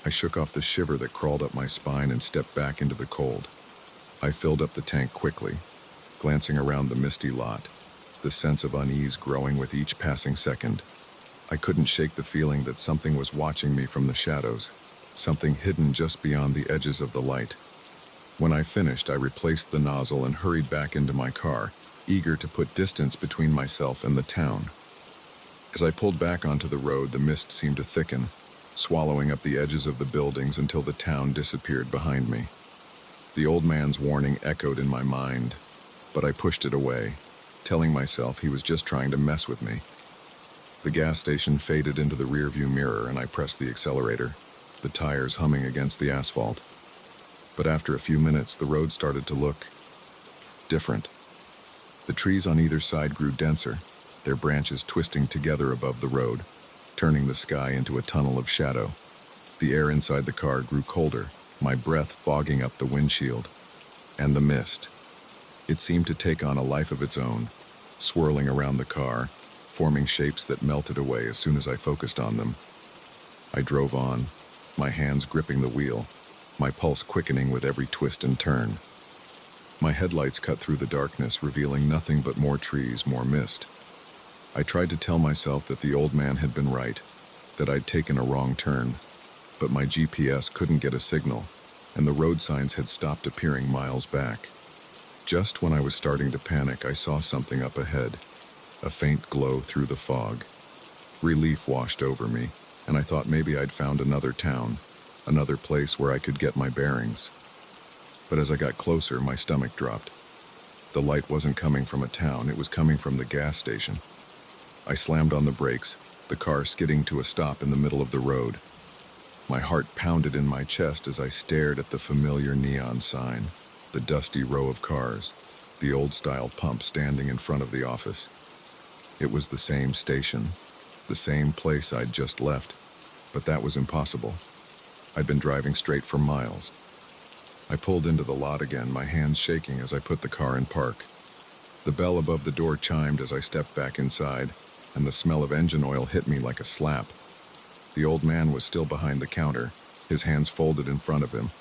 I shook off the shiver that crawled up my spine and stepped back into the cold. I filled up the tank quickly, glancing around the misty lot, the sense of unease growing with each passing second. I couldn't shake the feeling that something was watching me from the shadows, something hidden just beyond the edges of the light. When I finished, I replaced the nozzle and hurried back into my car, eager to put distance between myself and the town. As I pulled back onto the road, the mist seemed to thicken, swallowing up the edges of the buildings until the town disappeared behind me. The old man's warning echoed in my mind, but I pushed it away, telling myself he was just trying to mess with me. The gas station faded into the rearview mirror, and I pressed the accelerator, the tires humming against the asphalt. But after a few minutes, the road started to look different. The trees on either side grew denser, their branches twisting together above the road, turning the sky into a tunnel of shadow. The air inside the car grew colder, my breath fogging up the windshield. And the mist. It seemed to take on a life of its own, swirling around the car, forming shapes that melted away as soon as I focused on them. I drove on, my hands gripping the wheel, my pulse quickening with every twist and turn. My headlights cut through the darkness, revealing nothing but more trees, more mist. I tried to tell myself that the old man had been right, that I'd taken a wrong turn, but my GPS couldn't get a signal, and the road signs had stopped appearing miles back. Just when I was starting to panic, I saw something up ahead, a faint glow through the fog. Relief washed over me, and I thought maybe I'd found another town, another place where I could get my bearings. But as I got closer, my stomach dropped. The light wasn't coming from a town, it was coming from the gas station. I slammed on the brakes, the car skidding to a stop in the middle of the road. My heart pounded in my chest as I stared at the familiar neon sign, the dusty row of cars, the old-style pump standing in front of the office. It was the same station, the same place I'd just left, but that was impossible. I'd been driving straight for miles. I pulled into the lot again, my hands shaking as I put the car in park. The bell above the door chimed as I stepped back inside, and the smell of engine oil hit me like a slap. The old man was still behind the counter, his hands folded in front of him,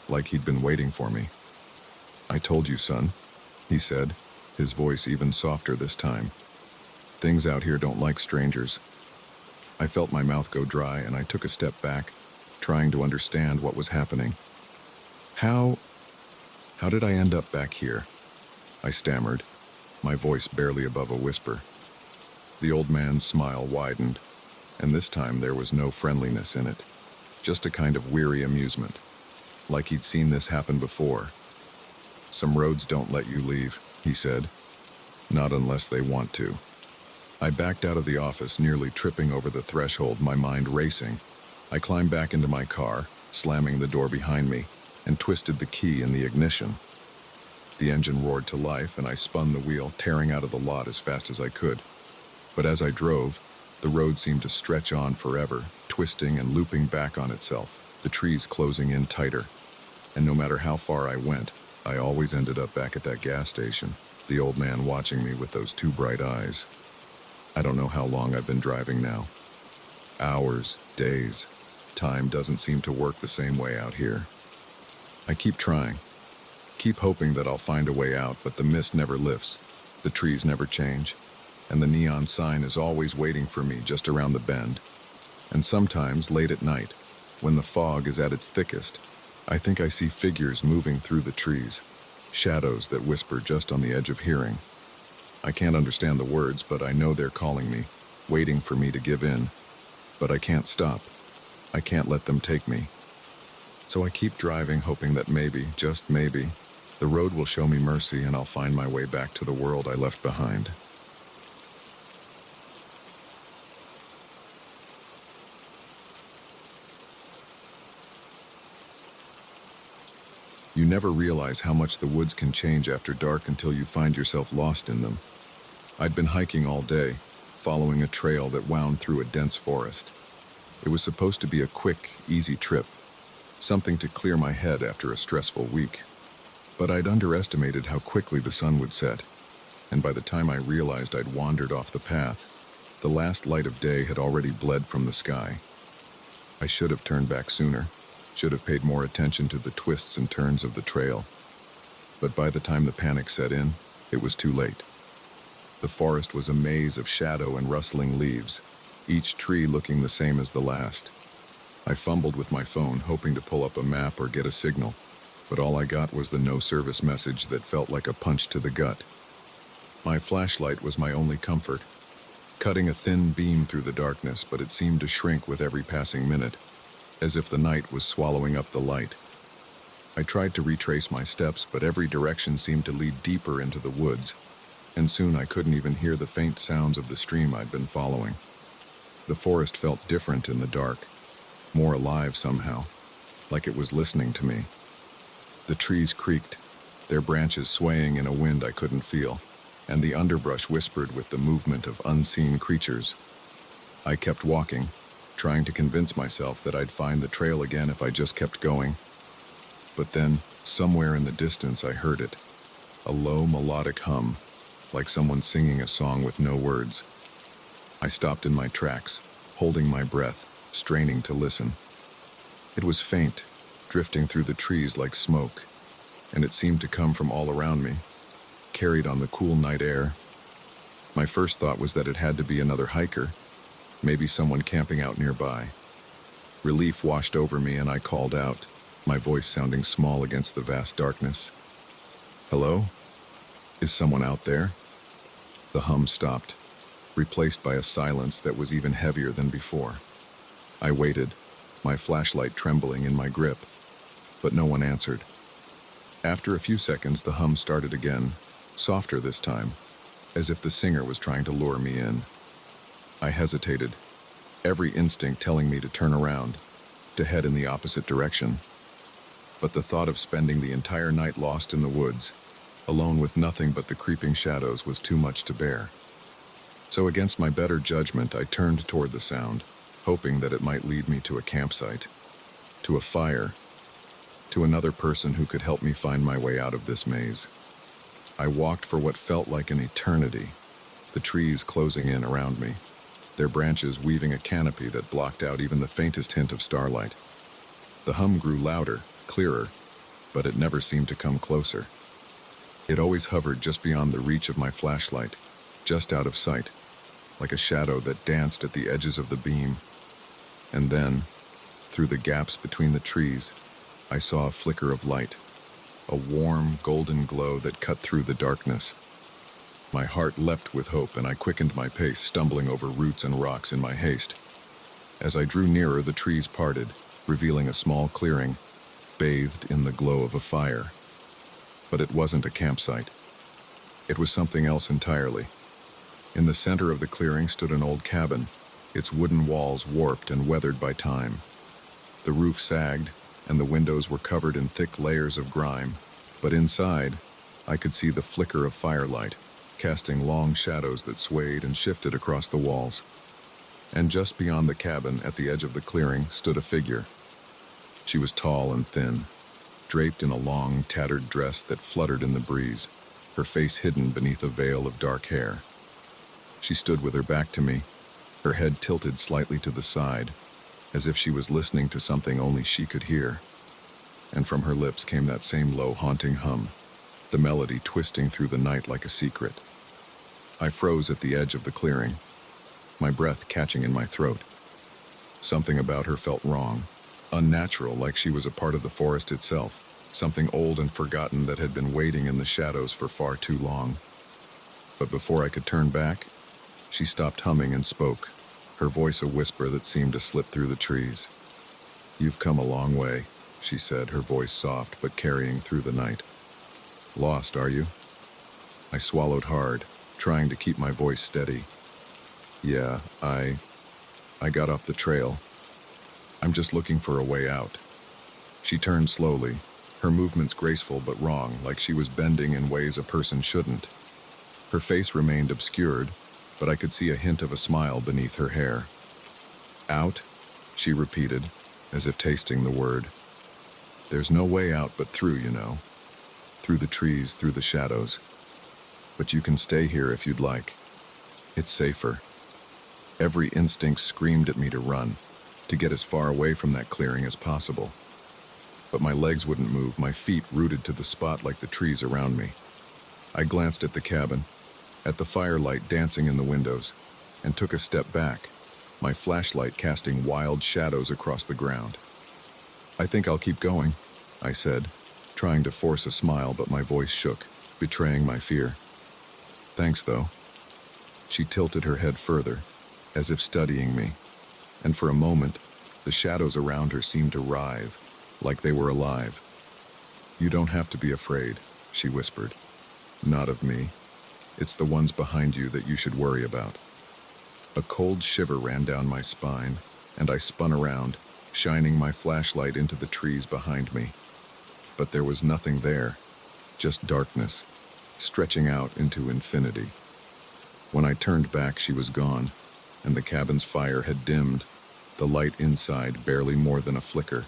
like he'd been waiting for me. "I told you, son," he said, his voice even softer this time. "Things out here don't like strangers." I felt my mouth go dry, and I took a step back, trying to understand what was happening. How did I end up back here?" I stammered, my voice barely above a whisper. The old man's smile widened, and this time there was no friendliness in it, just a kind of weary amusement, like he'd seen this happen before. "Some roads don't let you leave," he said. "Not unless they want to." I backed out of the office, nearly tripping over the threshold, my mind racing. I climbed back into my car, slamming the door behind me, and twisted the key in the ignition. The engine roared to life, and I spun the wheel, tearing out of the lot as fast as I could. But as I drove, the road seemed to stretch on forever, twisting and looping back on itself, the trees closing in tighter. And no matter how far I went, I always ended up back at that gas station, the old man watching me with those two bright eyes. I don't know how long I've been driving now. Hours, days. Time doesn't seem to work the same way out here. I keep trying. Keep hoping that I'll find a way out, but the mist never lifts, the trees never change, and the neon sign is always waiting for me just around the bend. And sometimes, late at night, when the fog is at its thickest, I think I see figures moving through the trees, shadows that whisper just on the edge of hearing. I can't understand the words, but I know they're calling me, waiting for me to give in. But I can't stop. I can't let them take me. So I keep driving, hoping that maybe, just maybe, the road will show me mercy and I'll find my way back to the world I left behind. You never realize how much the woods can change after dark until you find yourself lost in them. I'd been hiking all day, following a trail that wound through a dense forest. It was supposed to be a quick, easy trip, something to clear my head after a stressful week. But I'd underestimated how quickly the sun would set, and by the time I realized I'd wandered off the path, the last light of day had already bled from the sky. I should have turned back sooner, should have paid more attention to the twists and turns of the trail. But by the time the panic set in, it was too late. The forest was a maze of shadow and rustling leaves, each tree looking the same as the last. I fumbled with my phone, hoping to pull up a map or get a signal, but all I got was the no-service message that felt like a punch to the gut. My flashlight was my only comfort, cutting a thin beam through the darkness, but it seemed to shrink with every passing minute, as if the night was swallowing up the light. I tried to retrace my steps, but every direction seemed to lead deeper into the woods, and soon I couldn't even hear the faint sounds of the stream I'd been following. The forest felt different in the dark, more alive somehow, like it was listening to me. The trees creaked, their branches swaying in a wind I couldn't feel, and the underbrush whispered with the movement of unseen creatures. I kept walking, trying to convince myself that I'd find the trail again if I just kept going. But then, somewhere in the distance, I heard it, a low melodic hum, like someone singing a song with no words. I stopped in my tracks, holding my breath, straining to listen. It was faint, drifting through the trees like smoke, and it seemed to come from all around me, carried on the cool night air. My first thought was that it had to be another hiker, maybe someone camping out nearby. Relief washed over me and I called out, my voice sounding small against the vast darkness. "Hello? Is someone out there?" The hum stopped, replaced by a silence that was even heavier than before. I waited, my flashlight trembling in my grip, but no one answered. After a few seconds, the hum started again, softer this time, as if the singer was trying to lure me in. I hesitated, every instinct telling me to turn around, to head in the opposite direction. But the thought of spending the entire night lost in the woods, alone with nothing but the creeping shadows, was too much to bear. So against my better judgment, I turned toward the sound, hoping that it might lead me to a campsite, to a fire, to another person who could help me find my way out of this maze. I walked for what felt like an eternity, the trees closing in around me, their branches weaving a canopy that blocked out even the faintest hint of starlight. The hum grew louder, clearer, but it never seemed to come closer. It always hovered just beyond the reach of my flashlight, just out of sight, like a shadow that danced at the edges of the beam. And then, through the gaps between the trees, I saw a flicker of light, a warm, golden glow that cut through the darkness. My heart leapt with hope, and I quickened my pace, stumbling over roots and rocks in my haste. As I drew nearer, the trees parted, revealing a small clearing, bathed in the glow of a fire. But it wasn't a campsite. It was something else entirely. In the center of the clearing stood an old cabin, its wooden walls warped and weathered by time. The roof sagged, and the windows were covered in thick layers of grime, but inside, I could see the flicker of firelight, casting long shadows that swayed and shifted across the walls. And just beyond the cabin, at the edge of the clearing, stood a figure. She was tall and thin, draped in a long, tattered dress that fluttered in the breeze, her face hidden beneath a veil of dark hair. She stood with her back to me, her head tilted slightly to the side, as if she was listening to something only she could hear. And from her lips came that same low, haunting hum, the melody twisting through the night like a secret. I froze at the edge of the clearing, my breath catching in my throat. Something about her felt wrong, unnatural, like she was a part of the forest itself, something old and forgotten that had been waiting in the shadows for far too long. But before I could turn back, she stopped humming and spoke, her voice a whisper that seemed to slip through the trees. "You've come a long way," she said, her voice soft but carrying through the night. "Lost, are you?" I swallowed hard, trying to keep my voice steady. "Yeah, I got off the trail. I'm just looking for a way out." She turned slowly, her movements graceful but wrong, like she was bending in ways a person shouldn't. Her face remained obscured, but I could see a hint of a smile beneath her hair. "Out?" she repeated, as if tasting the word. "There's no way out but through, you know. Through the trees, through the shadows. But you can stay here if you'd like. It's safer." Every instinct screamed at me to run, to get as far away from that clearing as possible. But my legs wouldn't move, my feet rooted to the spot like the trees around me. I glanced at the cabin, at the firelight dancing in the windows, and took a step back, my flashlight casting wild shadows across the ground. "I think I'll keep going," I said, trying to force a smile, but my voice shook, betraying my fear. "Thanks, though." She tilted her head further, as if studying me, and for a moment, the shadows around her seemed to writhe, like they were alive. "You don't have to be afraid," she whispered. "Not of me. It's the ones behind you that you should worry about." A cold shiver ran down my spine, and I spun around, shining my flashlight into the trees behind me. But there was nothing there, just darkness, stretching out into infinity. When I turned back, she was gone, and the cabin's fire had dimmed, the light inside barely more than a flicker.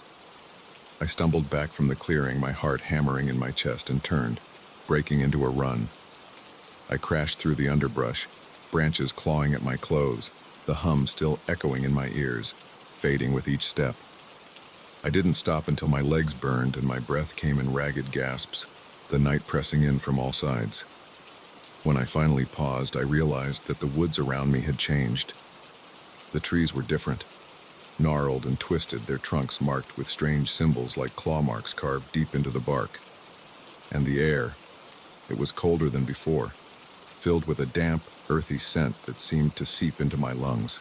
I stumbled back from the clearing, my heart hammering in my chest, and turned, breaking into a run. I crashed through the underbrush, branches clawing at my clothes, the hum still echoing in my ears, fading with each step. I didn't stop until my legs burned and my breath came in ragged gasps, the night pressing in from all sides. When I finally paused, I realized that the woods around me had changed. The trees were different, gnarled and twisted, their trunks marked with strange symbols like claw marks carved deep into the bark. And the air, it was colder than before, filled with a damp, earthy scent that seemed to seep into my lungs.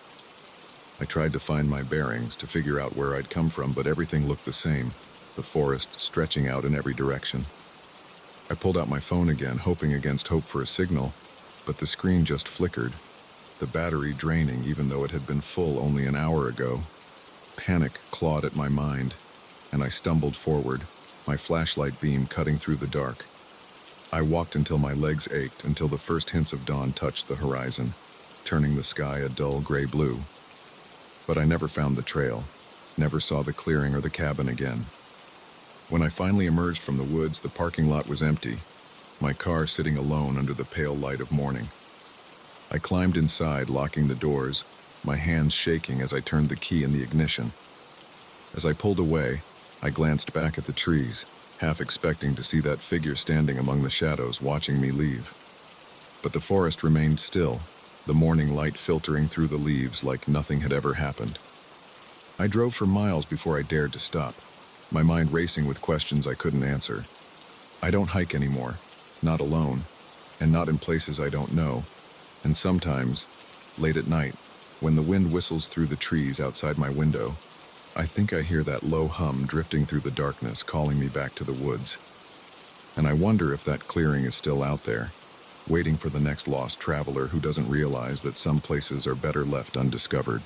I tried to find my bearings, to figure out where I'd come from, but everything looked the same, the forest stretching out in every direction. I pulled out my phone again, hoping against hope for a signal, but the screen just flickered, the battery draining even though it had been full only an hour ago. Panic clawed at my mind, and I stumbled forward, my flashlight beam cutting through the dark. I walked until my legs ached, until the first hints of dawn touched the horizon, turning the sky a dull gray blue. But I never found the trail, never saw the clearing or the cabin again. When I finally emerged from the woods, the parking lot was empty, my car sitting alone under the pale light of morning. I climbed inside, locking the doors, my hands shaking as I turned the key in the ignition. As I pulled away, I glanced back at the trees, half expecting to see that figure standing among the shadows watching me leave. But the forest remained still, the morning light filtering through the leaves like nothing had ever happened. I drove for miles before I dared to stop, my mind racing with questions I couldn't answer. I don't hike anymore, not alone, and not in places I don't know. And sometimes, late at night, when the wind whistles through the trees outside my window, I think I hear that low hum drifting through the darkness, calling me back to the woods. And I wonder if that clearing is still out there, waiting for the next lost traveler who doesn't realize that some places are better left undiscovered.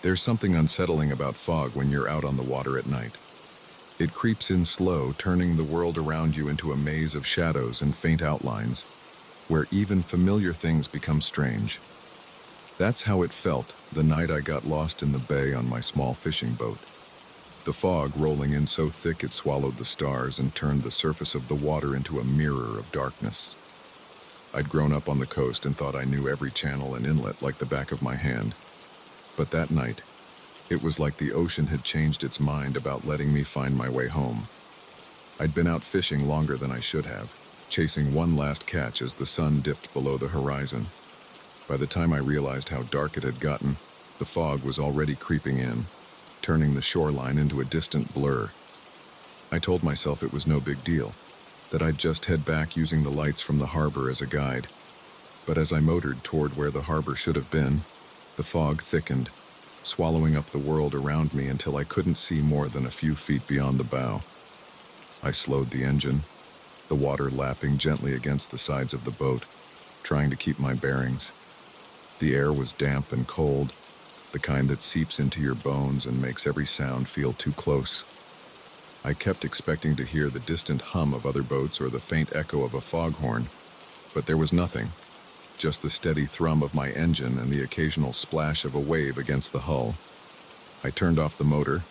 There's something unsettling about fog when you're out on the water at night. It creeps in slow, turning the world around you into a maze of shadows and faint outlines, where even familiar things become strange. That's how it felt the night I got lost in the bay on my small fishing boat. The fog rolling in so thick it swallowed the stars and turned the surface of the water into a mirror of darkness. I'd grown up on the coast and thought I knew every channel and inlet like the back of my hand. But that night, it was like the ocean had changed its mind about letting me find my way home. I'd been out fishing longer than I should have, chasing one last catch as the sun dipped below the horizon. By the time I realized how dark it had gotten, the fog was already creeping in, turning the shoreline into a distant blur. I told myself it was no big deal, that I'd just head back using the lights from the harbor as a guide. But as I motored toward where the harbor should have been, the fog thickened, swallowing up the world around me until I couldn't see more than a few feet beyond the bow. I slowed the engine, the water lapping gently against the sides of the boat, trying to keep my bearings. The air was damp and cold, the kind that seeps into your bones and makes every sound feel too close. I kept expecting to hear the distant hum of other boats or the faint echo of a foghorn, but there was nothing, just the steady thrum of my engine and the occasional splash of a wave against the hull. I turned off the motor,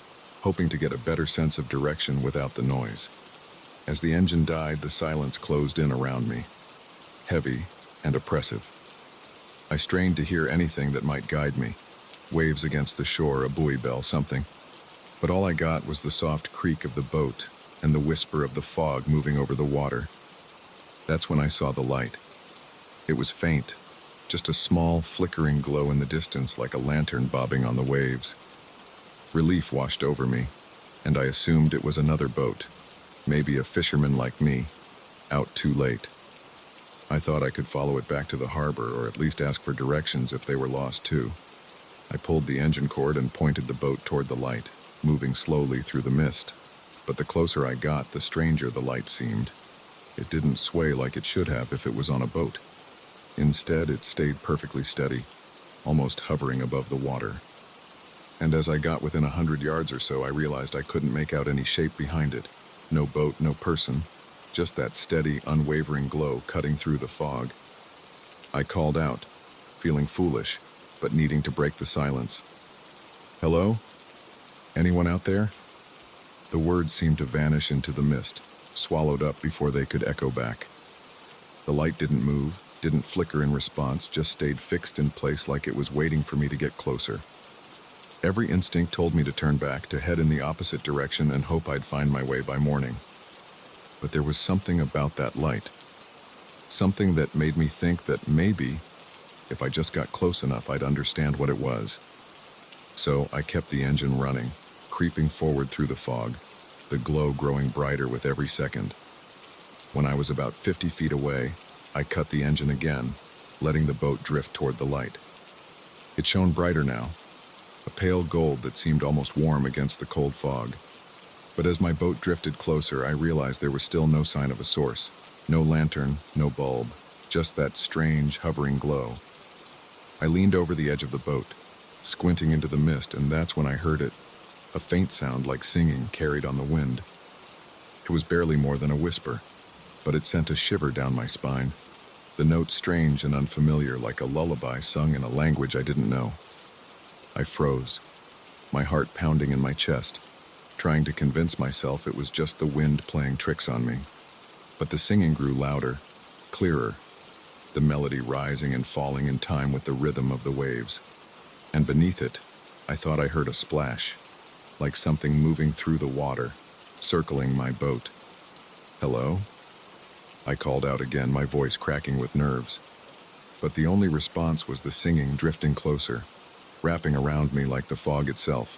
hoping to get a better sense of direction without the noise. As the engine died, the silence closed in around me, heavy and oppressive. I strained to hear anything that might guide me, waves against the shore, a buoy bell, something. But all I got was the soft creak of the boat and the whisper of the fog moving over the water. That's when I saw the light. It was faint, just a small, flickering glow in the distance like a lantern bobbing on the waves. Relief washed over me, and I assumed it was another boat, maybe a fisherman like me, out too late. I thought I could follow it back to the harbor or at least ask for directions if they were lost too. I pulled the engine cord and pointed the boat toward the light, moving slowly through the mist. But the closer I got, the stranger the light seemed. It didn't sway like it should have if it was on a boat. Instead, it stayed perfectly steady, almost hovering above the water. And as I got within 100 yards or so, I realized I couldn't make out any shape behind it. No boat, no person, just that steady, unwavering glow cutting through the fog. I called out, feeling foolish, but needing to break the silence. "Hello? Anyone out there?" The words seemed to vanish into the mist, swallowed up before they could echo back. The light didn't move, didn't flicker in response, just stayed fixed in place like it was waiting for me to get closer. Every instinct told me to turn back, to head in the opposite direction and hope I'd find my way by morning. But there was something about that light. Something that made me think that maybe, if I just got close enough, I'd understand what it was. So I kept the engine running, creeping forward through the fog, the glow growing brighter with every second. When I was about 50 feet away, I cut the engine again, letting the boat drift toward the light. It shone brighter now, a pale gold that seemed almost warm against the cold fog. But as my boat drifted closer, I realized there was still no sign of a source. No lantern, no bulb, just that strange, hovering glow. I leaned over the edge of the boat, squinting into the mist, and that's when I heard it, a faint sound like singing carried on the wind. It was barely more than a whisper, but it sent a shiver down my spine, the note strange and unfamiliar, like a lullaby sung in a language I didn't know. I froze, my heart pounding in my chest, trying to convince myself it was just the wind playing tricks on me. But the singing grew louder, clearer, the melody rising and falling in time with the rhythm of the waves. And beneath it, I thought I heard a splash, like something moving through the water, circling my boat. "Hello?" I called out again, my voice cracking with nerves. But the only response was the singing drifting closer, wrapping around me like the fog itself.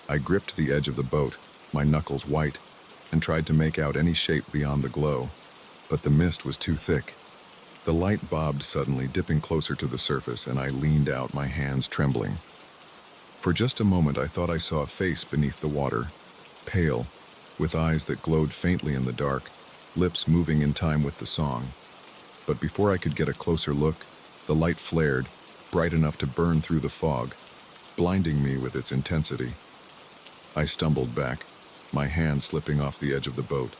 I gripped the edge of the boat, my knuckles white, and tried to make out any shape beyond the glow, but the mist was too thick. The light bobbed suddenly, dipping closer to the surface, and I leaned out, my hands trembling. For just a moment I thought I saw a face beneath the water, pale, with eyes that glowed faintly in the dark, lips moving in time with the song. But before I could get a closer look, the light flared, bright enough to burn through the fog. blinding me with its intensity. I stumbled back, my hand slipping off the edge of the boat,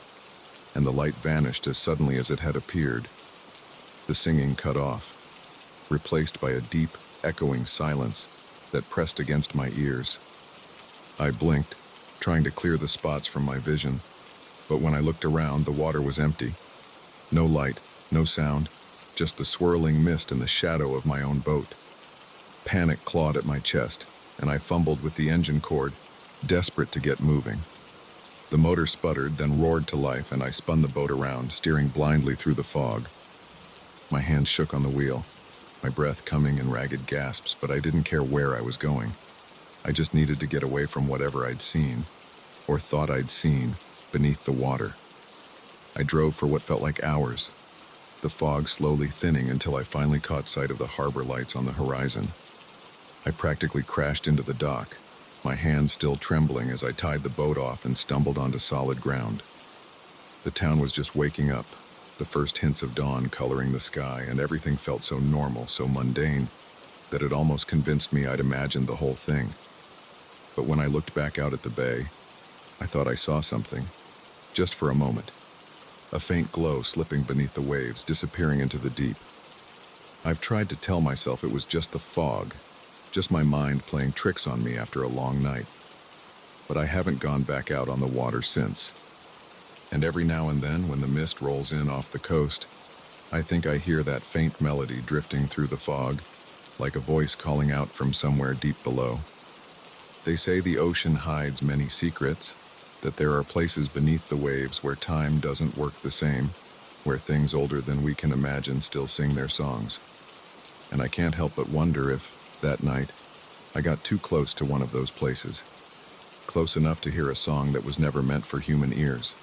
and the light vanished as suddenly as it had appeared. The singing cut off, replaced by a deep, echoing silence that pressed against my ears. I blinked, trying to clear the spots from my vision, but when I looked around, the water was empty. No light, no sound, just the swirling mist and the shadow of my own boat. Panic clawed at my chest, and I fumbled with the engine cord, desperate to get moving. The motor sputtered, then roared to life, and I spun the boat around, steering blindly through the fog. My hands shook on the wheel, my breath coming in ragged gasps, but I didn't care where I was going. I just needed to get away from whatever I'd seen, or thought I'd seen, beneath the water. I drove for what felt like hours, the fog slowly thinning until I finally caught sight of the harbor lights on the horizon. I practically crashed into the dock, my hands still trembling as I tied the boat off and stumbled onto solid ground. The town was just waking up, the first hints of dawn coloring the sky, and everything felt so normal, so mundane, that it almost convinced me I'd imagined the whole thing. But when I looked back out at the bay, I thought I saw something, just for a moment. A faint glow slipping beneath the waves, disappearing into the deep. I've tried to tell myself it was just the fog, just my mind playing tricks on me after a long night. But I haven't gone back out on the water since. And every now and then, when the mist rolls in off the coast, I think I hear that faint melody drifting through the fog, like a voice calling out from somewhere deep below. They say the ocean hides many secrets, that there are places beneath the waves where time doesn't work the same, where things older than we can imagine still sing their songs. And I can't help but wonder if, that night, I got too close to one of those places, close enough to hear a song that was never meant for human ears.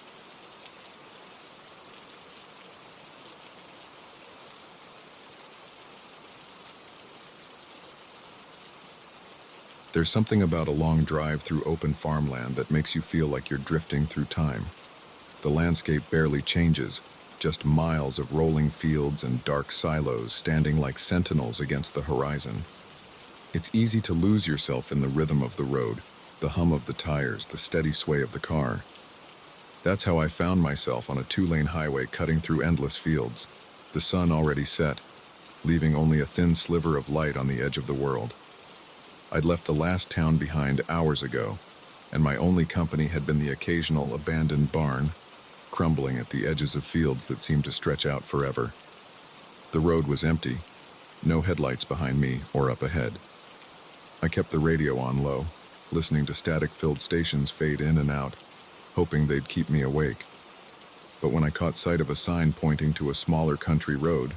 There's something about a long drive through open farmland that makes you feel like you're drifting through time. The landscape barely changes, just miles of rolling fields and dark silos standing like sentinels against the horizon. It's easy to lose yourself in the rhythm of the road, the hum of the tires, the steady sway of the car. That's how I found myself on a 2-lane highway cutting through endless fields, the sun already set, leaving only a thin sliver of light on the edge of the world. I'd left the last town behind hours ago, and my only company had been the occasional abandoned barn, crumbling at the edges of fields that seemed to stretch out forever. The road was empty, no headlights behind me or up ahead. I kept the radio on low, listening to static-filled stations fade in and out, hoping they'd keep me awake. But when I caught sight of a sign pointing to a smaller country road,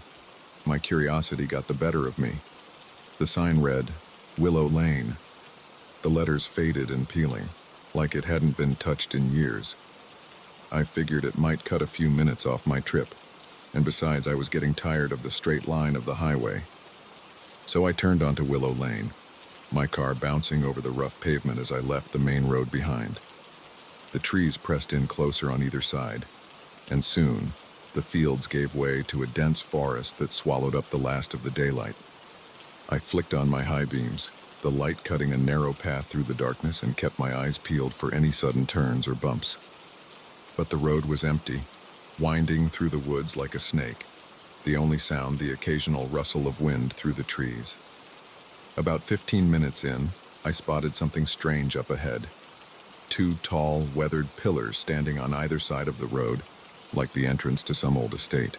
my curiosity got the better of me. The sign read, Willow Lane. The letters faded and peeling, like it hadn't been touched in years. I figured it might cut a few minutes off my trip, and besides, I was getting tired of the straight line of the highway. So I turned onto Willow Lane, my car bouncing over the rough pavement as I left the main road behind. The trees pressed in closer on either side, and soon, the fields gave way to a dense forest that swallowed up the last of the daylight. I flicked on my high beams, the light cutting a narrow path through the darkness, and kept my eyes peeled for any sudden turns or bumps. But the road was empty, winding through the woods like a snake, the only sound the occasional rustle of wind through the trees. About 15 minutes in, I spotted something strange up ahead. 2 tall, weathered pillars standing on either side of the road, like the entrance to some old estate.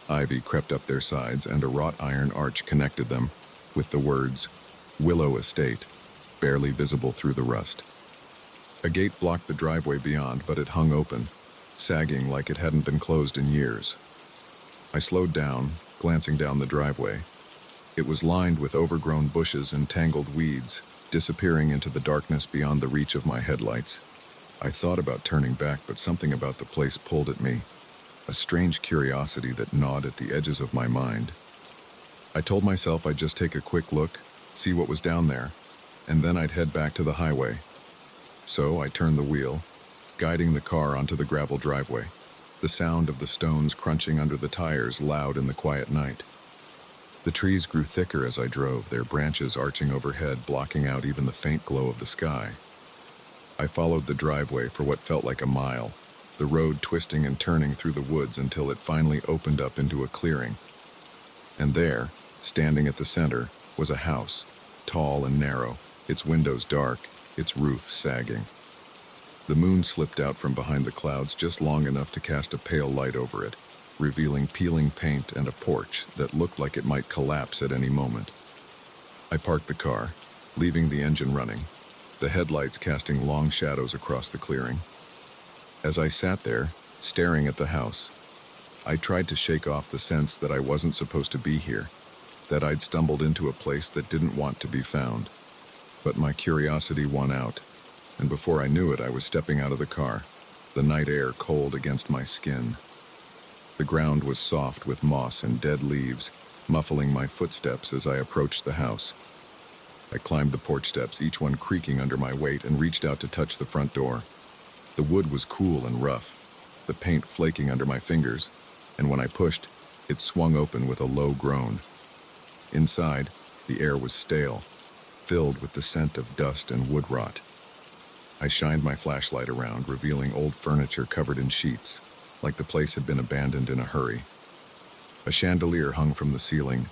Ivy crept up their sides, and a wrought iron arch connected them, with the words, Willow Estate, barely visible through the rust. A gate blocked the driveway beyond, but it hung open, sagging like it hadn't been closed in years. I slowed down, glancing down the driveway. It was lined with overgrown bushes and tangled weeds, disappearing into the darkness beyond the reach of my headlights. I thought about turning back, but something about the place pulled at me, a strange curiosity that gnawed at the edges of my mind. I told myself I'd just take a quick look, see what was down there, and then I'd head back to the highway. So I turned the wheel, guiding the car onto the gravel driveway, the sound of the stones crunching under the tires loud in the quiet night. The trees grew thicker as I drove, their branches arching overhead, blocking out even the faint glow of the sky. I followed the driveway for what felt like a mile, the road twisting and turning through the woods until it finally opened up into a clearing. And there, standing at the center, was a house, tall and narrow, its windows dark, its roof sagging. The moon slipped out from behind the clouds just long enough to cast a pale light over it, revealing peeling paint and a porch that looked like it might collapse at any moment. I parked the car, leaving the engine running, the headlights casting long shadows across the clearing. As I sat there, staring at the house, I tried to shake off the sense that I wasn't supposed to be here, that I'd stumbled into a place that didn't want to be found. But my curiosity won out, and before I knew it, I was stepping out of the car, the night air cold against my skin. The ground was soft with moss and dead leaves, muffling my footsteps as I approached the house. I climbed the porch steps, each one creaking under my weight, and reached out to touch the front door. The wood was cool and rough, the paint flaking under my fingers, and when I pushed, it swung open with a low groan. Inside, the air was stale, filled with the scent of dust and wood rot. I shined my flashlight around, revealing old furniture covered in sheets, like the place had been abandoned in a hurry. A chandelier hung from the ceiling,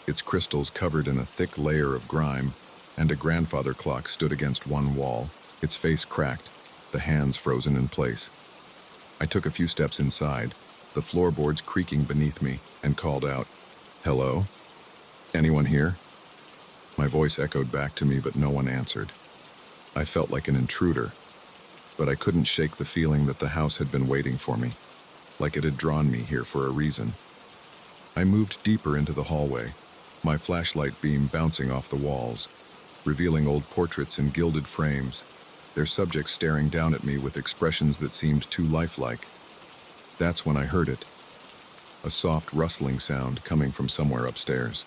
its crystals covered in a thick layer of grime, and a grandfather clock stood against one wall, its face cracked, the hands frozen in place. I took a few steps inside, the floorboards creaking beneath me, and called out, "Hello? Anyone here?" My voice echoed back to me, but no one answered. I felt like an intruder, but I couldn't shake the feeling that the house had been waiting for me, like it had drawn me here for a reason. I moved deeper into the hallway, my flashlight beam bouncing off the walls, revealing old portraits in gilded frames, their subjects staring down at me with expressions that seemed too lifelike. That's when I heard it, a soft rustling sound coming from somewhere upstairs.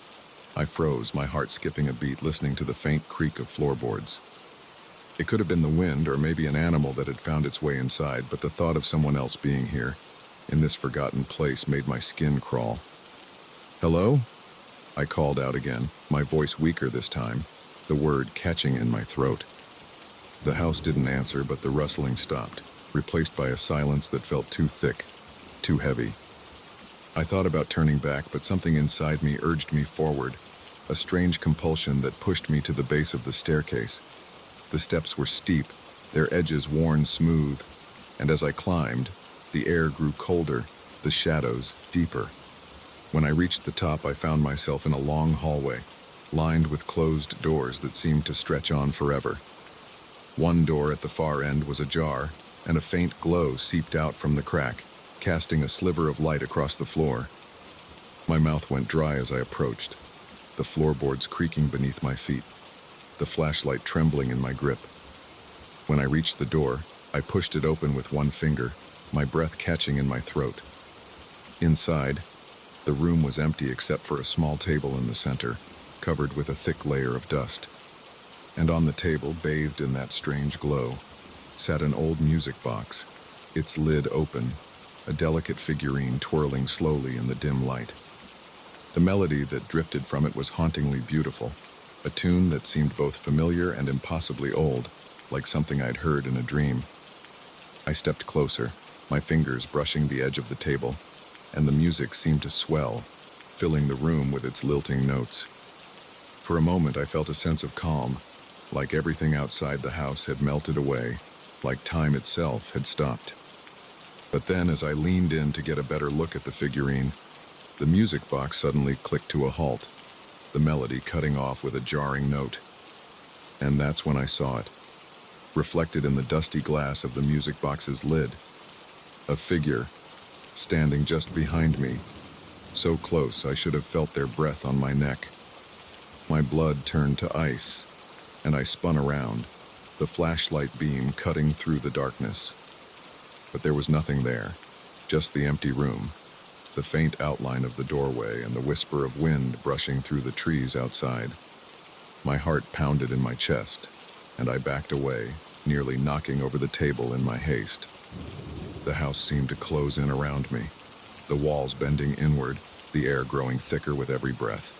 I froze, my heart skipping a beat, listening to the faint creak of floorboards. It could have been the wind or maybe an animal that had found its way inside, but the thought of someone else being here, in this forgotten place, made my skin crawl. "Hello?" I called out again, my voice weaker this time, the word catching in my throat. The house didn't answer, but the rustling stopped, replaced by a silence that felt too thick, too heavy. I thought about turning back, but something inside me urged me forward, a strange compulsion that pushed me to the base of the staircase. The steps were steep, their edges worn smooth, and as I climbed, the air grew colder, the shadows deeper. When I reached the top, I found myself in a long hallway, lined with closed doors that seemed to stretch on forever. One door at the far end was ajar, and a faint glow seeped out from the crack, casting a sliver of light across the floor. My mouth went dry as I approached, the floorboards creaking beneath my feet, the flashlight trembling in my grip. When I reached the door, I pushed it open with one finger, my breath catching in my throat. Inside, the room was empty except for a small table in the center, covered with a thick layer of dust. And on the table, bathed in that strange glow, sat an old music box, its lid open, a delicate figurine twirling slowly in the dim light. The melody that drifted from it was hauntingly beautiful, a tune that seemed both familiar and impossibly old, like something I'd heard in a dream. I stepped closer, my fingers brushing the edge of the table, and the music seemed to swell, filling the room with its lilting notes. For a moment I felt a sense of calm, like everything outside the house had melted away, like time itself had stopped. But then, as I leaned in to get a better look at the figurine, the music box suddenly clicked to a halt, the melody cutting off with a jarring note. And that's when I saw it, reflected in the dusty glass of the music box's lid. A figure, standing just behind me, so close I should have felt their breath on my neck. My blood turned to ice, and I spun around, the flashlight beam cutting through the darkness. But there was nothing there, just the empty room, the faint outline of the doorway and the whisper of wind brushing through the trees outside. My heart pounded in my chest, and I backed away, nearly knocking over the table in my haste. The house seemed to close in around me, the walls bending inward, the air growing thicker with every breath.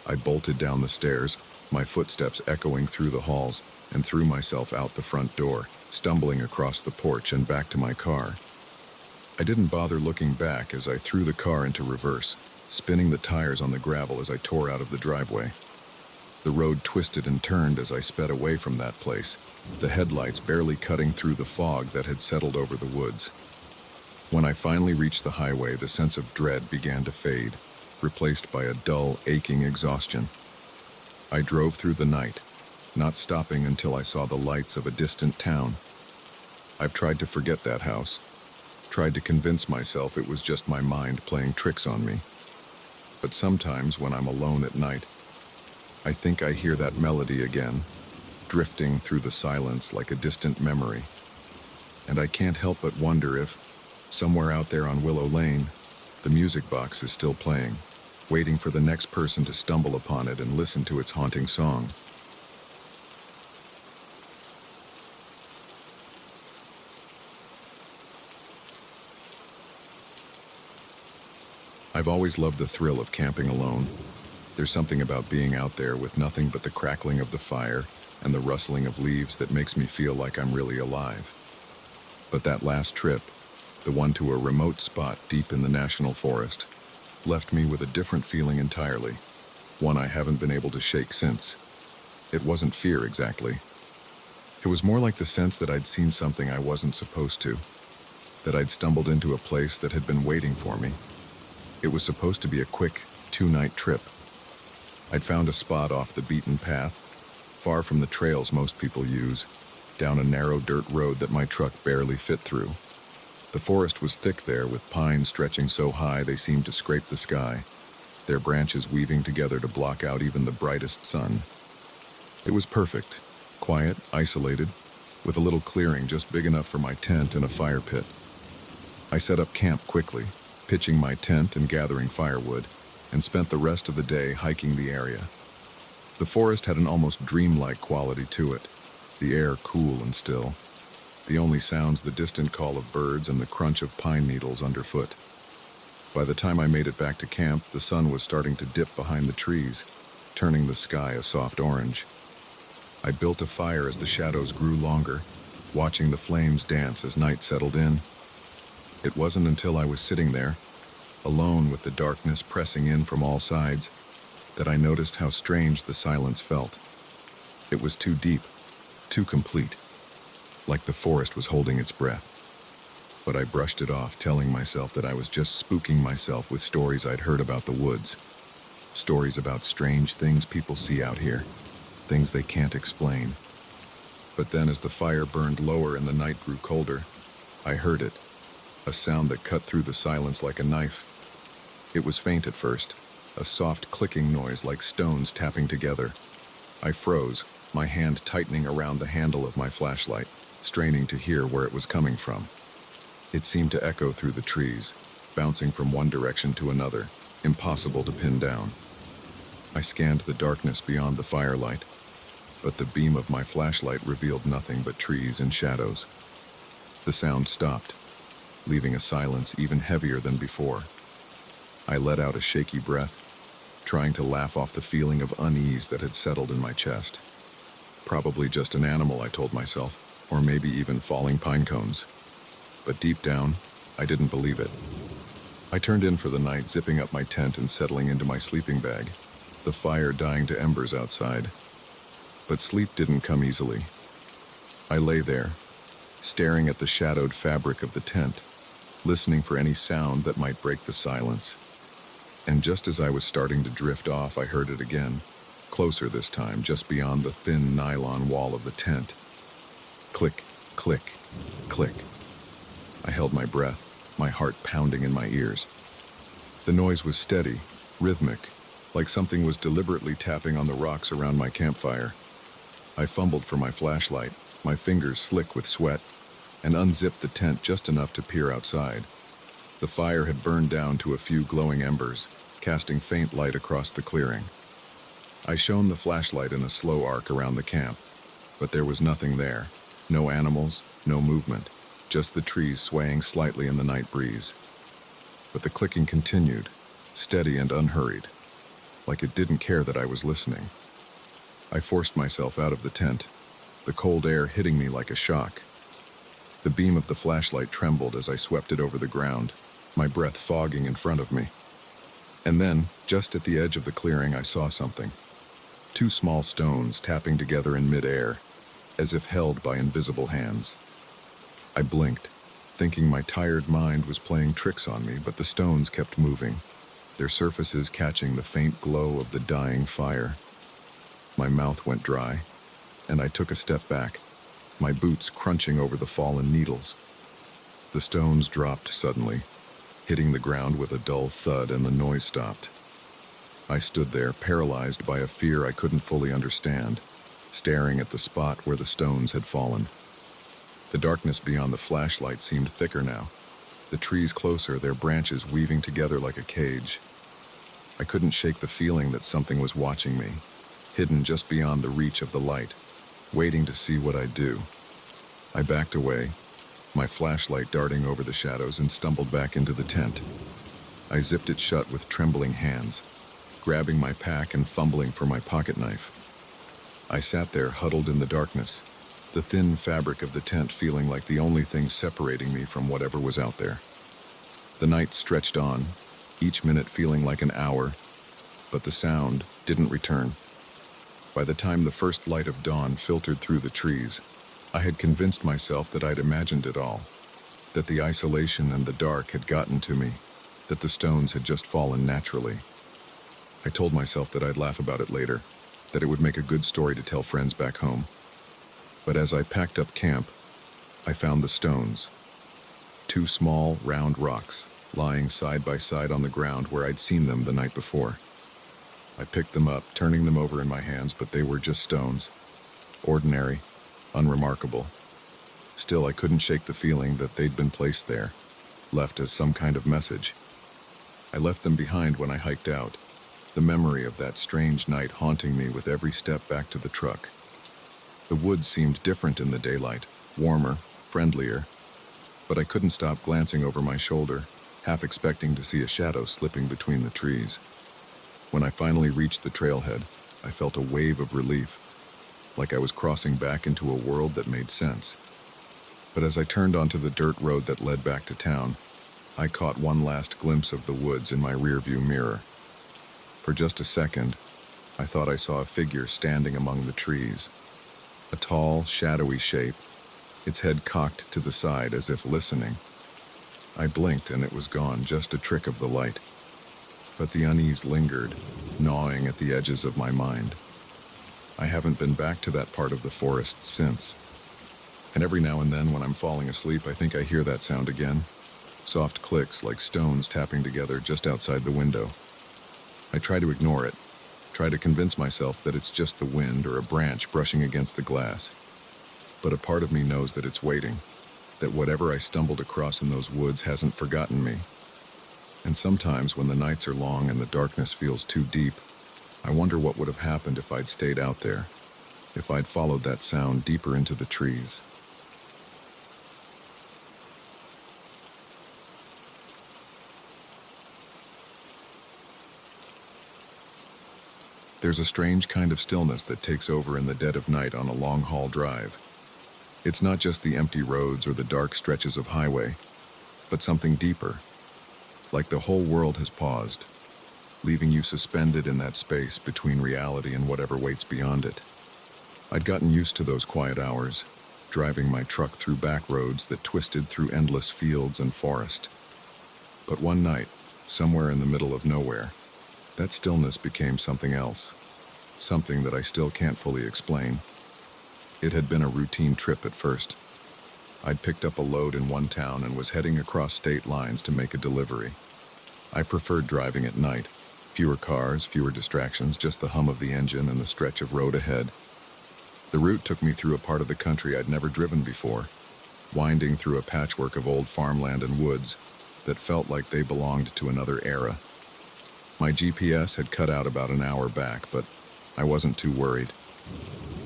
I bolted down the stairs, my footsteps echoing through the halls, and threw myself out the front door, stumbling across the porch and back to my car. I didn't bother looking back as I threw the car into reverse, spinning the tires on the gravel as I tore out of the driveway. The road twisted and turned as I sped away from that place, the headlights barely cutting through the fog that had settled over the woods. When I finally reached the highway, the sense of dread began to fade, replaced by a dull, aching exhaustion. I drove through the night, not stopping until I saw the lights of a distant town. I've tried to forget that house, tried to convince myself it was just my mind playing tricks on me. But sometimes when I'm alone at night, I think I hear that melody again, drifting through the silence like a distant memory. And I can't help but wonder if, somewhere out there on Willow Lane, the music box is still playing, waiting for the next person to stumble upon it and listen to its haunting song. I've always loved the thrill of camping alone. There's something about being out there with nothing but the crackling of the fire and the rustling of leaves that makes me feel like I'm really alive. But that last trip, the one to a remote spot deep in the national forest, left me with a different feeling entirely, one I haven't been able to shake since. It wasn't fear exactly. It was more like the sense that I'd seen something I wasn't supposed to, that I'd stumbled into a place that had been waiting for me. It was supposed to be a quick, 2-night trip. I'd found a spot off the beaten path, far from the trails most people use, down a narrow dirt road that my truck barely fit through. The forest was thick there, with pines stretching so high they seemed to scrape the sky, their branches weaving together to block out even the brightest sun. It was perfect, quiet, isolated, with a little clearing just big enough for my tent and a fire pit. I set up camp quickly, pitching my tent and gathering firewood, and spent the rest of the day hiking the area. The forest had an almost dreamlike quality to it, the air cool and still. The only sounds the distant call of birds and the crunch of pine needles underfoot. By the time I made it back to camp, the sun was starting to dip behind the trees, turning the sky a soft orange. I built a fire as the shadows grew longer, watching the flames dance as night settled in. It wasn't until I was sitting there, alone with the darkness pressing in from all sides, that I noticed how strange the silence felt. It was too deep, too complete, like the forest was holding its breath. But I brushed it off, telling myself that I was just spooking myself with stories I'd heard about the woods. Stories about strange things people see out here, things they can't explain. But then as the fire burned lower and the night grew colder, I heard it, a sound that cut through the silence like a knife. It was faint at first, a soft clicking noise like stones tapping together. I froze, my hand tightening around the handle of my flashlight, straining to hear where it was coming from. It seemed to echo through the trees, bouncing from one direction to another, impossible to pin down. I scanned the darkness beyond the firelight, but the beam of my flashlight revealed nothing but trees and shadows. The sound stopped, leaving a silence even heavier than before. I let out a shaky breath, trying to laugh off the feeling of unease that had settled in my chest. Probably just an animal, I told myself, or maybe even falling pine cones. But deep down, I didn't believe it. I turned in for the night, zipping up my tent and settling into my sleeping bag, the fire dying to embers outside. But sleep didn't come easily. I lay there, staring at the shadowed fabric of the tent, listening for any sound that might break the silence. And just as I was starting to drift off, I heard it again, closer this time, just beyond the thin nylon wall of the tent. Click, click, click. I held my breath, my heart pounding in my ears. The noise was steady, rhythmic, like something was deliberately tapping on the rocks around my campfire. I fumbled for my flashlight, my fingers slick with sweat, and unzipped the tent just enough to peer outside. The fire had burned down to a few glowing embers, casting faint light across the clearing. I shone the flashlight in a slow arc around the camp, but there was nothing there. No animals, no movement, just the trees swaying slightly in the night breeze. But the clicking continued, steady and unhurried. like it didn't care that I was listening. I forced myself out of the tent, the cold air hitting me like a shock. The beam of the flashlight trembled as I swept it over the ground, my breath fogging in front of me. And then, just at the edge of the clearing, I saw something. Two small stones tapping together in midair, as if held by invisible hands. I blinked, thinking my tired mind was playing tricks on me, but the stones kept moving, their surfaces catching the faint glow of the dying fire. My mouth went dry, and I took a step back, my boots crunching over the fallen needles. The stones dropped suddenly, hitting the ground with a dull thud, and the noise stopped. I stood there, paralyzed by a fear I couldn't fully understand, staring at the spot where the stones had fallen. The darkness beyond the flashlight seemed thicker now, the trees closer, their branches weaving together like a cage. I couldn't shake the feeling that something was watching me, hidden just beyond the reach of the light, waiting to see what I'd do. I backed away, my flashlight darting over the shadows, and stumbled back into the tent. I zipped it shut with trembling hands, grabbing my pack and fumbling for my pocket knife. I sat there huddled in the darkness, the thin fabric of the tent feeling like the only thing separating me from whatever was out there. The night stretched on, each minute feeling like an hour, but the sound didn't return. By the time the first light of dawn filtered through the trees, I had convinced myself that I'd imagined it all, that the isolation and the dark had gotten to me, that the stones had just fallen naturally. I told myself that I'd laugh about it later, that it would make a good story to tell friends back home. But as I packed up camp, I found the stones. Two small, round rocks, lying side by side on the ground where I'd seen them the night before. I picked them up, turning them over in my hands, but they were just stones. Ordinary, unremarkable. Still, I couldn't shake the feeling that they'd been placed there, left as some kind of message. I left them behind when I hiked out, the memory of that strange night haunting me with every step back to the truck. The woods seemed different in the daylight, warmer, friendlier, but I couldn't stop glancing over my shoulder, half expecting to see a shadow slipping between the trees. When I finally reached the trailhead, I felt a wave of relief, like I was crossing back into a world that made sense. But as I turned onto the dirt road that led back to town, I caught one last glimpse of the woods in my rearview mirror. For just a second, I thought I saw a figure standing among the trees. A tall, shadowy shape, its head cocked to the side as if listening. I blinked and it was gone, just a trick of the light. But the unease lingered, gnawing at the edges of my mind. I haven't been back to that part of the forest since. And every now and then when I'm falling asleep, I think I hear that sound again. Soft clicks like stones tapping together just outside the window. I try to ignore it, try to convince myself that it's just the wind or a branch brushing against the glass. But a part of me knows that it's waiting, that whatever I stumbled across in those woods hasn't forgotten me. And sometimes when the nights are long and the darkness feels too deep, I wonder what would have happened if I'd stayed out there, if I'd followed that sound deeper into the trees. There's a strange kind of stillness that takes over in the dead of night on a long-haul drive. It's not just the empty roads or the dark stretches of highway, but something deeper, like the whole world has paused, leaving you suspended in that space between reality and whatever waits beyond it. I'd gotten used to those quiet hours, driving my truck through back roads that twisted through endless fields and forest. But one night, somewhere in the middle of nowhere, that stillness became something else, something that I still can't fully explain. It had been a routine trip at first. I'd picked up a load in one town and was heading across state lines to make a delivery. I preferred driving at night. Fewer cars, fewer distractions, just the hum of the engine and the stretch of road ahead. The route took me through a part of the country I'd never driven before, winding through a patchwork of old farmland and woods that felt like they belonged to another era. My GPS had cut out about an hour back, but I wasn't too worried.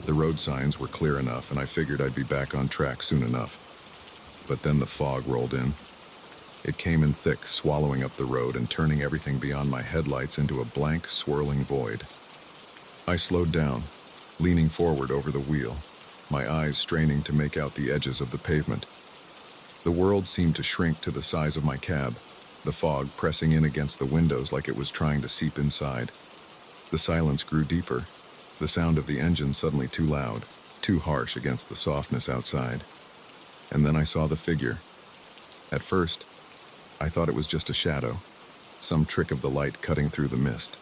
The road signs were clear enough, and I figured I'd be back on track soon enough. But then the fog rolled in. It came in thick, swallowing up the road and turning everything beyond my headlights into a blank, swirling void. I slowed down, leaning forward over the wheel, my eyes straining to make out the edges of the pavement. The world seemed to shrink to the size of my cab, the fog pressing in against the windows like it was trying to seep inside. The silence grew deeper, the sound of the engine suddenly too loud, too harsh against the softness outside. And then I saw the figure. At first, I thought it was just a shadow, some trick of the light cutting through the mist.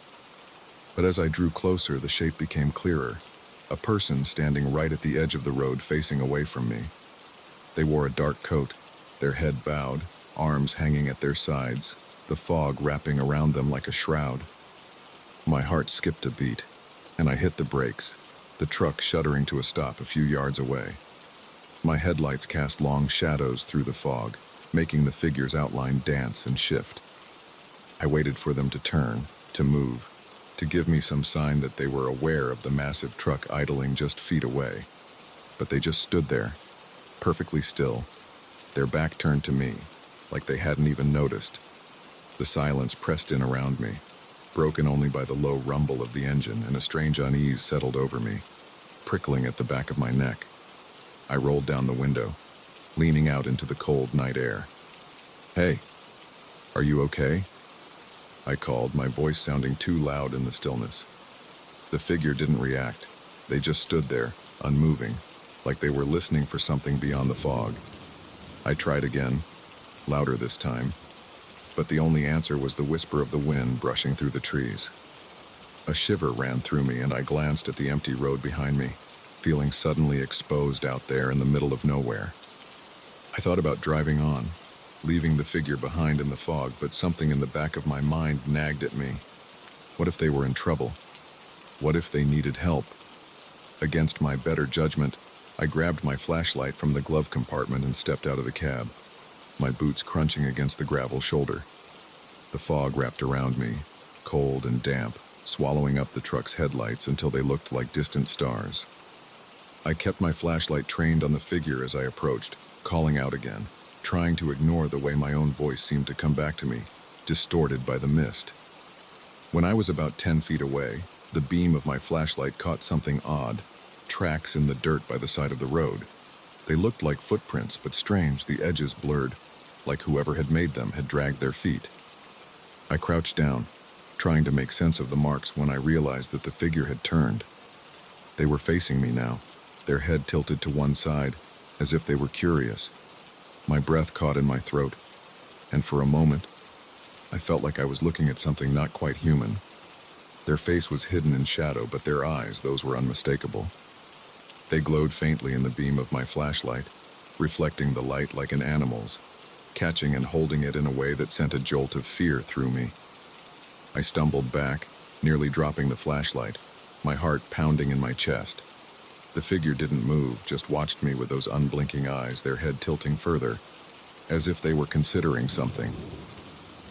But as I drew closer, the shape became clearer, a person standing right at the edge of the road facing away from me. They wore a dark coat, their head bowed, arms hanging at their sides, the fog wrapping around them like a shroud. My heart skipped a beat, and I hit the brakes, the truck shuddering to a stop a few yards away. My headlights cast long shadows through the fog, making the figure's outline dance and shift. I waited for them to turn, to move, to give me some sign that they were aware of the massive truck idling just feet away. But they just stood there, perfectly still, their back turned to me, like they hadn't even noticed. The silence pressed in around me, broken only by the low rumble of the engine, and a strange unease settled over me, prickling at the back of my neck. I rolled down the window, leaning out into the cold night air. "Hey, are you okay?" I called, my voice sounding too loud in the stillness. The figure didn't react. They just stood there, unmoving, like they were listening for something beyond the fog. I tried again, louder this time, but the only answer was the whisper of the wind brushing through the trees. A shiver ran through me, and I glanced at the empty road behind me, feeling suddenly exposed out there in the middle of nowhere. I thought about driving on, leaving the figure behind in the fog, but something in the back of my mind nagged at me. What if they were in trouble? What if they needed help? Against my better judgment, I grabbed my flashlight from the glove compartment and stepped out of the cab, my boots crunching against the gravel shoulder. The fog wrapped around me, cold and damp, swallowing up the truck's headlights until they looked like distant stars. I kept my flashlight trained on the figure as I approached, calling out again, trying to ignore the way my own voice seemed to come back to me, distorted by the mist. When I was about 10 feet away, the beam of my flashlight caught something odd, tracks in the dirt by the side of the road. They looked like footprints, but strange, the edges blurred, like whoever had made them had dragged their feet. I crouched down, trying to make sense of the marks when I realized that the figure had turned. They were facing me now, their head tilted to one side, as if they were curious. My breath caught in my throat, and for a moment, I felt like I was looking at something not quite human. Their face was hidden in shadow, but their eyes, those were unmistakable. They glowed faintly in the beam of my flashlight, reflecting the light like an animal's, catching and holding it in a way that sent a jolt of fear through me. I stumbled back, nearly dropping the flashlight, my heart pounding in my chest. The figure didn't move, just watched me with those unblinking eyes, their head tilting further, as if they were considering something.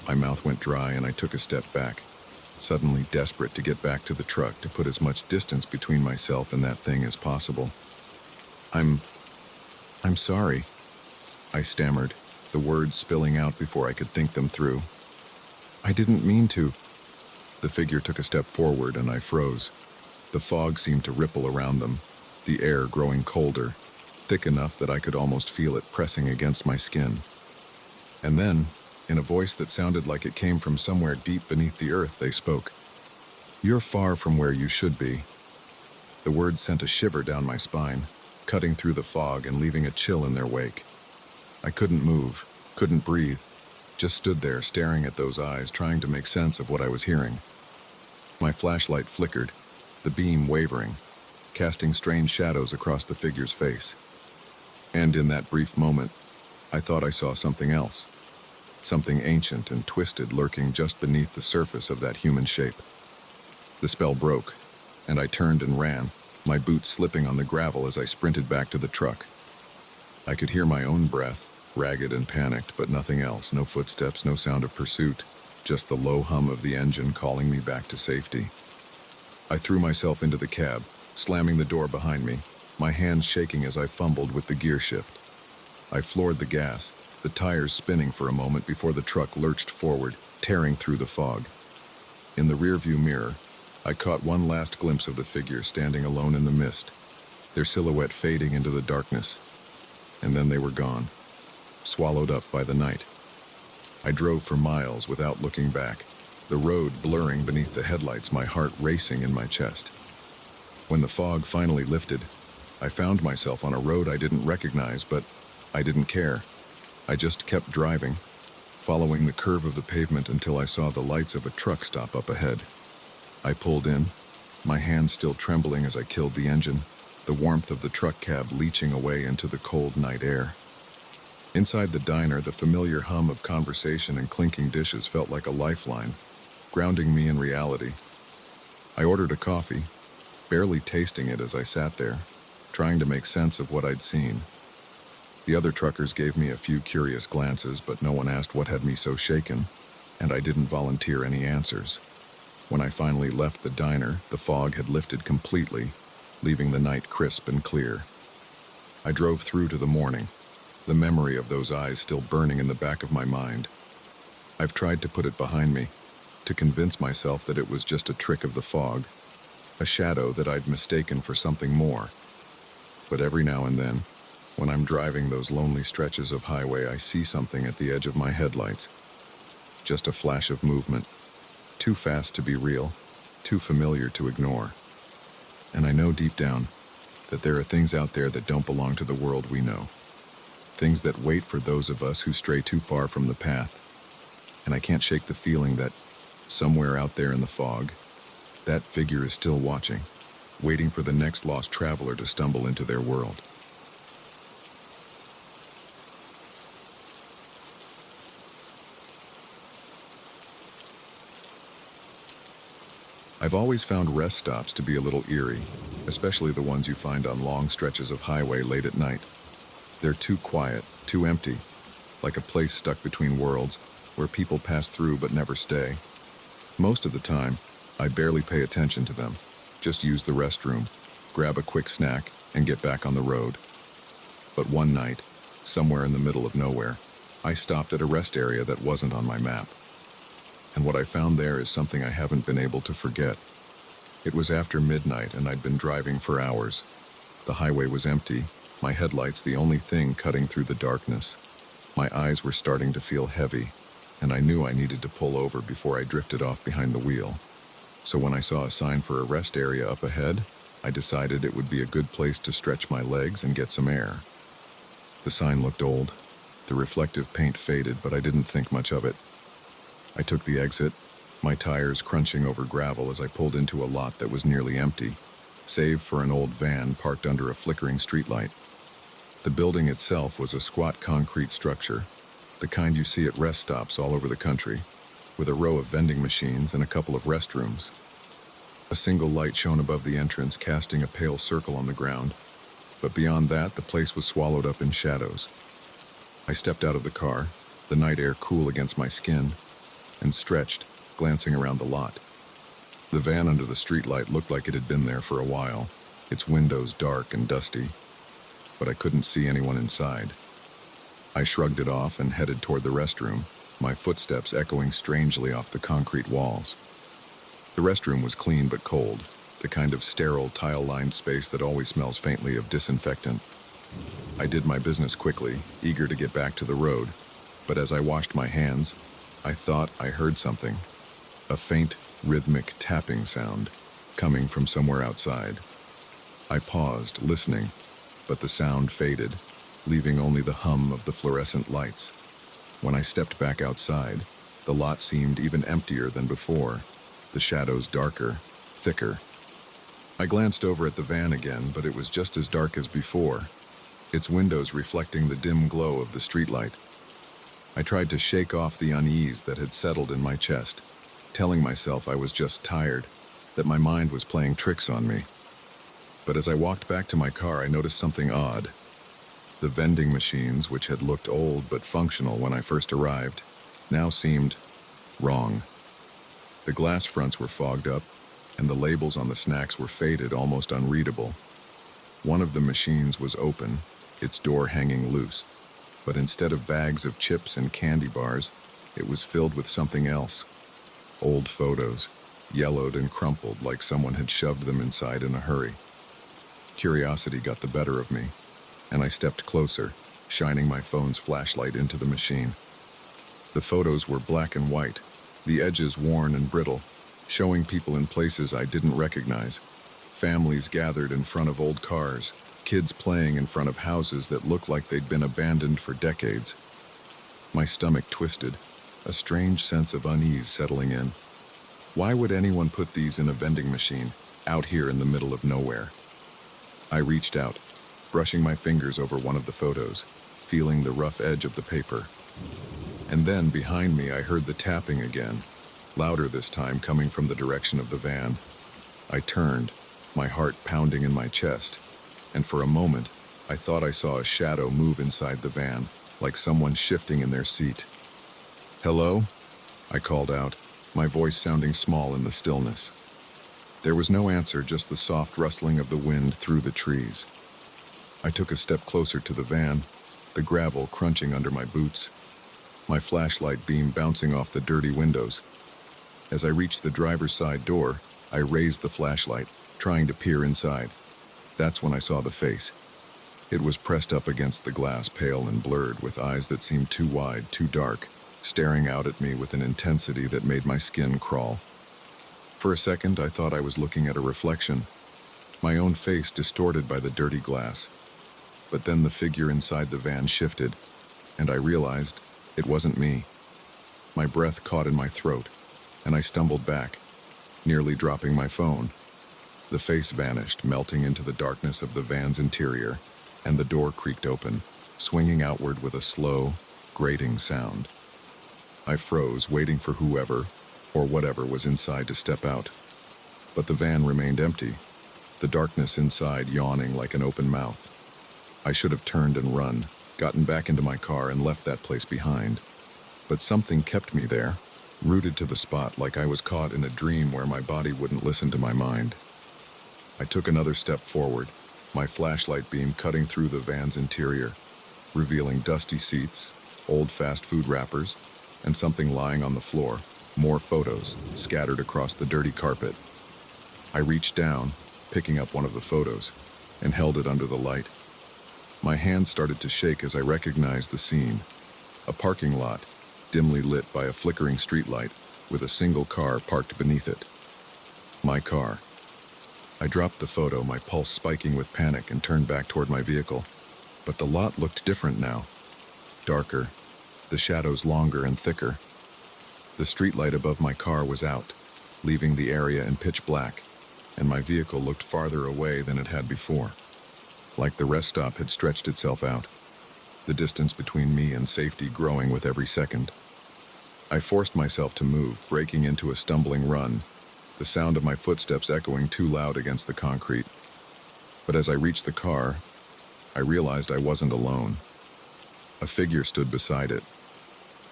My mouth went dry and I took a step back, suddenly desperate to get back to the truck, to put as much distance between myself and that thing as possible. I'm sorry," I stammered, the words spilling out before I could think them through. "I didn't mean to." The figure took a step forward and I froze. The fog seemed to ripple around them, the air growing colder, thick enough that I could almost feel it pressing against my skin. And then, in a voice that sounded like it came from somewhere deep beneath the earth, they spoke. "You're far from where you should be." The words sent a shiver down my spine, cutting through the fog and leaving a chill in their wake. I couldn't move, couldn't breathe, just stood there staring at those eyes, trying to make sense of what I was hearing. My flashlight flickered, the beam wavering, casting strange shadows across the figure's face. And in that brief moment, I thought I saw something else. Something ancient and twisted lurking just beneath the surface of that human shape. The spell broke, and I turned and ran, my boots slipping on the gravel as I sprinted back to the truck. I could hear my own breath, ragged and panicked, but nothing else, no footsteps, no sound of pursuit, just the low hum of the engine calling me back to safety. I threw myself into the cab, slamming the door behind me, my hands shaking as I fumbled with the gear shift. I floored the gas, the tires spinning for a moment before the truck lurched forward, tearing through the fog. In the rearview mirror, I caught one last glimpse of the figure standing alone in the mist, their silhouette fading into the darkness, and then they were gone, swallowed up by the night. I drove for miles without looking back, the road blurring beneath the headlights, my heart racing in my chest. When the fog finally lifted, I found myself on a road I didn't recognize, but I didn't care. I just kept driving, following the curve of the pavement until I saw the lights of a truck stop up ahead. I pulled in, my hands still trembling as I killed the engine, the warmth of the truck cab leaching away into the cold night air. Inside the diner, the familiar hum of conversation and clinking dishes felt like a lifeline, grounding me in reality. I ordered a coffee, barely tasting it as I sat there, trying to make sense of what I'd seen. The other truckers gave me a few curious glances, but no one asked what had me so shaken, and I didn't volunteer any answers. When I finally left the diner, the fog had lifted completely, leaving the night crisp and clear. I drove through to the morning, the memory of those eyes still burning in the back of my mind. I've tried to put it behind me, to convince myself that it was just a trick of the fog, a shadow that I'd mistaken for something more. But every now and then, when I'm driving those lonely stretches of highway, I see something at the edge of my headlights. Just a flash of movement, too fast to be real, too familiar to ignore. And I know deep down that there are things out there that don't belong to the world we know. Things that wait for those of us who stray too far from the path. And I can't shake the feeling that somewhere out there in the fog, that figure is still watching, waiting for the next lost traveler to stumble into their world. I've always found rest stops to be a little eerie, especially the ones you find on long stretches of highway late at night. They're too quiet, too empty, like a place stuck between worlds where people pass through but never stay. Most of the time, I barely pay attention to them, just use the restroom, grab a quick snack, and get back on the road. But one night, somewhere in the middle of nowhere, I stopped at a rest area that wasn't on my map. And what I found there is something I haven't been able to forget. It was after midnight and I'd been driving for hours. The highway was empty, my headlights the only thing cutting through the darkness. My eyes were starting to feel heavy, and I knew I needed to pull over before I drifted off behind the wheel. So when I saw a sign for a rest area up ahead, I decided it would be a good place to stretch my legs and get some air. The sign looked old. The reflective paint faded, but I didn't think much of it. I took the exit, my tires crunching over gravel as I pulled into a lot that was nearly empty, save for an old van parked under a flickering streetlight. The building itself was a squat concrete structure, the kind you see at rest stops all over the country, with a row of vending machines and a couple of restrooms. A single light shone above the entrance, casting a pale circle on the ground, but beyond that, the place was swallowed up in shadows. I stepped out of the car, the night air cool against my skin, and stretched, glancing around the lot. The van under the streetlight looked like it had been there for a while, its windows dark and dusty, but I couldn't see anyone inside. I shrugged it off and headed toward the restroom, my footsteps echoing strangely off the concrete walls. The restroom was clean but cold, the kind of sterile, tile-lined space that always smells faintly of disinfectant. I did my business quickly, eager to get back to the road, but as I washed my hands, I thought I heard something, a faint, rhythmic tapping sound, coming from somewhere outside. I paused, listening, but the sound faded, leaving only the hum of the fluorescent lights. When I stepped back outside, the lot seemed even emptier than before, the shadows darker, thicker. I glanced over at the van again, but it was just as dark as before, its windows reflecting the dim glow of the streetlight. I tried to shake off the unease that had settled in my chest, telling myself I was just tired, that my mind was playing tricks on me. But as I walked back to my car, I noticed something odd. The vending machines, which had looked old but functional when I first arrived, now seemed wrong. The glass fronts were fogged up, and the labels on the snacks were faded, almost unreadable. One of the machines was open, its door hanging loose. But instead of bags of chips and candy bars, it was filled with something else. Old photos, yellowed and crumpled like someone had shoved them inside in a hurry. Curiosity got the better of me, and I stepped closer, shining my phone's flashlight into the machine. The photos were black and white, the edges worn and brittle, showing people in places I didn't recognize. Families gathered in front of old cars, kids playing in front of houses that looked like they'd been abandoned for decades. My stomach twisted, a strange sense of unease settling in. Why would anyone put these in a vending machine, out here in the middle of nowhere? I reached out, brushing my fingers over one of the photos, feeling the rough edge of the paper. And then, behind me, I heard the tapping again, louder this time, coming from the direction of the van. I turned, my heart pounding in my chest, and for a moment, I thought I saw a shadow move inside the van, like someone shifting in their seat. "Hello?" I called out, my voice sounding small in the stillness. There was no answer, just the soft rustling of the wind through the trees. I took a step closer to the van, the gravel crunching under my boots, my flashlight beam bouncing off the dirty windows. As I reached the driver's side door, I raised the flashlight, trying to peer inside. That's when I saw the face. It was pressed up against the glass, pale and blurred, with eyes that seemed too wide, too dark, staring out at me with an intensity that made my skin crawl. For a second, I thought I was looking at a reflection, my own face distorted by the dirty glass. But then the figure inside the van shifted, and I realized it wasn't me. My breath caught in my throat, and I stumbled back, nearly dropping my phone. The face vanished, melting into the darkness of the van's interior, and the door creaked open, swinging outward with a slow, grating sound. I froze, waiting for whoever, or whatever, was inside to step out. But the van remained empty, the darkness inside yawning like an open mouth. I should have turned and run, gotten back into my car and left that place behind. But something kept me there, rooted to the spot, like I was caught in a dream where my body wouldn't listen to my mind. I took another step forward, my flashlight beam cutting through the van's interior, revealing dusty seats, old fast food wrappers, and something lying on the floor, more photos scattered across the dirty carpet. I reached down, picking up one of the photos, and held it under the light. My hand started to shake as I recognized the scene. A parking lot, dimly lit by a flickering streetlight, with a single car parked beneath it. My car. I dropped the photo, my pulse spiking with panic, and turned back toward my vehicle. But the lot looked different now. Darker, the shadows longer and thicker. The streetlight above my car was out, leaving the area in pitch black, and my vehicle looked farther away than it had before. Like the rest stop had stretched itself out, the distance between me and safety growing with every second. I forced myself to move, breaking into a stumbling run, the sound of my footsteps echoing too loud against the concrete. But as I reached the car, I realized I wasn't alone. A figure stood beside it,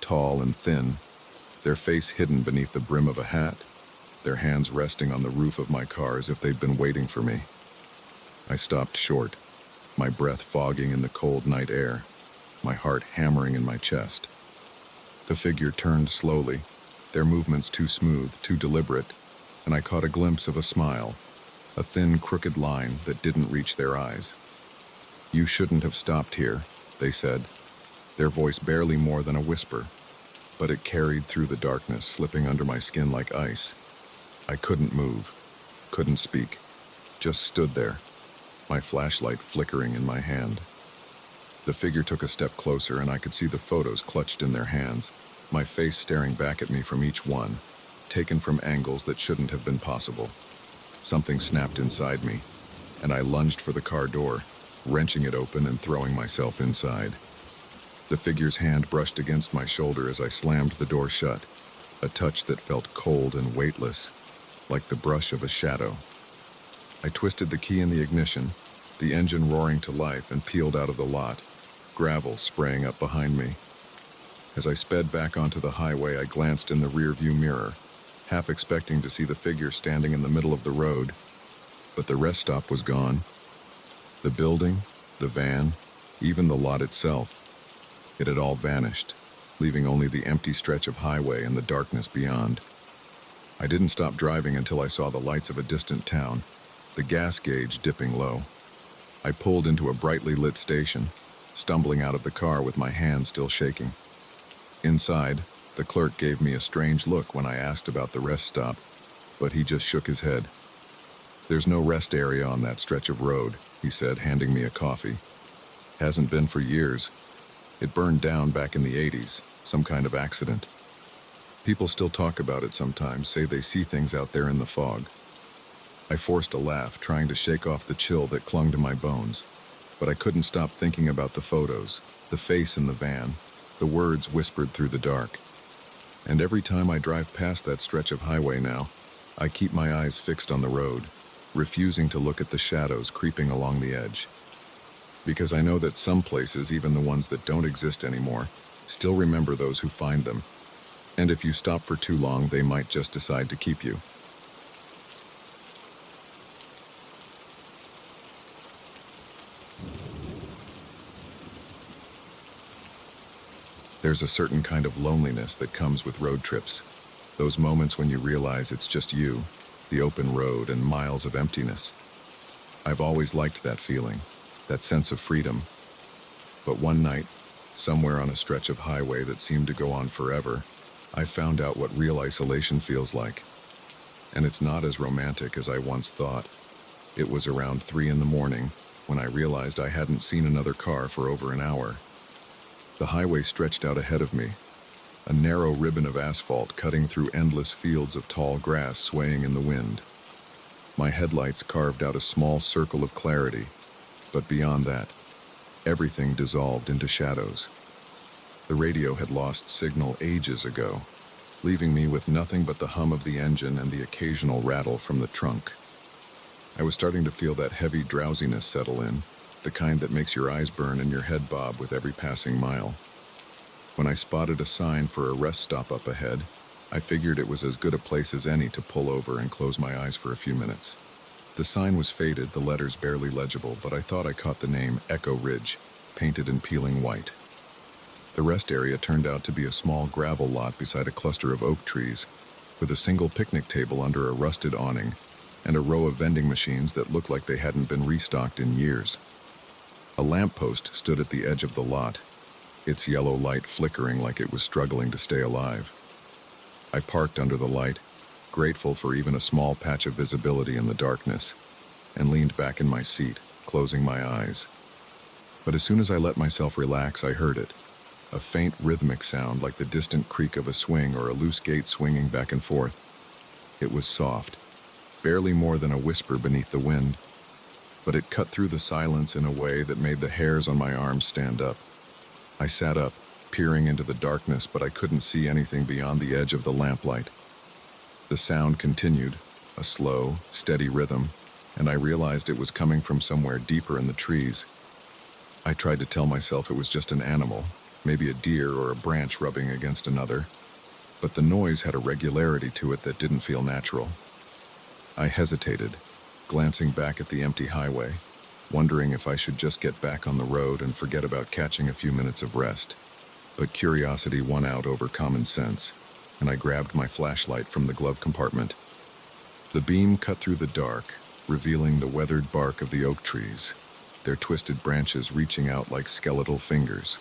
tall and thin, their face hidden beneath the brim of a hat, their hands resting on the roof of my car as if they'd been waiting for me. I stopped short, my breath fogging in the cold night air, my heart hammering in my chest. The figure turned slowly, their movements too smooth, too deliberate, and I caught a glimpse of a smile, a thin, crooked line that didn't reach their eyes. "You shouldn't have stopped here," they said, their voice barely more than a whisper, but it carried through the darkness, slipping under my skin like ice. I couldn't move, couldn't speak, just stood there, my flashlight flickering in my hand. The figure took a step closer, and I could see the photos clutched in their hands, my face staring back at me from each one, taken from angles that shouldn't have been possible. Something snapped inside me, and I lunged for the car door, wrenching it open and throwing myself inside. The figure's hand brushed against my shoulder as I slammed the door shut, a touch that felt cold and weightless, like the brush of a shadow. I twisted the key in the ignition, the engine roaring to life, and peeled out of the lot, gravel spraying up behind me. As I sped back onto the highway, I glanced in the rearview mirror, half expecting to see the figure standing in the middle of the road, but the rest stop was gone. The building, the van, even the lot itself. It had all vanished, leaving only the empty stretch of highway and the darkness beyond. I didn't stop driving until I saw the lights of a distant town, the gas gauge dipping low. I pulled into a brightly lit station, stumbling out of the car with my hands still shaking. Inside, the clerk gave me a strange look when I asked about the rest stop, but he just shook his head. "There's no rest area on that stretch of road," he said, handing me a coffee. "Hasn't been for years. It burned down back in the 80s, some kind of accident. People still talk about it sometimes, say they see things out there in the fog." I forced a laugh, trying to shake off the chill that clung to my bones, but I couldn't stop thinking about the photos, the face in the van, the words whispered through the dark. And every time I drive past that stretch of highway now, I keep my eyes fixed on the road, refusing to look at the shadows creeping along the edge. Because I know that some places, even the ones that don't exist anymore, still remember those who find them. And if you stop for too long, they might just decide to keep you. There's a certain kind of loneliness that comes with road trips. Those moments when you realize it's just you, the open road, and miles of emptiness. I've always liked that feeling, that sense of freedom. But one night, somewhere on a stretch of highway that seemed to go on forever, I found out what real isolation feels like. And it's not as romantic as I once thought. It was around 3 in the morning when I realized I hadn't seen another car for over an hour. The highway stretched out ahead of me, a narrow ribbon of asphalt cutting through endless fields of tall grass swaying in the wind. My headlights carved out a small circle of clarity, but beyond that, everything dissolved into shadows. The radio had lost signal ages ago, leaving me with nothing but the hum of the engine and the occasional rattle from the trunk. I was starting to feel that heavy drowsiness settle in, the kind that makes your eyes burn and your head bob with every passing mile. When I spotted a sign for a rest stop up ahead, I figured it was as good a place as any to pull over and close my eyes for a few minutes. The sign was faded, the letters barely legible, but I thought I caught the name Echo Ridge, painted in peeling white. The rest area turned out to be a small gravel lot beside a cluster of oak trees, with a single picnic table under a rusted awning, and a row of vending machines that looked like they hadn't been restocked in years. A lamppost stood at the edge of the lot, its yellow light flickering like it was struggling to stay alive. I parked under the light, grateful for even a small patch of visibility in the darkness, and leaned back in my seat, closing my eyes. But as soon as I let myself relax, I heard it, a faint rhythmic sound like the distant creak of a swing or a loose gate swinging back and forth. It was soft, barely more than a whisper beneath the wind, but it cut through the silence in a way that made the hairs on my arms stand up. I sat up, peering into the darkness, but I couldn't see anything beyond the edge of the lamplight. The sound continued, a slow, steady rhythm, and I realized it was coming from somewhere deeper in the trees. I tried to tell myself it was just an animal, maybe a deer or a branch rubbing against another, but the noise had a regularity to it that didn't feel natural. I hesitated, glancing back at the empty highway, wondering if I should just get back on the road and forget about catching a few minutes of rest. But curiosity won out over common sense, and I grabbed my flashlight from the glove compartment. The beam cut through the dark, revealing the weathered bark of the oak trees, their twisted branches reaching out like skeletal fingers.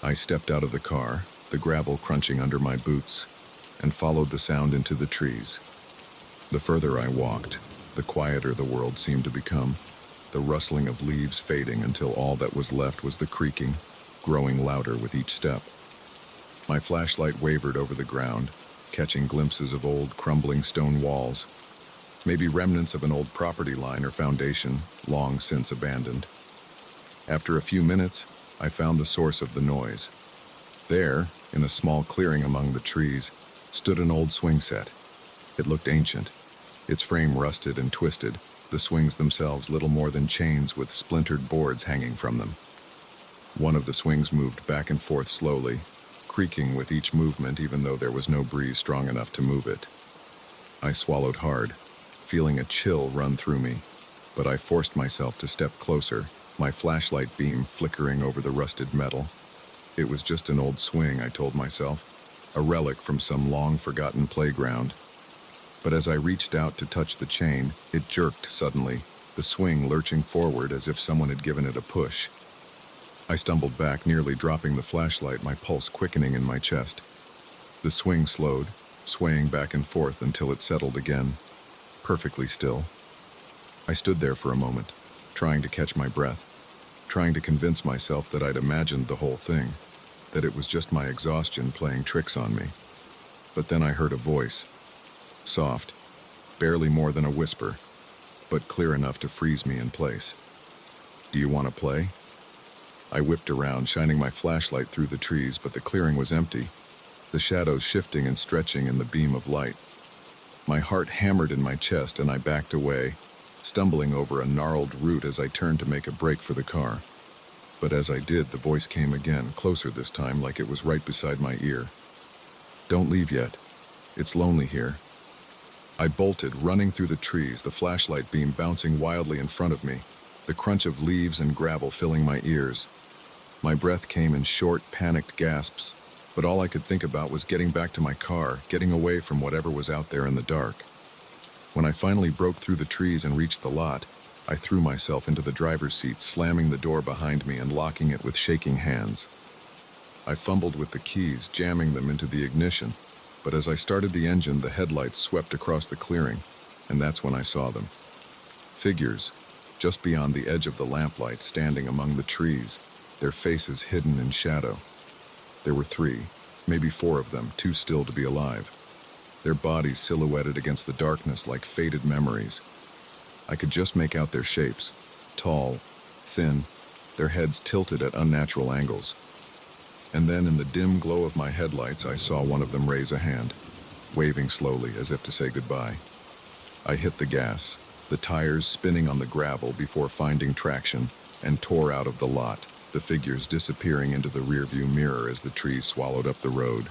I stepped out of the car, the gravel crunching under my boots, and followed the sound into the trees. The further I walked, the quieter the world seemed to become, the rustling of leaves fading until all that was left was the creaking, growing louder with each step. My flashlight wavered over the ground, catching glimpses of old, crumbling stone walls, maybe remnants of an old property line or foundation, long since abandoned. After a few minutes, I found the source of the noise. There, in a small clearing among the trees, stood an old swing set. It looked ancient, its frame rusted and twisted, the swings themselves little more than chains with splintered boards hanging from them. One of the swings moved back and forth slowly, creaking with each movement even though there was no breeze strong enough to move it. I swallowed hard, feeling a chill run through me, but I forced myself to step closer, my flashlight beam flickering over the rusted metal. It was just an old swing, I told myself, a relic from some long-forgotten playground. But as I reached out to touch the chain, it jerked suddenly, the swing lurching forward as if someone had given it a push. I stumbled back, nearly dropping the flashlight, my pulse quickening in my chest. The swing slowed, swaying back and forth until it settled again, perfectly still. I stood there for a moment, trying to catch my breath, trying to convince myself that I'd imagined the whole thing, that it was just my exhaustion playing tricks on me. But then I heard a voice, soft, barely more than a whisper, but clear enough to freeze me in place. "Do you want to play?" I whipped around, shining my flashlight through the trees, but the clearing was empty, the shadows shifting and stretching in the beam of light. My heart hammered in my chest and I backed away, stumbling over a gnarled root as I turned to make a break for the car. But as I did, the voice came again, closer this time, like it was right beside my ear. "Don't leave yet. It's lonely here." I bolted, running through the trees, the flashlight beam bouncing wildly in front of me, the crunch of leaves and gravel filling my ears. My breath came in short, panicked gasps, but all I could think about was getting back to my car, getting away from whatever was out there in the dark. When I finally broke through the trees and reached the lot, I threw myself into the driver's seat, slamming the door behind me and locking it with shaking hands. I fumbled with the keys, jamming them into the ignition, but as I started the engine, the headlights swept across the clearing, and that's when I saw them. Figures, just beyond the edge of the lamplight, standing among the trees, their faces hidden in shadow. There were 3, maybe 4 of them, too still to be alive, their bodies silhouetted against the darkness like faded memories. I could just make out their shapes, tall, thin, their heads tilted at unnatural angles. And then in the dim glow of my headlights, I saw one of them raise a hand, waving slowly as if to say goodbye. I hit the gas, the tires spinning on the gravel before finding traction, and tore out of the lot, the figures disappearing into the rearview mirror as the trees swallowed up the road.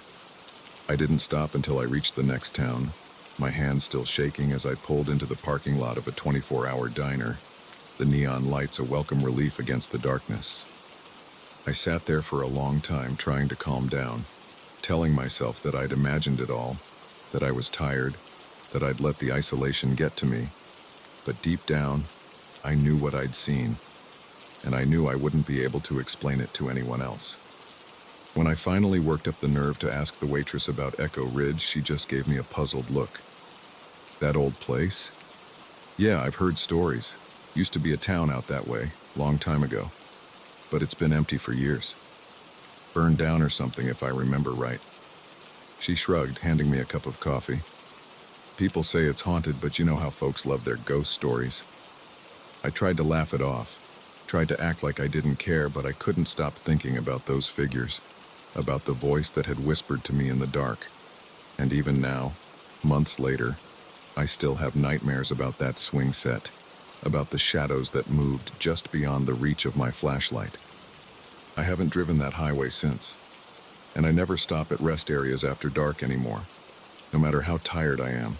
I didn't stop until I reached the next town, my hands still shaking as I pulled into the parking lot of a 24-hour diner, the neon lights a welcome relief against the darkness. I sat there for a long time trying to calm down, telling myself that I'd imagined it all, that I was tired, that I'd let the isolation get to me. But deep down, I knew what I'd seen, and I knew I wouldn't be able to explain it to anyone else. When I finally worked up the nerve to ask the waitress about Echo Ridge, she just gave me a puzzled look. "That old place? Yeah, I've heard stories. Used to be a town out that way, long time ago. But it's been empty for years. Burned down or something, if I remember right." She shrugged, handing me a cup of coffee. "People say it's haunted, but you know how folks love their ghost stories." I tried to laugh it off, tried to act like I didn't care, but I couldn't stop thinking about those figures, about the voice that had whispered to me in the dark. And even now, months later, I still have nightmares about that swing set, about the shadows that moved just beyond the reach of my flashlight. I haven't driven that highway since, and I never stop at rest areas after dark anymore, no matter how tired I am,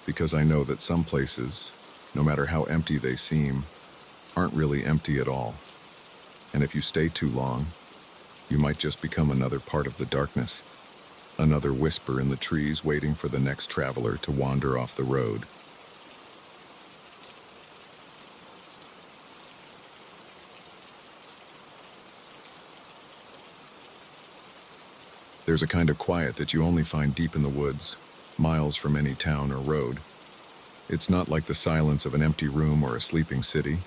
because I know that some places, no matter how empty they seem, aren't really empty at all. And if you stay too long, you might just become another part of the darkness, another whisper in the trees waiting for the next traveler to wander off the road. There's a kind of quiet that you only find deep in the woods, miles from any town or road. It's not like the silence of an empty room or a sleeping city.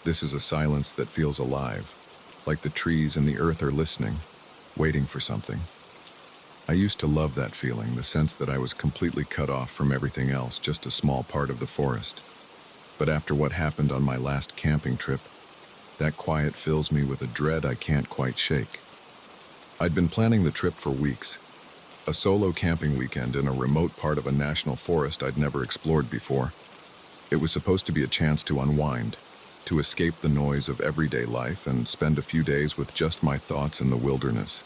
This is a silence that feels alive, like the trees and the earth are listening, waiting for something. I used to love that feeling, the sense that I was completely cut off from everything else, just a small part of the forest. But after what happened on my last camping trip, that quiet fills me with a dread I can't quite shake. I'd been planning the trip for weeks, a solo camping weekend in a remote part of a national forest I'd never explored before. It was supposed to be a chance to unwind, to escape the noise of everyday life and spend a few days with just my thoughts in the wilderness.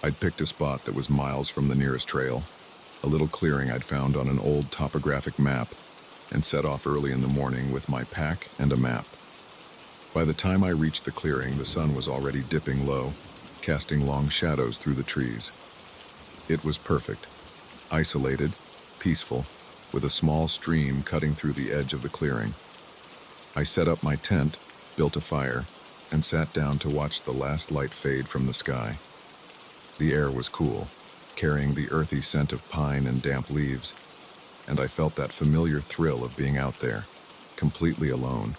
I'd picked a spot that was miles from the nearest trail, a little clearing I'd found on an old topographic map, and set off early in the morning with my pack and a map. By the time I reached the clearing, the sun was already dipping low, casting long shadows through the trees. It was perfect. Isolated, peaceful, with a small stream cutting through the edge of the clearing. I set up my tent, built a fire, and sat down to watch the last light fade from the sky. The air was cool, carrying the earthy scent of pine and damp leaves, and I felt that familiar thrill of being out there, completely alone.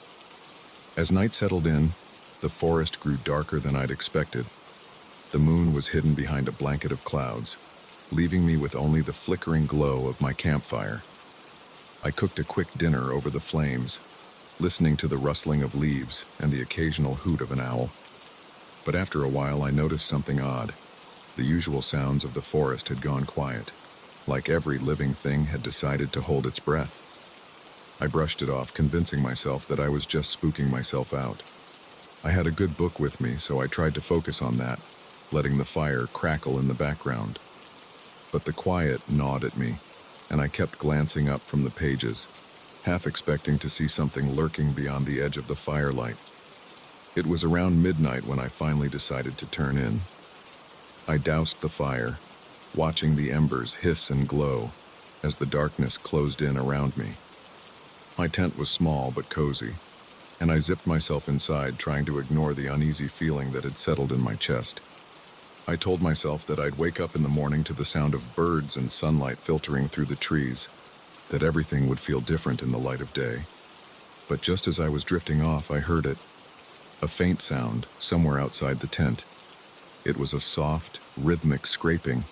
As night settled in, the forest grew darker than I'd expected. The moon was hidden behind a blanket of clouds, leaving me with only the flickering glow of my campfire. I cooked a quick dinner over the flames, listening to the rustling of leaves and the occasional hoot of an owl. But after a while, I noticed something odd. The usual sounds of the forest had gone quiet, like every living thing had decided to hold its breath. I brushed it off, convincing myself that I was just spooking myself out. I had a good book with me, so I tried to focus on that, letting the fire crackle in the background. But the quiet gnawed at me, and I kept glancing up from the pages, half expecting to see something lurking beyond the edge of the firelight. It was around midnight when I finally decided to turn in. I doused the fire, watching the embers hiss and glow as the darkness closed in around me. My tent was small but cozy, and I zipped myself inside, trying to ignore the uneasy feeling that had settled in my chest. I told myself that I'd wake up in the morning to the sound of birds and sunlight filtering through the trees, that everything would feel different in the light of day. But just as I was drifting off, I heard it. A faint sound somewhere outside the tent. It was a soft, rhythmic scraping,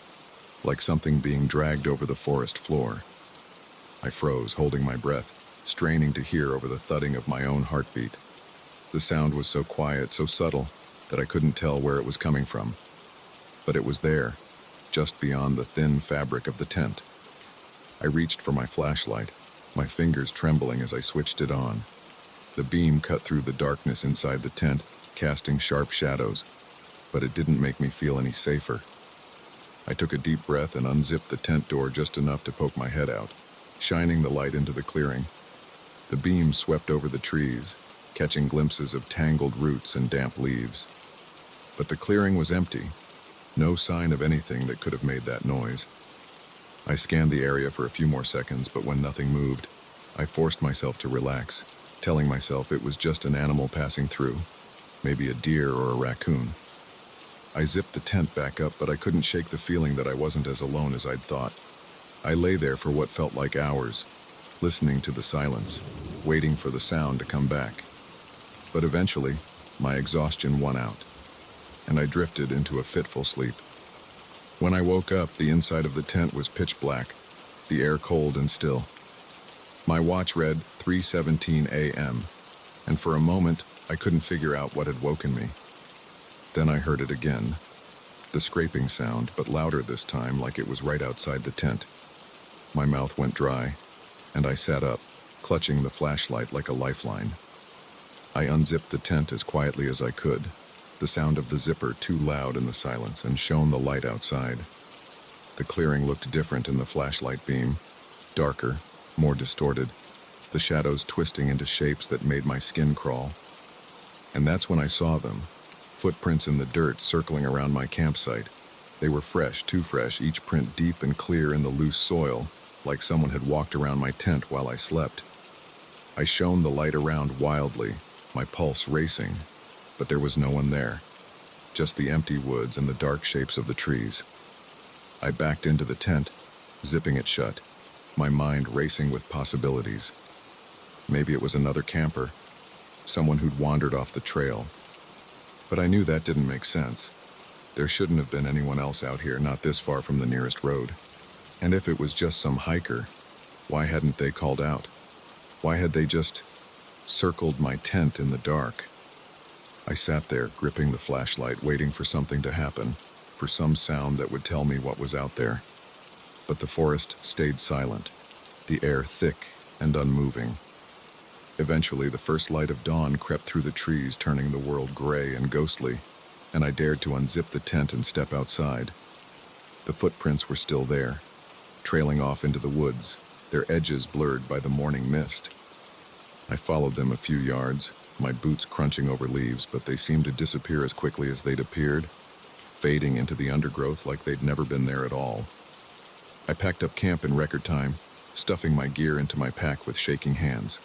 like something being dragged over the forest floor. I froze, holding my breath, straining to hear over the thudding of my own heartbeat. The sound was so quiet, so subtle, that I couldn't tell where it was coming from. But it was there, just beyond the thin fabric of the tent. I reached for my flashlight, my fingers trembling as I switched it on. The beam cut through the darkness inside the tent, casting sharp shadows, but it didn't make me feel any safer. I took a deep breath and unzipped the tent door just enough to poke my head out, shining the light into the clearing. The beam swept over the trees, catching glimpses of tangled roots and damp leaves. But the clearing was empty. No sign of anything that could have made that noise. I scanned the area for a few more seconds, but when nothing moved, I forced myself to relax, telling myself it was just an animal passing through, maybe a deer or a raccoon. I zipped the tent back up, but I couldn't shake the feeling that I wasn't as alone as I'd thought. I lay there for what felt like hours, listening to the silence, waiting for the sound to come back. But eventually, my exhaustion won out, and I drifted into a fitful sleep. When I woke up, the inside of the tent was pitch black, the air cold and still. My watch read 3:17 a.m., and for a moment, I couldn't figure out what had woken me. Then I heard it again, the scraping sound, but louder this time, like it was right outside the tent. My mouth went dry, and I sat up, clutching the flashlight like a lifeline. I unzipped the tent as quietly as I could, the sound of the zipper too loud in the silence, and shone the light outside. The clearing looked different in the flashlight beam, darker, more distorted, the shadows twisting into shapes that made my skin crawl. And that's when I saw them, footprints in the dirt circling around my campsite. They were fresh, too fresh, each print deep and clear in the loose soil, like someone had walked around my tent while I slept. I shone the light around wildly, my pulse racing, but there was no one there, just the empty woods and the dark shapes of the trees. I backed into the tent, zipping it shut, my mind racing with possibilities. Maybe it was another camper, someone who'd wandered off the trail. But I knew that didn't make sense. There shouldn't have been anyone else out here, not this far from the nearest road. And if it was just some hiker, why hadn't they called out? Why had they just circled my tent in the dark? I sat there, gripping the flashlight, waiting for something to happen, for some sound that would tell me what was out there. But the forest stayed silent, the air thick and unmoving. Eventually, the first light of dawn crept through the trees, turning the world gray and ghostly, and I dared to unzip the tent and step outside. The footprints were still there, trailing off into the woods, their edges blurred by the morning mist. I followed them a few yards, my boots crunching over leaves, but they seemed to disappear as quickly as they'd appeared. fading into the undergrowth like they'd never been there at all. I packed up camp in record time, stuffing my gear into my pack with shaking hands.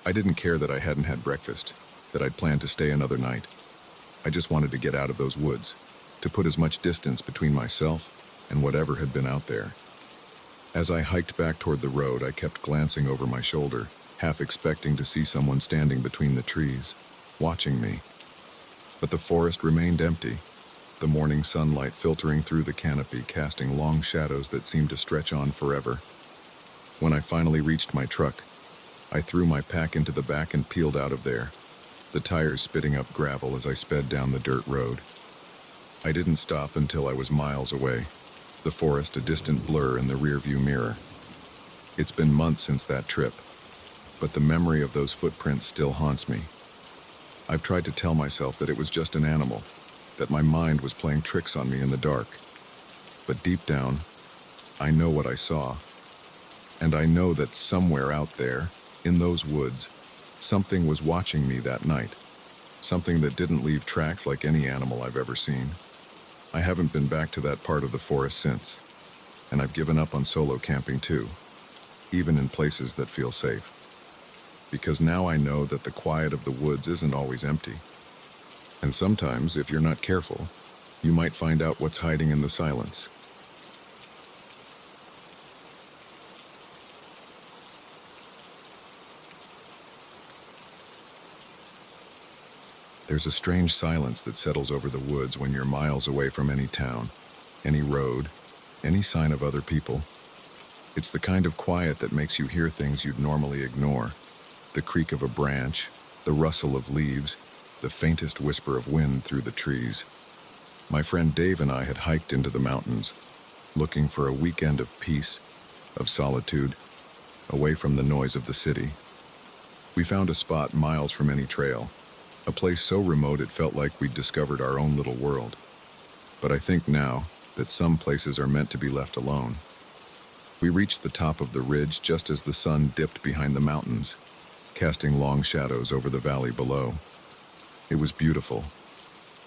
I didn't care that I hadn't had breakfast, that I'd planned to stay another night. I just wanted to get out of those woods, to put as much distance between myself and whatever had been out there. As I hiked back toward the road, I kept glancing over my shoulder, half expecting to see someone standing between the trees, watching me. But the forest remained empty, the morning sunlight filtering through the canopy, casting long shadows that seemed to stretch on forever. When I finally reached my truck, I threw my pack into the back and peeled out of there, the tires spitting up gravel as I sped down the dirt road. I didn't stop until I was miles away, the forest a distant blur in the rearview mirror. It's been months since that trip, but the memory of those footprints still haunts me. I've tried to tell myself that it was just an animal, that my mind was playing tricks on me in the dark. But deep down, I know what I saw. And I know that somewhere out there, in those woods, something was watching me that night. Something that didn't leave tracks like any animal I've ever seen. I haven't been back to that part of the forest since, and I've given up on solo camping too, even in places that feel safe. Because now I know that the quiet of the woods isn't always empty. And sometimes, if you're not careful, you might find out what's hiding in the silence. There's a strange silence that settles over the woods when you're miles away from any town, any road, any sign of other people. It's the kind of quiet that makes you hear things you'd normally ignore. The creak of a branch, the rustle of leaves, the faintest whisper of wind through the trees. My friend Dave and I had hiked into the mountains, looking for a weekend of peace, of solitude, away from the noise of the city. We found a spot miles from any trail, a place so remote it felt like we'd discovered our own little world. But I think now that some places are meant to be left alone. We reached the top of the ridge just as the sun dipped behind the mountains, casting long shadows over the valley below. It was beautiful.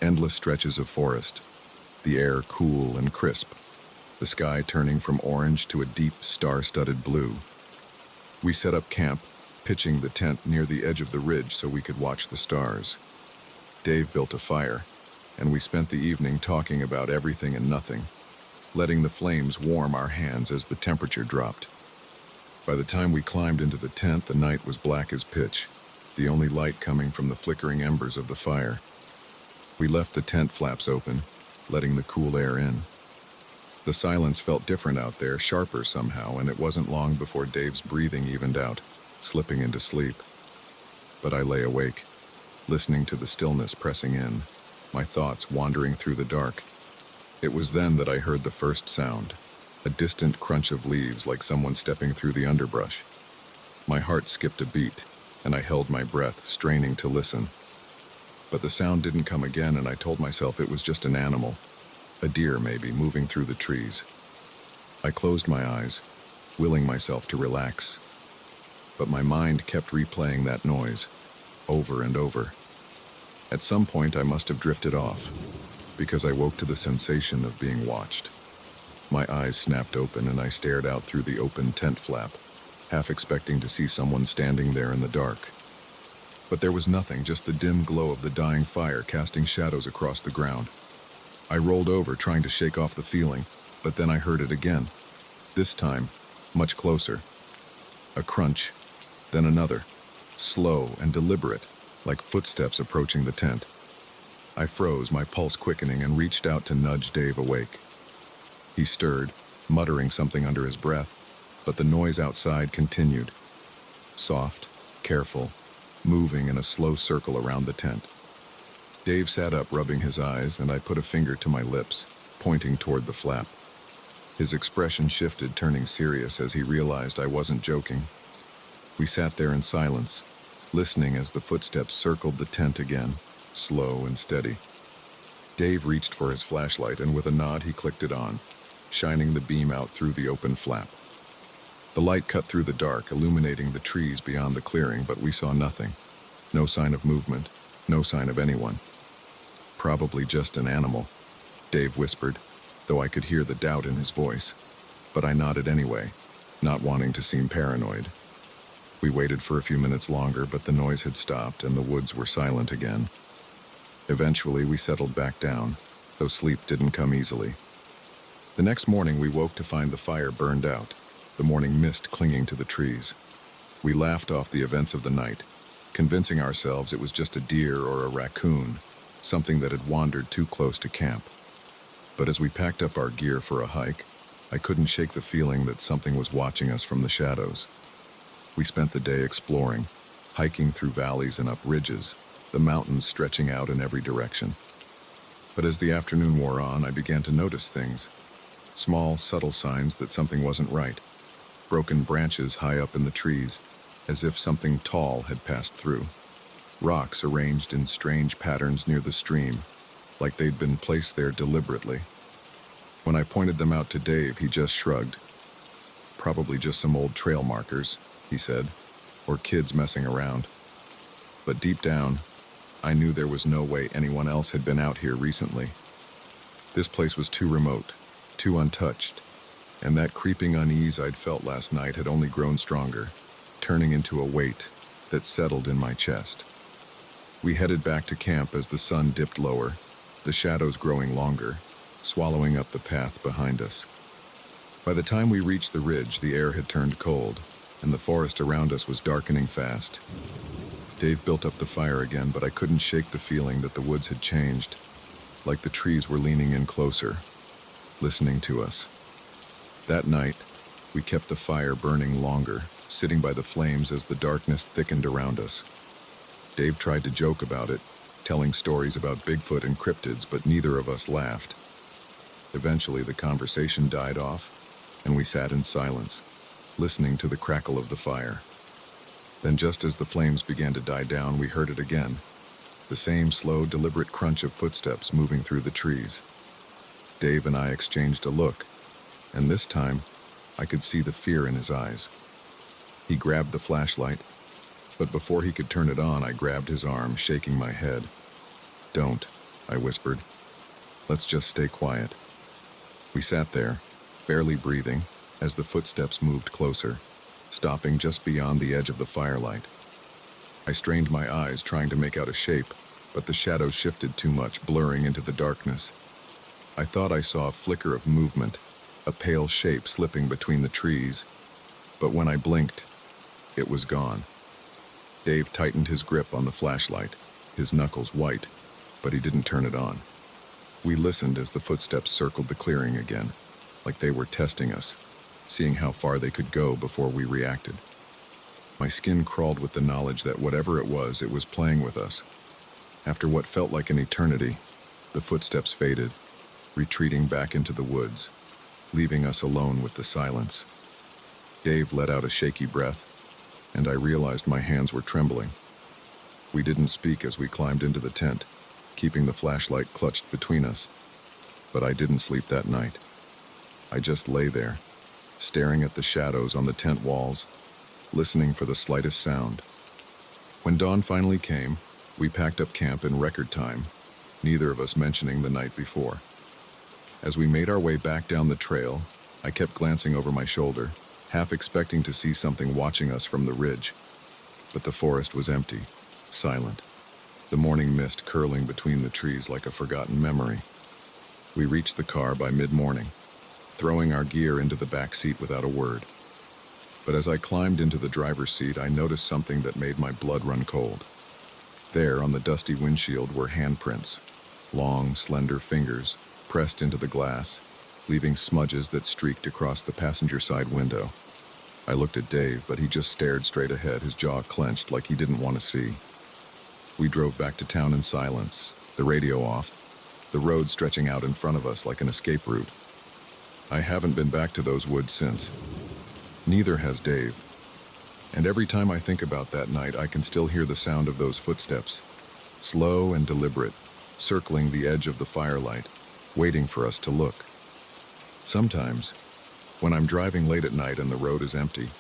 Endless stretches of forest, the air cool and crisp, the sky turning from orange to a deep star-studded blue. We set up camp, pitching the tent near the edge of the ridge so we could watch the stars. Dave built a fire, and we spent the evening talking about everything and nothing, letting the flames warm our hands as the temperature dropped. By the time we climbed into the tent, the night was black as pitch, the only light coming from the flickering embers of the fire. We left the tent flaps open, letting the cool air in. The silence felt different out there, sharper somehow, and it wasn't long before Dave's breathing evened out, slipping into sleep. But I lay awake, listening to the stillness pressing in, my thoughts wandering through the dark. It was then that I heard the first sound, a distant crunch of leaves like someone stepping through the underbrush. My heart skipped a beat, and I held my breath, straining to listen. But the sound didn't come again, and I told myself it was just an animal, a deer maybe, moving through the trees. I closed my eyes, willing myself to relax. But my mind kept replaying that noise, over and over. At some point I must have drifted off, because I woke to the sensation of being watched. My eyes snapped open and I stared out through the open tent flap, half expecting to see someone standing there in the dark. But there was nothing, just the dim glow of the dying fire casting shadows across the ground. I rolled over, trying to shake off the feeling, but then I heard it again. This time, much closer. A crunch, then another, slow and deliberate, like footsteps approaching the tent. I froze, my pulse quickening, and reached out to nudge Dave awake. He stirred, muttering something under his breath, but the noise outside continued. Soft, careful, moving in a slow circle around the tent. Dave sat up, rubbing his eyes, and I put a finger to my lips, pointing toward the flap. His expression shifted, turning serious as he realized I wasn't joking. We sat there in silence, listening as the footsteps circled the tent again, slow and steady. Dave reached for his flashlight, and with a nod he clicked it on, shining the beam out through the open flap. The light cut through the dark, illuminating the trees beyond the clearing, but we saw nothing. No sign of movement, no sign of anyone. Probably just an animal. Dave whispered, though I could hear the doubt in his voice. But I nodded anyway, not wanting to seem paranoid. We waited for a few minutes longer, but the noise had stopped and the woods were silent again. Eventually, we settled back down, though sleep didn't come easily. The next morning, we woke to find the fire burned out, the morning mist clinging to the trees. We laughed off the events of the night, convincing ourselves it was just a deer or a raccoon, something that had wandered too close to camp. But as we packed up our gear for a hike, I couldn't shake the feeling that something was watching us from the shadows. We spent the day exploring, hiking through valleys and up ridges, the mountains stretching out in every direction. But as the afternoon wore on, I began to notice things. Small, subtle signs that something wasn't right. Broken branches high up in the trees, as if something tall had passed through. Rocks arranged in strange patterns near the stream, like they'd been placed there deliberately. When I pointed them out to Dave, he just shrugged. Probably just some old trail markers, he said, or kids messing around. But deep down, I knew there was no way anyone else had been out here recently. This place was too remote, too untouched, and that creeping unease I'd felt last night had only grown stronger, turning into a weight that settled in my chest. We headed back to camp as the sun dipped lower, the shadows growing longer, swallowing up the path behind us. By the time we reached the ridge, the air had turned cold, and the forest around us was darkening fast. Dave built up the fire again, but I couldn't shake the feeling that the woods had changed, like the trees were leaning in closer, listening to us. That night, we kept the fire burning longer, sitting by the flames as the darkness thickened around us. Dave tried to joke about it, telling stories about Bigfoot and cryptids, but neither of us laughed. Eventually, the conversation died off, and we sat in silence, listening to the crackle of the fire. Then, just as the flames began to die down, we heard it again, the same slow, deliberate crunch of footsteps moving through the trees. Dave and I exchanged a look, and this time, I could see the fear in his eyes. He grabbed the flashlight, but before he could turn it on, I grabbed his arm, shaking my head. "Don't," I whispered. "Let's just stay quiet." We sat there, barely breathing, as the footsteps moved closer, stopping just beyond the edge of the firelight. I strained my eyes, trying to make out a shape, but the shadows shifted too much, blurring into the darkness. I thought I saw a flicker of movement, a pale shape slipping between the trees, but when I blinked, it was gone. Dave tightened his grip on the flashlight, his knuckles white, but he didn't turn it on. We listened as the footsteps circled the clearing again, like they were testing us, seeing how far they could go before we reacted. My skin crawled with the knowledge that whatever it was playing with us. After what felt like an eternity, the footsteps faded, retreating back into the woods, leaving us alone with the silence. Dave let out a shaky breath, and I realized my hands were trembling. We didn't speak as we climbed into the tent, keeping the flashlight clutched between us. But I didn't sleep that night. I just lay there, staring at the shadows on the tent walls, listening for the slightest sound. When dawn finally came, we packed up camp in record time, neither of us mentioning the night before. As we made our way back down the trail, I kept glancing over my shoulder, half expecting to see something watching us from the ridge. But the forest was empty, silent, the morning mist curling between the trees like a forgotten memory. We reached the car by mid-morning, throwing our gear into the back seat without a word. But as I climbed into the driver's seat, I noticed something that made my blood run cold. There, on the dusty windshield, were handprints, long, slender fingers pressed into the glass, leaving smudges that streaked across the passenger side window. I looked at Dave, but he just stared straight ahead, his jaw clenched like he didn't want to see. We drove back to town in silence, the radio off, the road stretching out in front of us like an escape route. I haven't been back to those woods since. Neither has Dave. And every time I think about that night, I can still hear the sound of those footsteps, slow and deliberate, circling the edge of the firelight, waiting for us to look. Sometimes, when I'm driving late at night and the road is empty,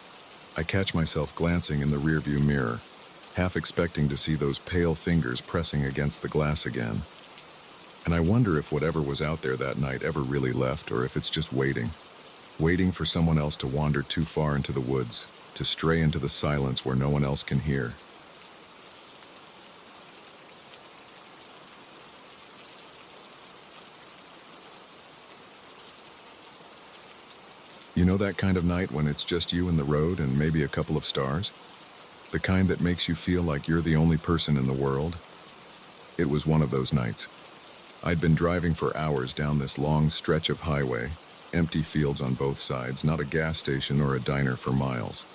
I catch myself glancing in the rearview mirror, half expecting to see those pale fingers pressing against the glass again. And I wonder if whatever was out there that night ever really left, or if it's just waiting for someone else to wander too far into the woods, to stray into the silence where no one else can hear. You know that kind of night when it's just you and the road and maybe a couple of stars? The kind that makes you feel like you're the only person in the world? It was one of those nights. I'd been driving for hours down this long stretch of highway, empty fields on both sides, not a gas station or a diner for miles.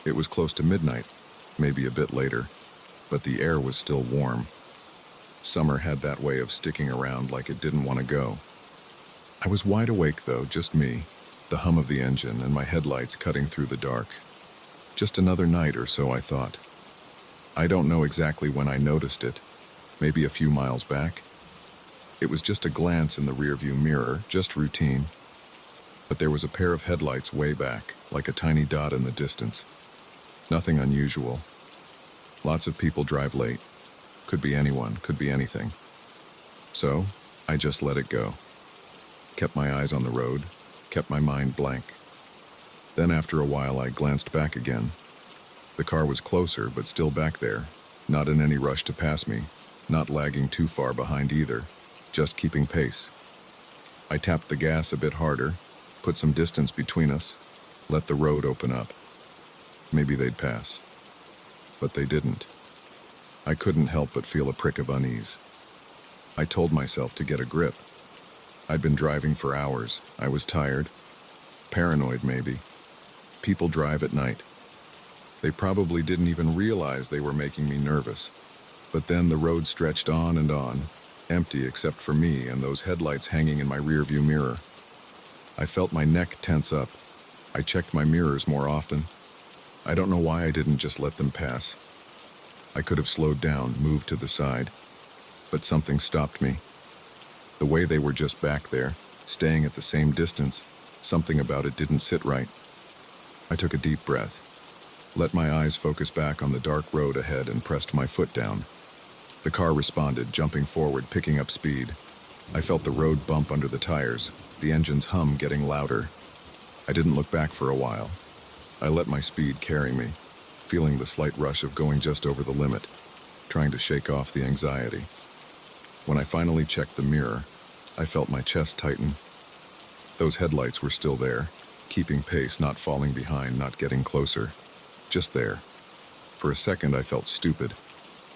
It was close to midnight, maybe a bit later, but the air was still warm. Summer had that way of sticking around like it didn't want to go. I was wide awake though, just me, the hum of the engine and my headlights cutting through the dark. Just another night or so, I thought. I don't know exactly when I noticed it, maybe a few miles back. It was just a glance in the rearview mirror, just routine. But there was a pair of headlights way back, like a tiny dot in the distance. Nothing unusual. Lots of people drive late. Could be anyone, could be anything. So, I just let it go. Kept my eyes on the road, kept my mind blank. Then after a while I glanced back again. The car was closer, but still back there, not in any rush to pass me, not lagging too far behind either, just keeping pace. I tapped the gas a bit harder, put some distance between us, let the road open up. Maybe they'd pass. But they didn't. I couldn't help but feel a prick of unease. I told myself to get a grip. I'd been driving for hours. I was tired. Paranoid, maybe. People drive at night. They probably didn't even realize they were making me nervous. But then the road stretched on and on, empty except for me and those headlights hanging in my rearview mirror. I felt my neck tense up. I checked my mirrors more often. I don't know why I didn't just let them pass. I could have slowed down, moved to the side, but something stopped me. The way they were just back there, staying at the same distance, something about it didn't sit right. I took a deep breath, let my eyes focus back on the dark road ahead and pressed my foot down. The car responded, jumping forward, picking up speed. I felt the road bump under the tires, the engine's hum getting louder. I didn't look back for a while. I let my speed carry me, feeling the slight rush of going just over the limit, trying to shake off the anxiety. When I finally checked the mirror, I felt my chest tighten. Those headlights were still there, keeping pace, not falling behind, not getting closer. Just there. For a second I felt stupid.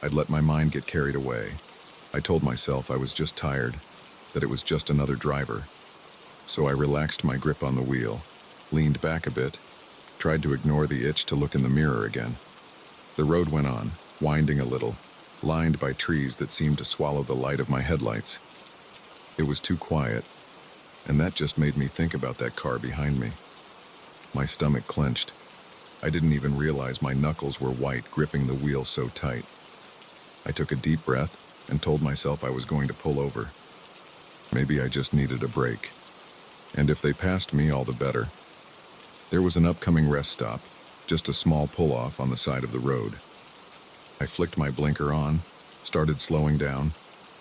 I'd let my mind get carried away. I told myself I was just tired, that it was just another driver. So I relaxed my grip on the wheel, leaned back a bit, tried to ignore the itch to look in the mirror again. The road went on, winding a little, lined by trees that seemed to swallow the light of my headlights. It was too quiet, and that just made me think about that car behind me. My stomach clenched. I didn't even realize my knuckles were white, gripping the wheel so tight. I took a deep breath and told myself I was going to pull over. Maybe I just needed a break. And if they passed me, all the better. There was an upcoming rest stop, just a small pull-off on the side of the road. I flicked my blinker on, started slowing down,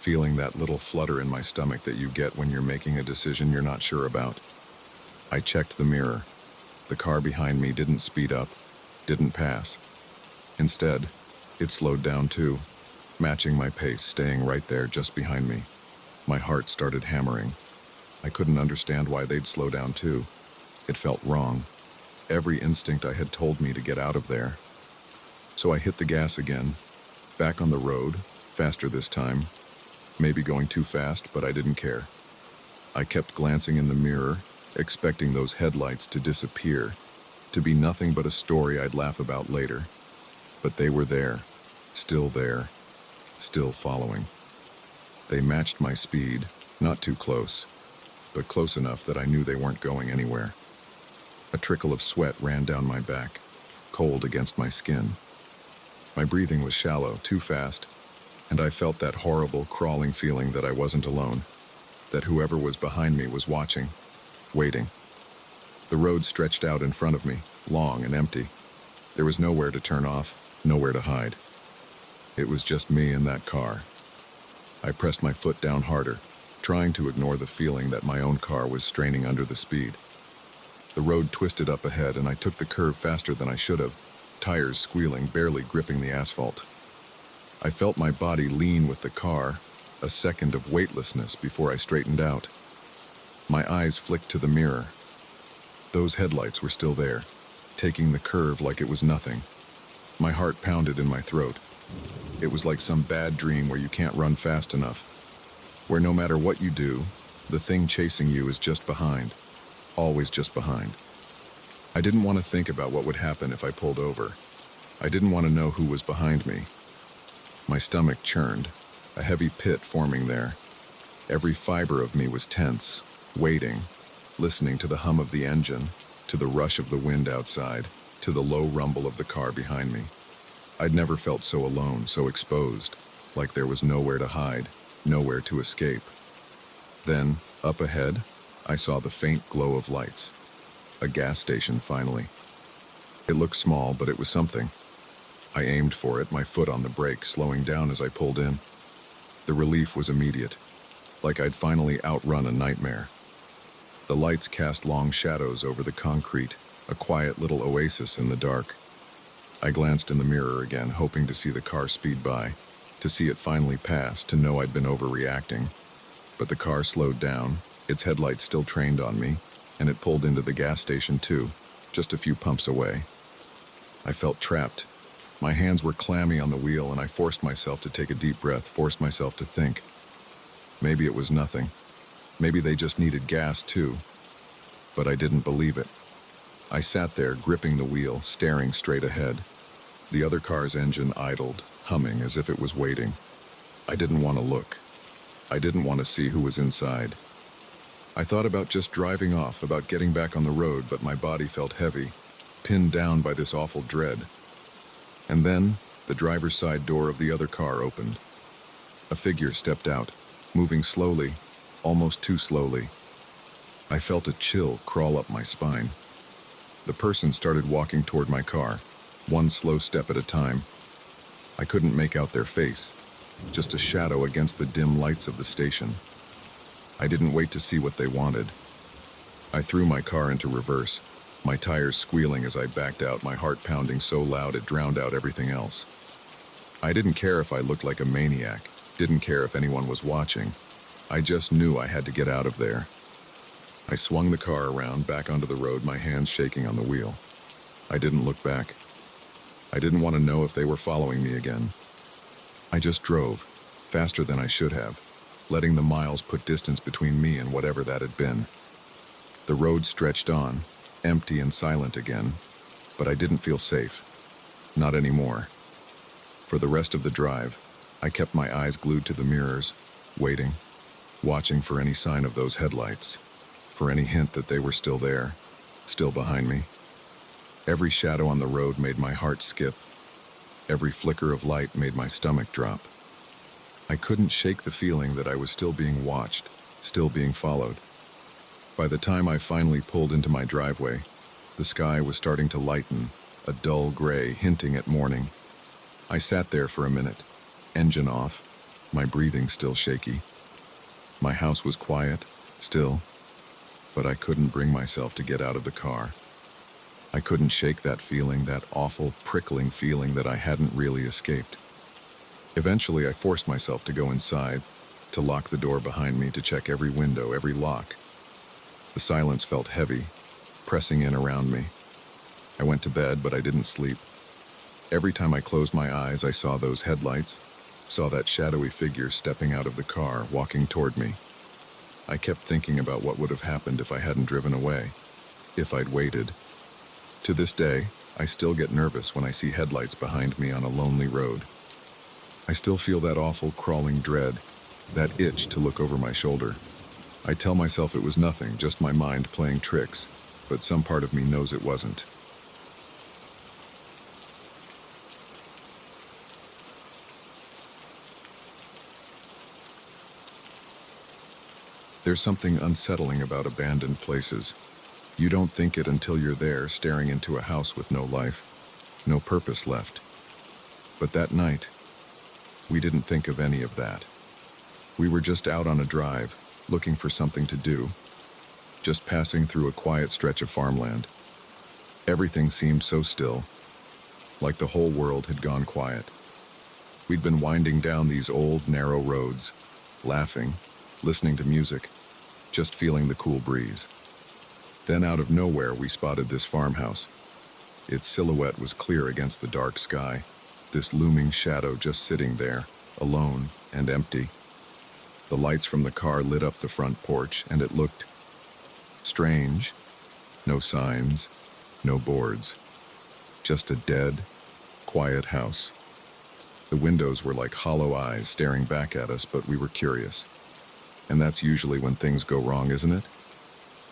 feeling that little flutter in my stomach that you get when you're making a decision you're not sure about. I checked the mirror. The car behind me didn't speed up, didn't pass. Instead, it slowed down too, matching my pace, staying right there just behind me. My heart started hammering. I couldn't understand why they'd slow down too. It felt wrong. Every instinct I had told me to get out of there. So I hit the gas again, back on the road, faster this time. Maybe going too fast, but I didn't care. I kept glancing in the mirror, expecting those headlights to disappear, to be nothing but a story I'd laugh about later. But they were there, still following. They matched my speed, not too close, but close enough that I knew they weren't going anywhere. A trickle of sweat ran down my back, cold against my skin. My breathing was shallow, too fast, and I felt that horrible, crawling feeling that I wasn't alone, that whoever was behind me was watching, waiting. The road stretched out in front of me, long and empty. There was nowhere to turn off, nowhere to hide. It was just me and that car. I pressed my foot down harder, trying to ignore the feeling that my own car was straining under the speed. The road twisted up ahead, and I took the curve faster than I should have, tires squealing, barely gripping the asphalt. I felt my body lean with the car, a second of weightlessness before I straightened out. My eyes flicked to the mirror. Those headlights were still there, taking the curve like it was nothing. My heart pounded in my throat. It was like some bad dream where you can't run fast enough, where no matter what you do, the thing chasing you is just behind, always just behind. I didn't want to think about what would happen if I pulled over. I didn't want to know who was behind me. My stomach churned, a heavy pit forming there. Every fiber of me was tense, waiting, listening to the hum of the engine, to the rush of the wind outside, to the low rumble of the car behind me. I'd never felt so alone, so exposed, like there was nowhere to hide, nowhere to escape. Then, up ahead, I saw the faint glow of lights. A gas station, finally. It looked small, but it was something. I aimed for it, my foot on the brake, slowing down as I pulled in. The relief was immediate, like I'd finally outrun a nightmare. The lights cast long shadows over the concrete, a quiet little oasis in the dark. I glanced in the mirror again, hoping to see the car speed by, to see it finally pass, to know I'd been overreacting. But the car slowed down, its headlights still trained on me, and it pulled into the gas station too, just a few pumps away. I felt trapped. My hands were clammy on the wheel, and I forced myself to take a deep breath, forced myself to think. Maybe it was nothing. Maybe they just needed gas too. But I didn't believe it. I sat there, gripping the wheel, staring straight ahead. The other car's engine idled, humming as if it was waiting. I didn't want to look. I didn't want to see who was inside. I thought about just driving off, about getting back on the road, but my body felt heavy, pinned down by this awful dread. And then, the driver's side door of the other car opened. A figure stepped out, moving slowly, almost too slowly. I felt a chill crawl up my spine. The person started walking toward my car, one slow step at a time. I couldn't make out their face, just a shadow against the dim lights of the station. I didn't wait to see what they wanted. I threw my car into reverse, my tires squealing as I backed out, my heart pounding so loud it drowned out everything else. I didn't care if I looked like a maniac, didn't care if anyone was watching. I just knew I had to get out of there. I swung the car around, back onto the road, my hands shaking on the wheel. I didn't look back. I didn't want to know if they were following me again. I just drove, faster than I should have, letting the miles put distance between me and whatever that had been. The road stretched on, empty and silent again, but I didn't feel safe. Not anymore. For the rest of the drive, I kept my eyes glued to the mirrors, waiting, watching for any sign of those headlights, for any hint that they were still there, still behind me. Every shadow on the road made my heart skip. Every flicker of light made my stomach drop. I couldn't shake the feeling that I was still being watched, still being followed. By the time I finally pulled into my driveway, the sky was starting to lighten, a dull gray hinting at morning. I sat there for a minute, engine off, my breathing still shaky. My house was quiet, still, but I couldn't bring myself to get out of the car. I couldn't shake that feeling, that awful, prickling feeling that I hadn't really escaped. Eventually, I forced myself to go inside, to lock the door behind me, to check every window, every lock. The silence felt heavy, pressing in around me. I went to bed, but I didn't sleep. Every time I closed my eyes, I saw those headlights, saw that shadowy figure stepping out of the car, walking toward me. I kept thinking about what would have happened if I hadn't driven away, if I'd waited. To this day, I still get nervous when I see headlights behind me on a lonely road. I still feel that awful crawling dread, that itch to look over my shoulder. I tell myself it was nothing, just my mind playing tricks, but some part of me knows it wasn't. There's something unsettling about abandoned places. You don't think it until you're there, staring into a house with no life, no purpose left. But that night, we didn't think of any of that. We were just out on a drive, looking for something to do, just passing through a quiet stretch of farmland. Everything seemed so still, like the whole world had gone quiet. We'd been winding down these old, narrow roads, laughing, listening to music, just feeling the cool breeze. Then out of nowhere we spotted this farmhouse. Its silhouette was clear against the dark sky, this looming shadow just sitting there, alone and empty. The lights from the car lit up the front porch, and it looked strange. No signs, no boards. Just a dead, quiet house. The windows were like hollow eyes staring back at us, but we were curious. And that's usually when things go wrong, isn't it?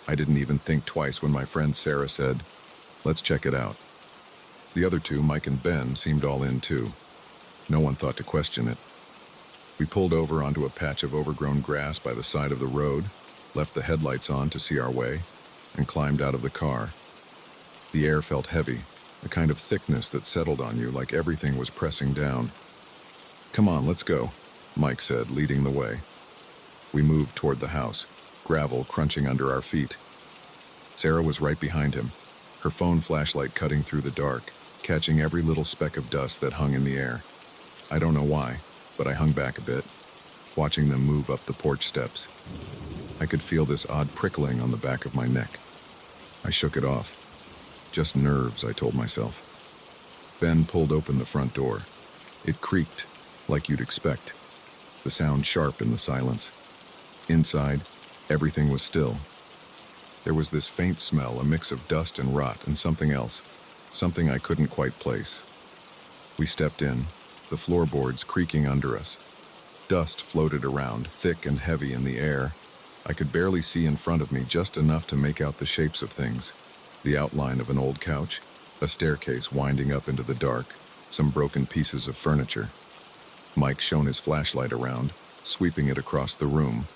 I didn't even think twice when my friend Sarah said, "Let's check it out." The other two, Mike and Ben, seemed all in too. No one thought to question it. We pulled over onto a patch of overgrown grass by the side of the road, left the headlights on to see our way, and climbed out of the car. The air felt heavy, a kind of thickness that settled on you like everything was pressing down. "Come on, let's go," Mike said, leading the way. We moved toward the house, gravel crunching under our feet. Sarah was right behind him, her phone flashlight cutting through the dark, catching every little speck of dust that hung in the air. I don't know why, but I hung back a bit, watching them move up the porch steps. I could feel this odd prickling on the back of my neck. I shook it off. Just nerves, I told myself. Ben pulled open the front door. It creaked, like you'd expect, the sound sharp in the silence. Inside, everything was still. There was this faint smell, a mix of dust and rot and something else, something I couldn't quite place. We stepped in, the floorboards creaking under us. Dust floated around, thick and heavy in the air. I could barely see in front of me, just enough to make out the shapes of things. The outline of an old couch, a staircase winding up into the dark, some broken pieces of furniture. Mike shone his flashlight around, sweeping it across the room.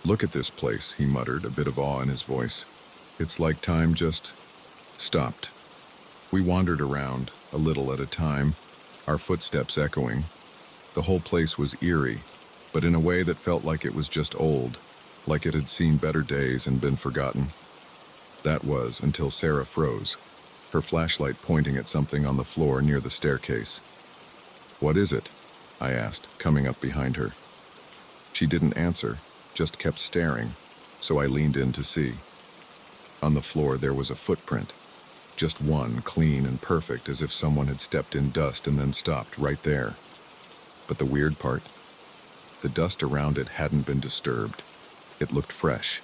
"Look at this place," he muttered, a bit of awe in his voice. "It's like time just stopped." We wandered around, a little at a time, our footsteps echoing. The whole place was eerie, but in a way that felt like it was just old, like it had seen better days and been forgotten. That was until Sarah froze, her flashlight pointing at something on the floor near the staircase. "What is it?" I asked, coming up behind her. She didn't answer, just kept staring, so I leaned in to see. On the floor there was a footprint, just one, clean and perfect, as if someone had stepped in dust and then stopped right there. But the weird part? The dust around it hadn't been disturbed. It looked fresh.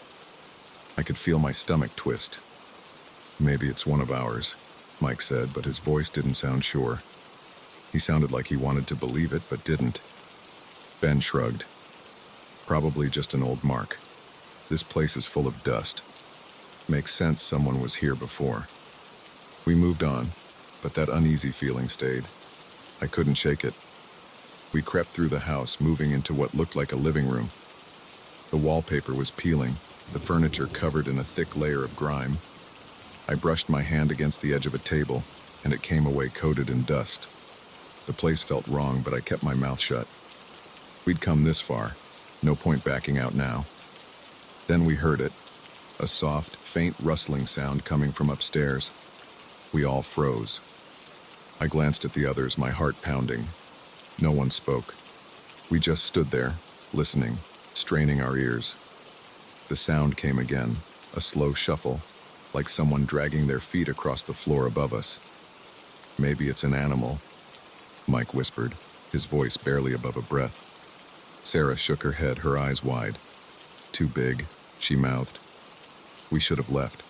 I could feel my stomach twist. "Maybe it's one of ours," Mike said, but his voice didn't sound sure. He sounded like he wanted to believe it, but didn't. Ben shrugged. "Probably just an old mark. This place is full of dust. Makes sense someone was here before." We moved on, but that uneasy feeling stayed. I couldn't shake it. We crept through the house, moving into what looked like a living room. The wallpaper was peeling, the furniture covered in a thick layer of grime. I brushed my hand against the edge of a table, and it came away coated in dust. The place felt wrong, but I kept my mouth shut. We'd come this far. No point backing out now. Then we heard it, a soft, faint rustling sound coming from upstairs. We all froze. I glanced at the others, my heart pounding. No one spoke. We just stood there, listening, straining our ears. The sound came again, a slow shuffle, like someone dragging their feet across the floor above us. "Maybe it's an animal," Mike whispered, his voice barely above a breath. Sarah shook her head, her eyes wide. "Too big," she mouthed. We should have left.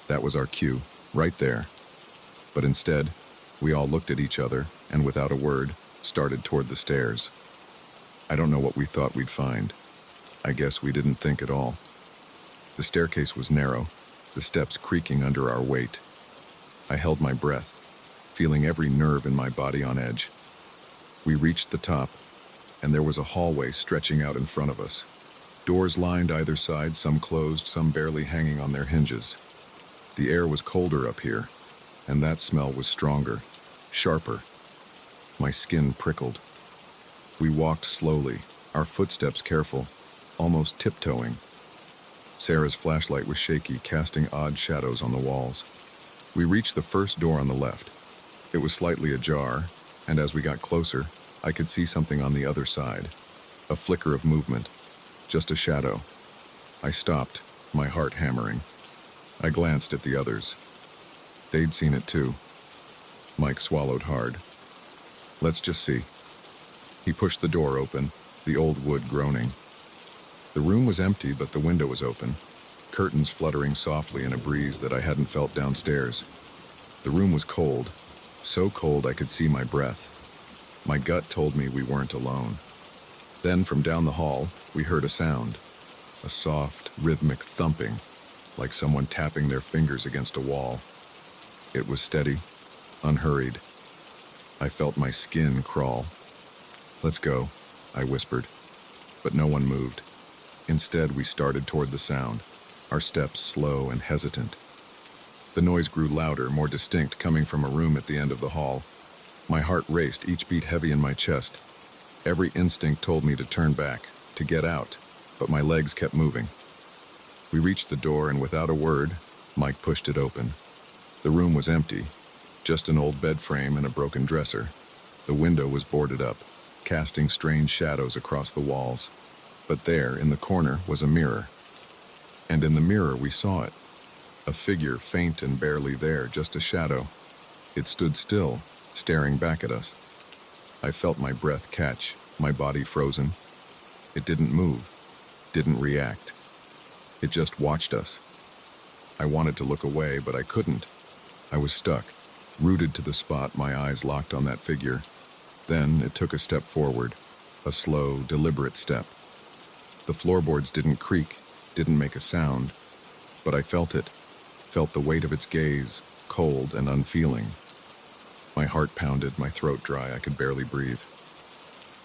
That was our cue, right there. But instead, we all looked at each other and, without a word, started toward the stairs. I don't know what we thought we'd find. I guess we didn't think at all. The staircase was narrow, the steps creaking under our weight. I held my breath, feeling every nerve in my body on edge. We reached the top, and there was a hallway stretching out in front of us. Doors lined either side, some closed, some barely hanging on their hinges. The air was colder up here, and that smell was stronger, sharper. My skin prickled. We walked slowly, our footsteps careful, almost tiptoeing. Sarah's flashlight was shaky, casting odd shadows on the walls. We reached the first door on the left. It was slightly ajar, and as we got closer, I could see something on the other side. A flicker of movement, just a shadow. I stopped, my heart hammering. I glanced at the others. They'd seen it too. Mike swallowed hard. Let's just see. He pushed the door open, the old wood groaning. The room was empty, but the window was open, curtains fluttering softly in a breeze that I hadn't felt downstairs. The room was cold, so cold I could see my breath. My gut told me we weren't alone. Then, from down the hall, we heard a sound, a soft, rhythmic thumping, like someone tapping their fingers against a wall. It was steady, unhurried. I felt my skin crawl. "Let's go," I whispered, but no one moved. Instead, we started toward the sound, our steps slow and hesitant. The noise grew louder, more distinct, coming from a room at the end of the hall. My heart raced, each beat heavy in my chest. Every instinct told me to turn back, to get out, but my legs kept moving. We reached the door, and without a word, Mike pushed it open. The room was empty, just an old bed frame and a broken dresser. The window was boarded up, casting strange shadows across the walls. But there, in the corner, was a mirror. And in the mirror we saw it. A figure, faint and barely there, just a shadow. It stood still, staring back at us. I felt my breath catch, my body frozen. It didn't move, didn't react. It just watched us. I wanted to look away, but I couldn't. I was stuck, rooted to the spot, my eyes locked on that figure. Then it took a step forward, a slow, deliberate step. The floorboards didn't creak, didn't make a sound, but I felt it, felt the weight of its gaze, cold and unfeeling. My heart pounded, my throat dry, I could barely breathe.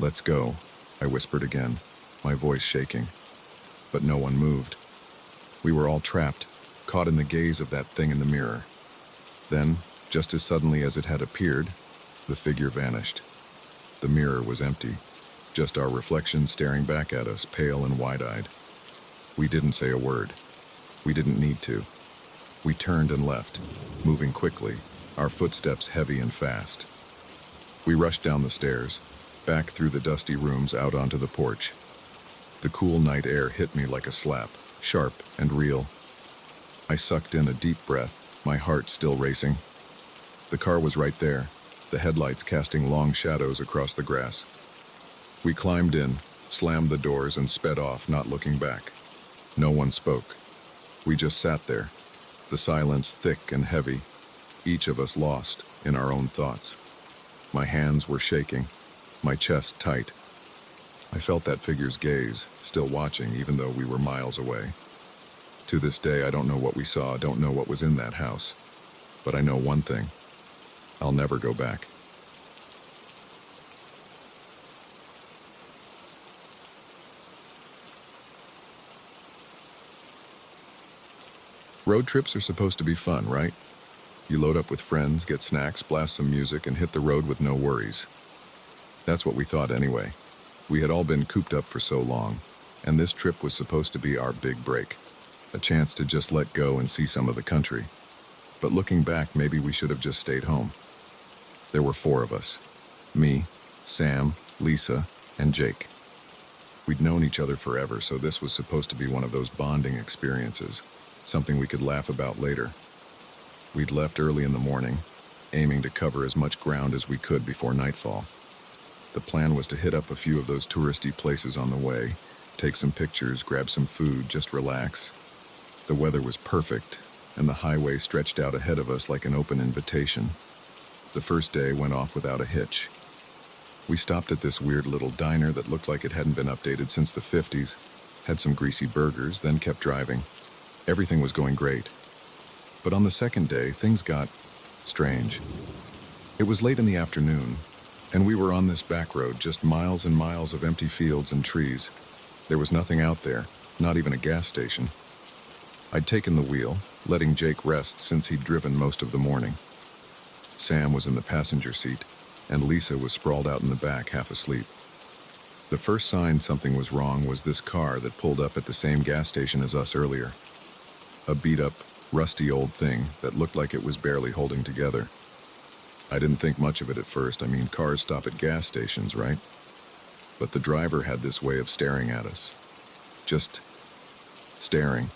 "Let's go," I whispered again, my voice shaking. But no one moved. We were all trapped, caught in the gaze of that thing in the mirror. Then, just as suddenly as it had appeared, the figure vanished. The mirror was empty, just our reflection staring back at us, pale and wide-eyed. We didn't say a word. We didn't need to. We turned and left, moving quickly, our footsteps heavy and fast. We rushed down the stairs, back through the dusty rooms out onto the porch. The cool night air hit me like a slap, sharp and real. I sucked in a deep breath, my heart still racing. The car was right there, the headlights casting long shadows across the grass. We climbed in, slammed the doors, and sped off, not looking back. No one spoke. We just sat there, the silence thick and heavy, each of us lost in our own thoughts. My hands were shaking, my chest tight. I felt that figure's gaze, still watching even though we were miles away. To this day, I don't know what we saw, don't know what was in that house. But I know one thing. I'll never go back. Road trips are supposed to be fun, right? You load up with friends, get snacks, blast some music, and hit the road with no worries. That's what we thought anyway. We had all been cooped up for so long, and this trip was supposed to be our big break. A chance to just let go and see some of the country. But looking back, maybe we should have just stayed home. There were 4 of us. Me, Sam, Lisa, and Jake. We'd known each other forever, so this was supposed to be one of those bonding experiences, something we could laugh about later. We'd left early in the morning, aiming to cover as much ground as we could before nightfall. The plan was to hit up a few of those touristy places on the way, take some pictures, grab some food, just relax. The weather was perfect, and the highway stretched out ahead of us like an open invitation. The first day went off without a hitch. We stopped at this weird little diner that looked like it hadn't been updated since the 50s, had some greasy burgers, then kept driving. Everything was going great. But on the second day, things got strange. It was late in the afternoon, and we were on this back road, just miles and miles of empty fields and trees. There was nothing out there, not even a gas station. I'd taken the wheel, letting Jake rest since he'd driven most of the morning. Sam was in the passenger seat, and Lisa was sprawled out in the back, half asleep. The first sign something was wrong was this car that pulled up at the same gas station as us earlier. A beat-up, rusty old thing that looked like it was barely holding together. I didn't think much of it at first. I mean, cars stop at gas stations, right? But the driver had this way of staring at us. Just staring.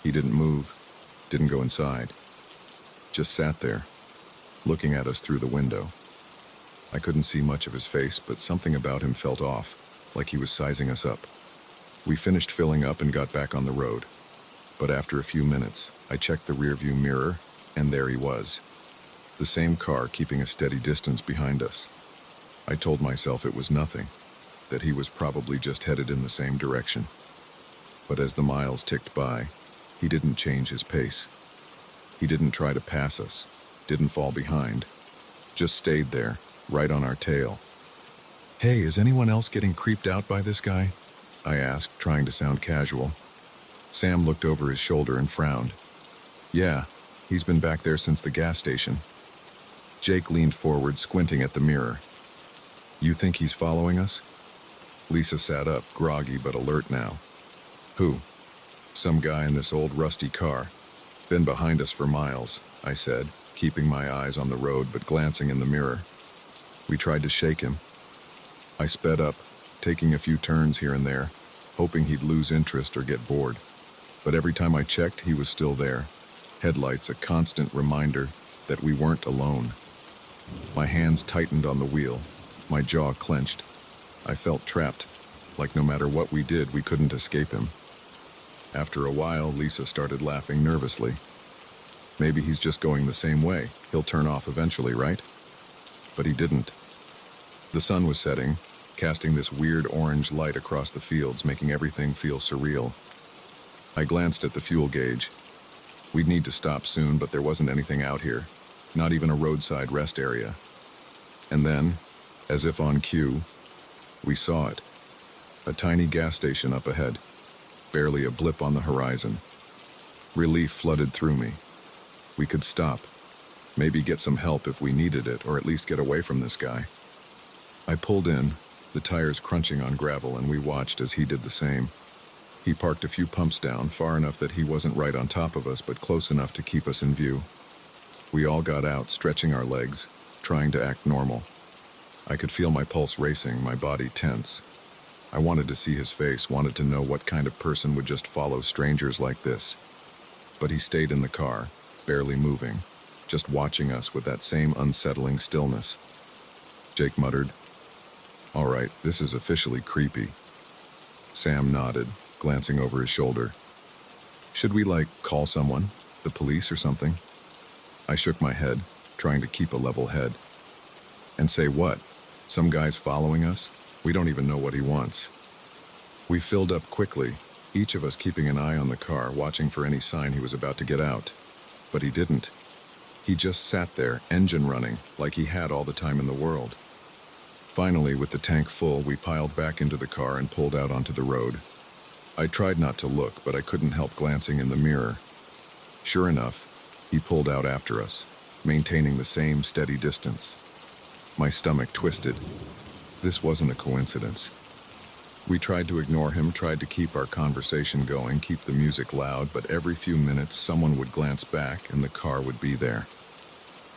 He didn't move, didn't go inside. Just sat there, looking at us through the window. I couldn't see much of his face, but something about him felt off, like he was sizing us up. We finished filling up and got back on the road. But after a few minutes, I checked the rearview mirror, and there he was. The same car keeping a steady distance behind us. I told myself it was nothing, that he was probably just headed in the same direction. But as the miles ticked by, he didn't change his pace. He didn't try to pass us, didn't fall behind, just stayed there, right on our tail. "Hey, is anyone else getting creeped out by this guy?" I asked, trying to sound casual. Sam looked over his shoulder and frowned. "Yeah, he's been back there since the gas station." Jake leaned forward, squinting at the mirror. "You think he's following us?" Lisa sat up, groggy but alert now. "Who?" "Some guy in this old rusty car. Been behind us for miles," I said, keeping my eyes on the road but glancing in the mirror. We tried to shake him. I sped up, taking a few turns here and there, hoping he'd lose interest or get bored. But every time I checked, he was still there. Headlights, a constant reminder that we weren't alone. My hands tightened on the wheel, my jaw clenched. I felt trapped, like no matter what we did, we couldn't escape him. After a while, Lisa started laughing nervously. "Maybe he's just going the same way. He'll turn off eventually, right?" But he didn't. The sun was setting, casting this weird orange light across the fields, making everything feel surreal. I glanced at the fuel gauge. We'd need to stop soon, but there wasn't anything out here, not even a roadside rest area. And then, as if on cue, we saw it. A tiny gas station up ahead, barely a blip on the horizon. Relief flooded through me. We could stop, maybe get some help if we needed it, or at least get away from this guy. I pulled in, the tires crunching on gravel, and we watched as he did the same. He parked a few pumps down, far enough that he wasn't right on top of us, but close enough to keep us in view. We all got out, stretching our legs, trying to act normal. I could feel my pulse racing, my body tense. I wanted to see his face, wanted to know what kind of person would just follow strangers like this. But he stayed in the car, barely moving, just watching us with that same unsettling stillness. Jake muttered, "All right, this is officially creepy." Sam nodded, glancing over his shoulder. "Should we, call someone? The police or something?" I shook my head, trying to keep a level head. "And say what? Some guy's following us? We don't even know what he wants." We filled up quickly, each of us keeping an eye on the car, watching for any sign he was about to get out. But he didn't. He just sat there, engine running, like he had all the time in the world. Finally, with the tank full, we piled back into the car and pulled out onto the road. I tried not to look, but I couldn't help glancing in the mirror. Sure enough, he pulled out after us, maintaining the same steady distance. My stomach twisted. This wasn't a coincidence. We tried to ignore him, tried to keep our conversation going, keep the music loud, but every few minutes someone would glance back and the car would be there.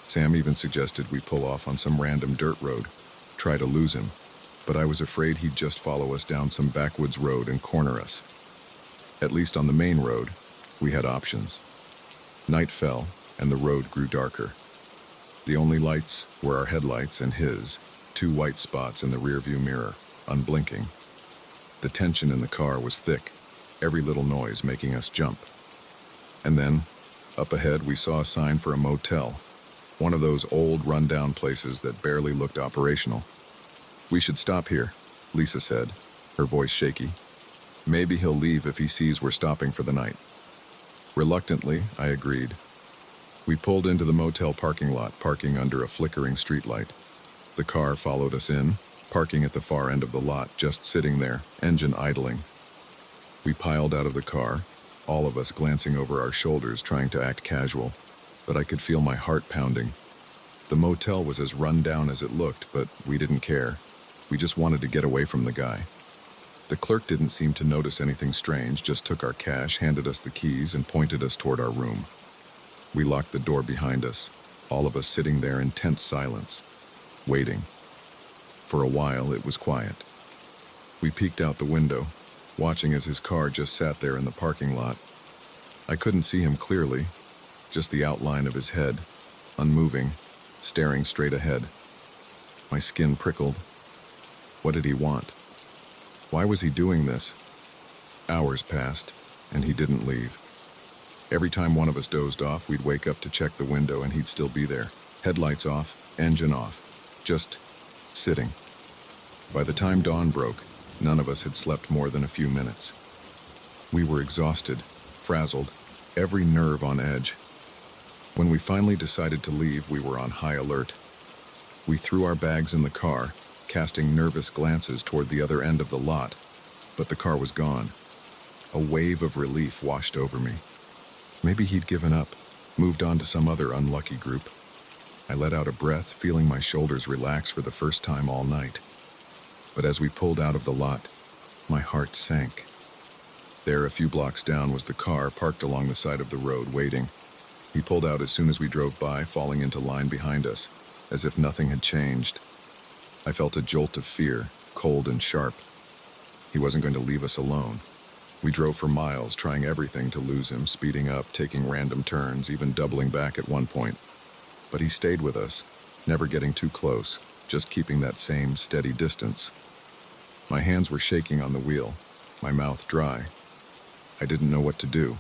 Sam even suggested we pull off on some random dirt road, try to lose him, but I was afraid he'd just follow us down some backwoods road and corner us. At least on the main road, we had options. Night fell, and the road grew darker. The only lights were our headlights and his, 2 white spots in the rearview mirror, unblinking. The tension in the car was thick, every little noise making us jump. And then, up ahead, we saw a sign for a motel, one of those old, run-down places that barely looked operational. "We should stop here," Lisa said, her voice shaky. "Maybe he'll leave if he sees we're stopping for the night." Reluctantly, I agreed. We pulled into the motel parking lot, parking under a flickering streetlight. The car followed us in, parking at the far end of the lot, just sitting there, engine idling. We piled out of the car, all of us glancing over our shoulders, trying to act casual, but I could feel my heart pounding. The motel was as run down as it looked, but we didn't care. We just wanted to get away from the guy. The clerk didn't seem to notice anything strange, just took our cash, handed us the keys, and pointed us toward our room. We locked the door behind us, all of us sitting there in tense silence, waiting. For a while, it was quiet. We peeked out the window, watching as his car just sat there in the parking lot. I couldn't see him clearly, just the outline of his head, unmoving, staring straight ahead. My skin prickled. What did he want? Why was he doing this? Hours passed, and he didn't leave. Every time one of us dozed off, we'd wake up to check the window and he'd still be there. Headlights off, engine off, just sitting. By the time dawn broke, none of us had slept more than a few minutes. We were exhausted, frazzled, every nerve on edge. When we finally decided to leave, we were on high alert. We threw our bags in the car, casting nervous glances toward the other end of the lot, but the car was gone. A wave of relief washed over me. Maybe he'd given up, moved on to some other unlucky group. I let out a breath, feeling my shoulders relax for the first time all night. But as we pulled out of the lot, my heart sank. There, a few blocks down, was the car parked along the side of the road, waiting. He pulled out as soon as we drove by, falling into line behind us, as if nothing had changed. I felt a jolt of fear, cold and sharp. He wasn't going to leave us alone. We drove for miles, trying everything to lose him, speeding up, taking random turns, even doubling back at one point. But he stayed with us, never getting too close, just keeping that same steady distance. My hands were shaking on the wheel, my mouth dry. I didn't know what to do.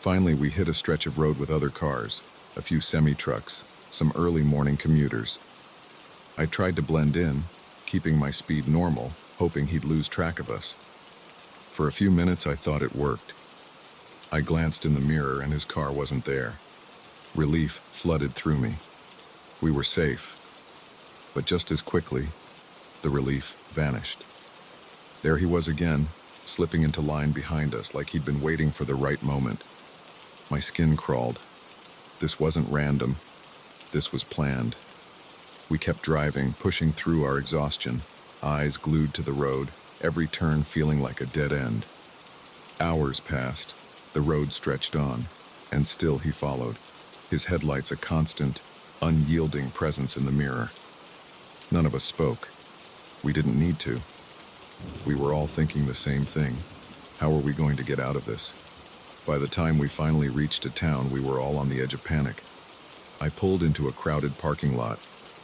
Finally, we hit a stretch of road with other cars, a few semi-trucks, some early morning commuters. I tried to blend in, keeping my speed normal, hoping he'd lose track of us. For a few minutes, I thought it worked. I glanced in the mirror and his car wasn't there. Relief flooded through me. We were safe. But just as quickly, the relief vanished. There he was again, slipping into line behind us like he'd been waiting for the right moment. My skin crawled. This wasn't random. This was planned. We kept driving, pushing through our exhaustion, eyes glued to the road, every turn feeling like a dead end. Hours passed, the road stretched on, and still he followed, his headlights a constant, unyielding presence in the mirror. None of us spoke. We didn't need to. We were all thinking the same thing. How are we going to get out of this? By the time we finally reached a town, we were all on the edge of panic. I pulled into a crowded parking lot,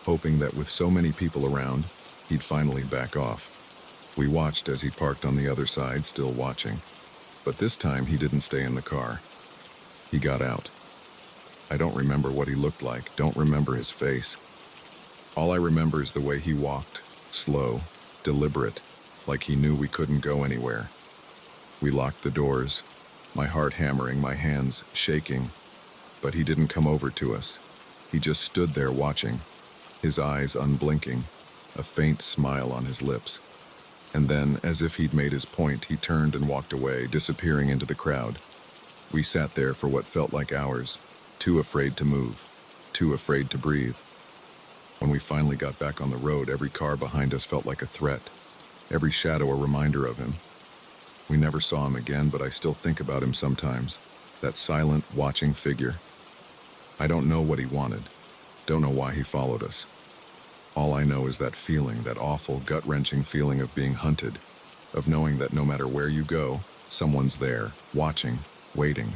hoping that with so many people around, he'd finally back off. We watched as he parked on the other side, still watching. But this time, he didn't stay in the car. He got out. I don't remember what he looked like, don't remember his face. All I remember is the way he walked, slow, deliberate, like he knew we couldn't go anywhere. We locked the doors, my heart hammering, my hands shaking, but he didn't come over to us. He just stood there watching, his eyes unblinking, a faint smile on his lips. And then, as if he'd made his point, he turned and walked away, disappearing into the crowd. We sat there for what felt like hours, too afraid to move, too afraid to breathe. When we finally got back on the road, every car behind us felt like a threat, every shadow a reminder of him. We never saw him again, but I still think about him sometimes, that silent, watching figure. I don't know what he wanted, don't know why he followed us. All I know is that feeling, that awful, gut-wrenching feeling of being hunted, of knowing that no matter where you go, someone's there, watching, waiting.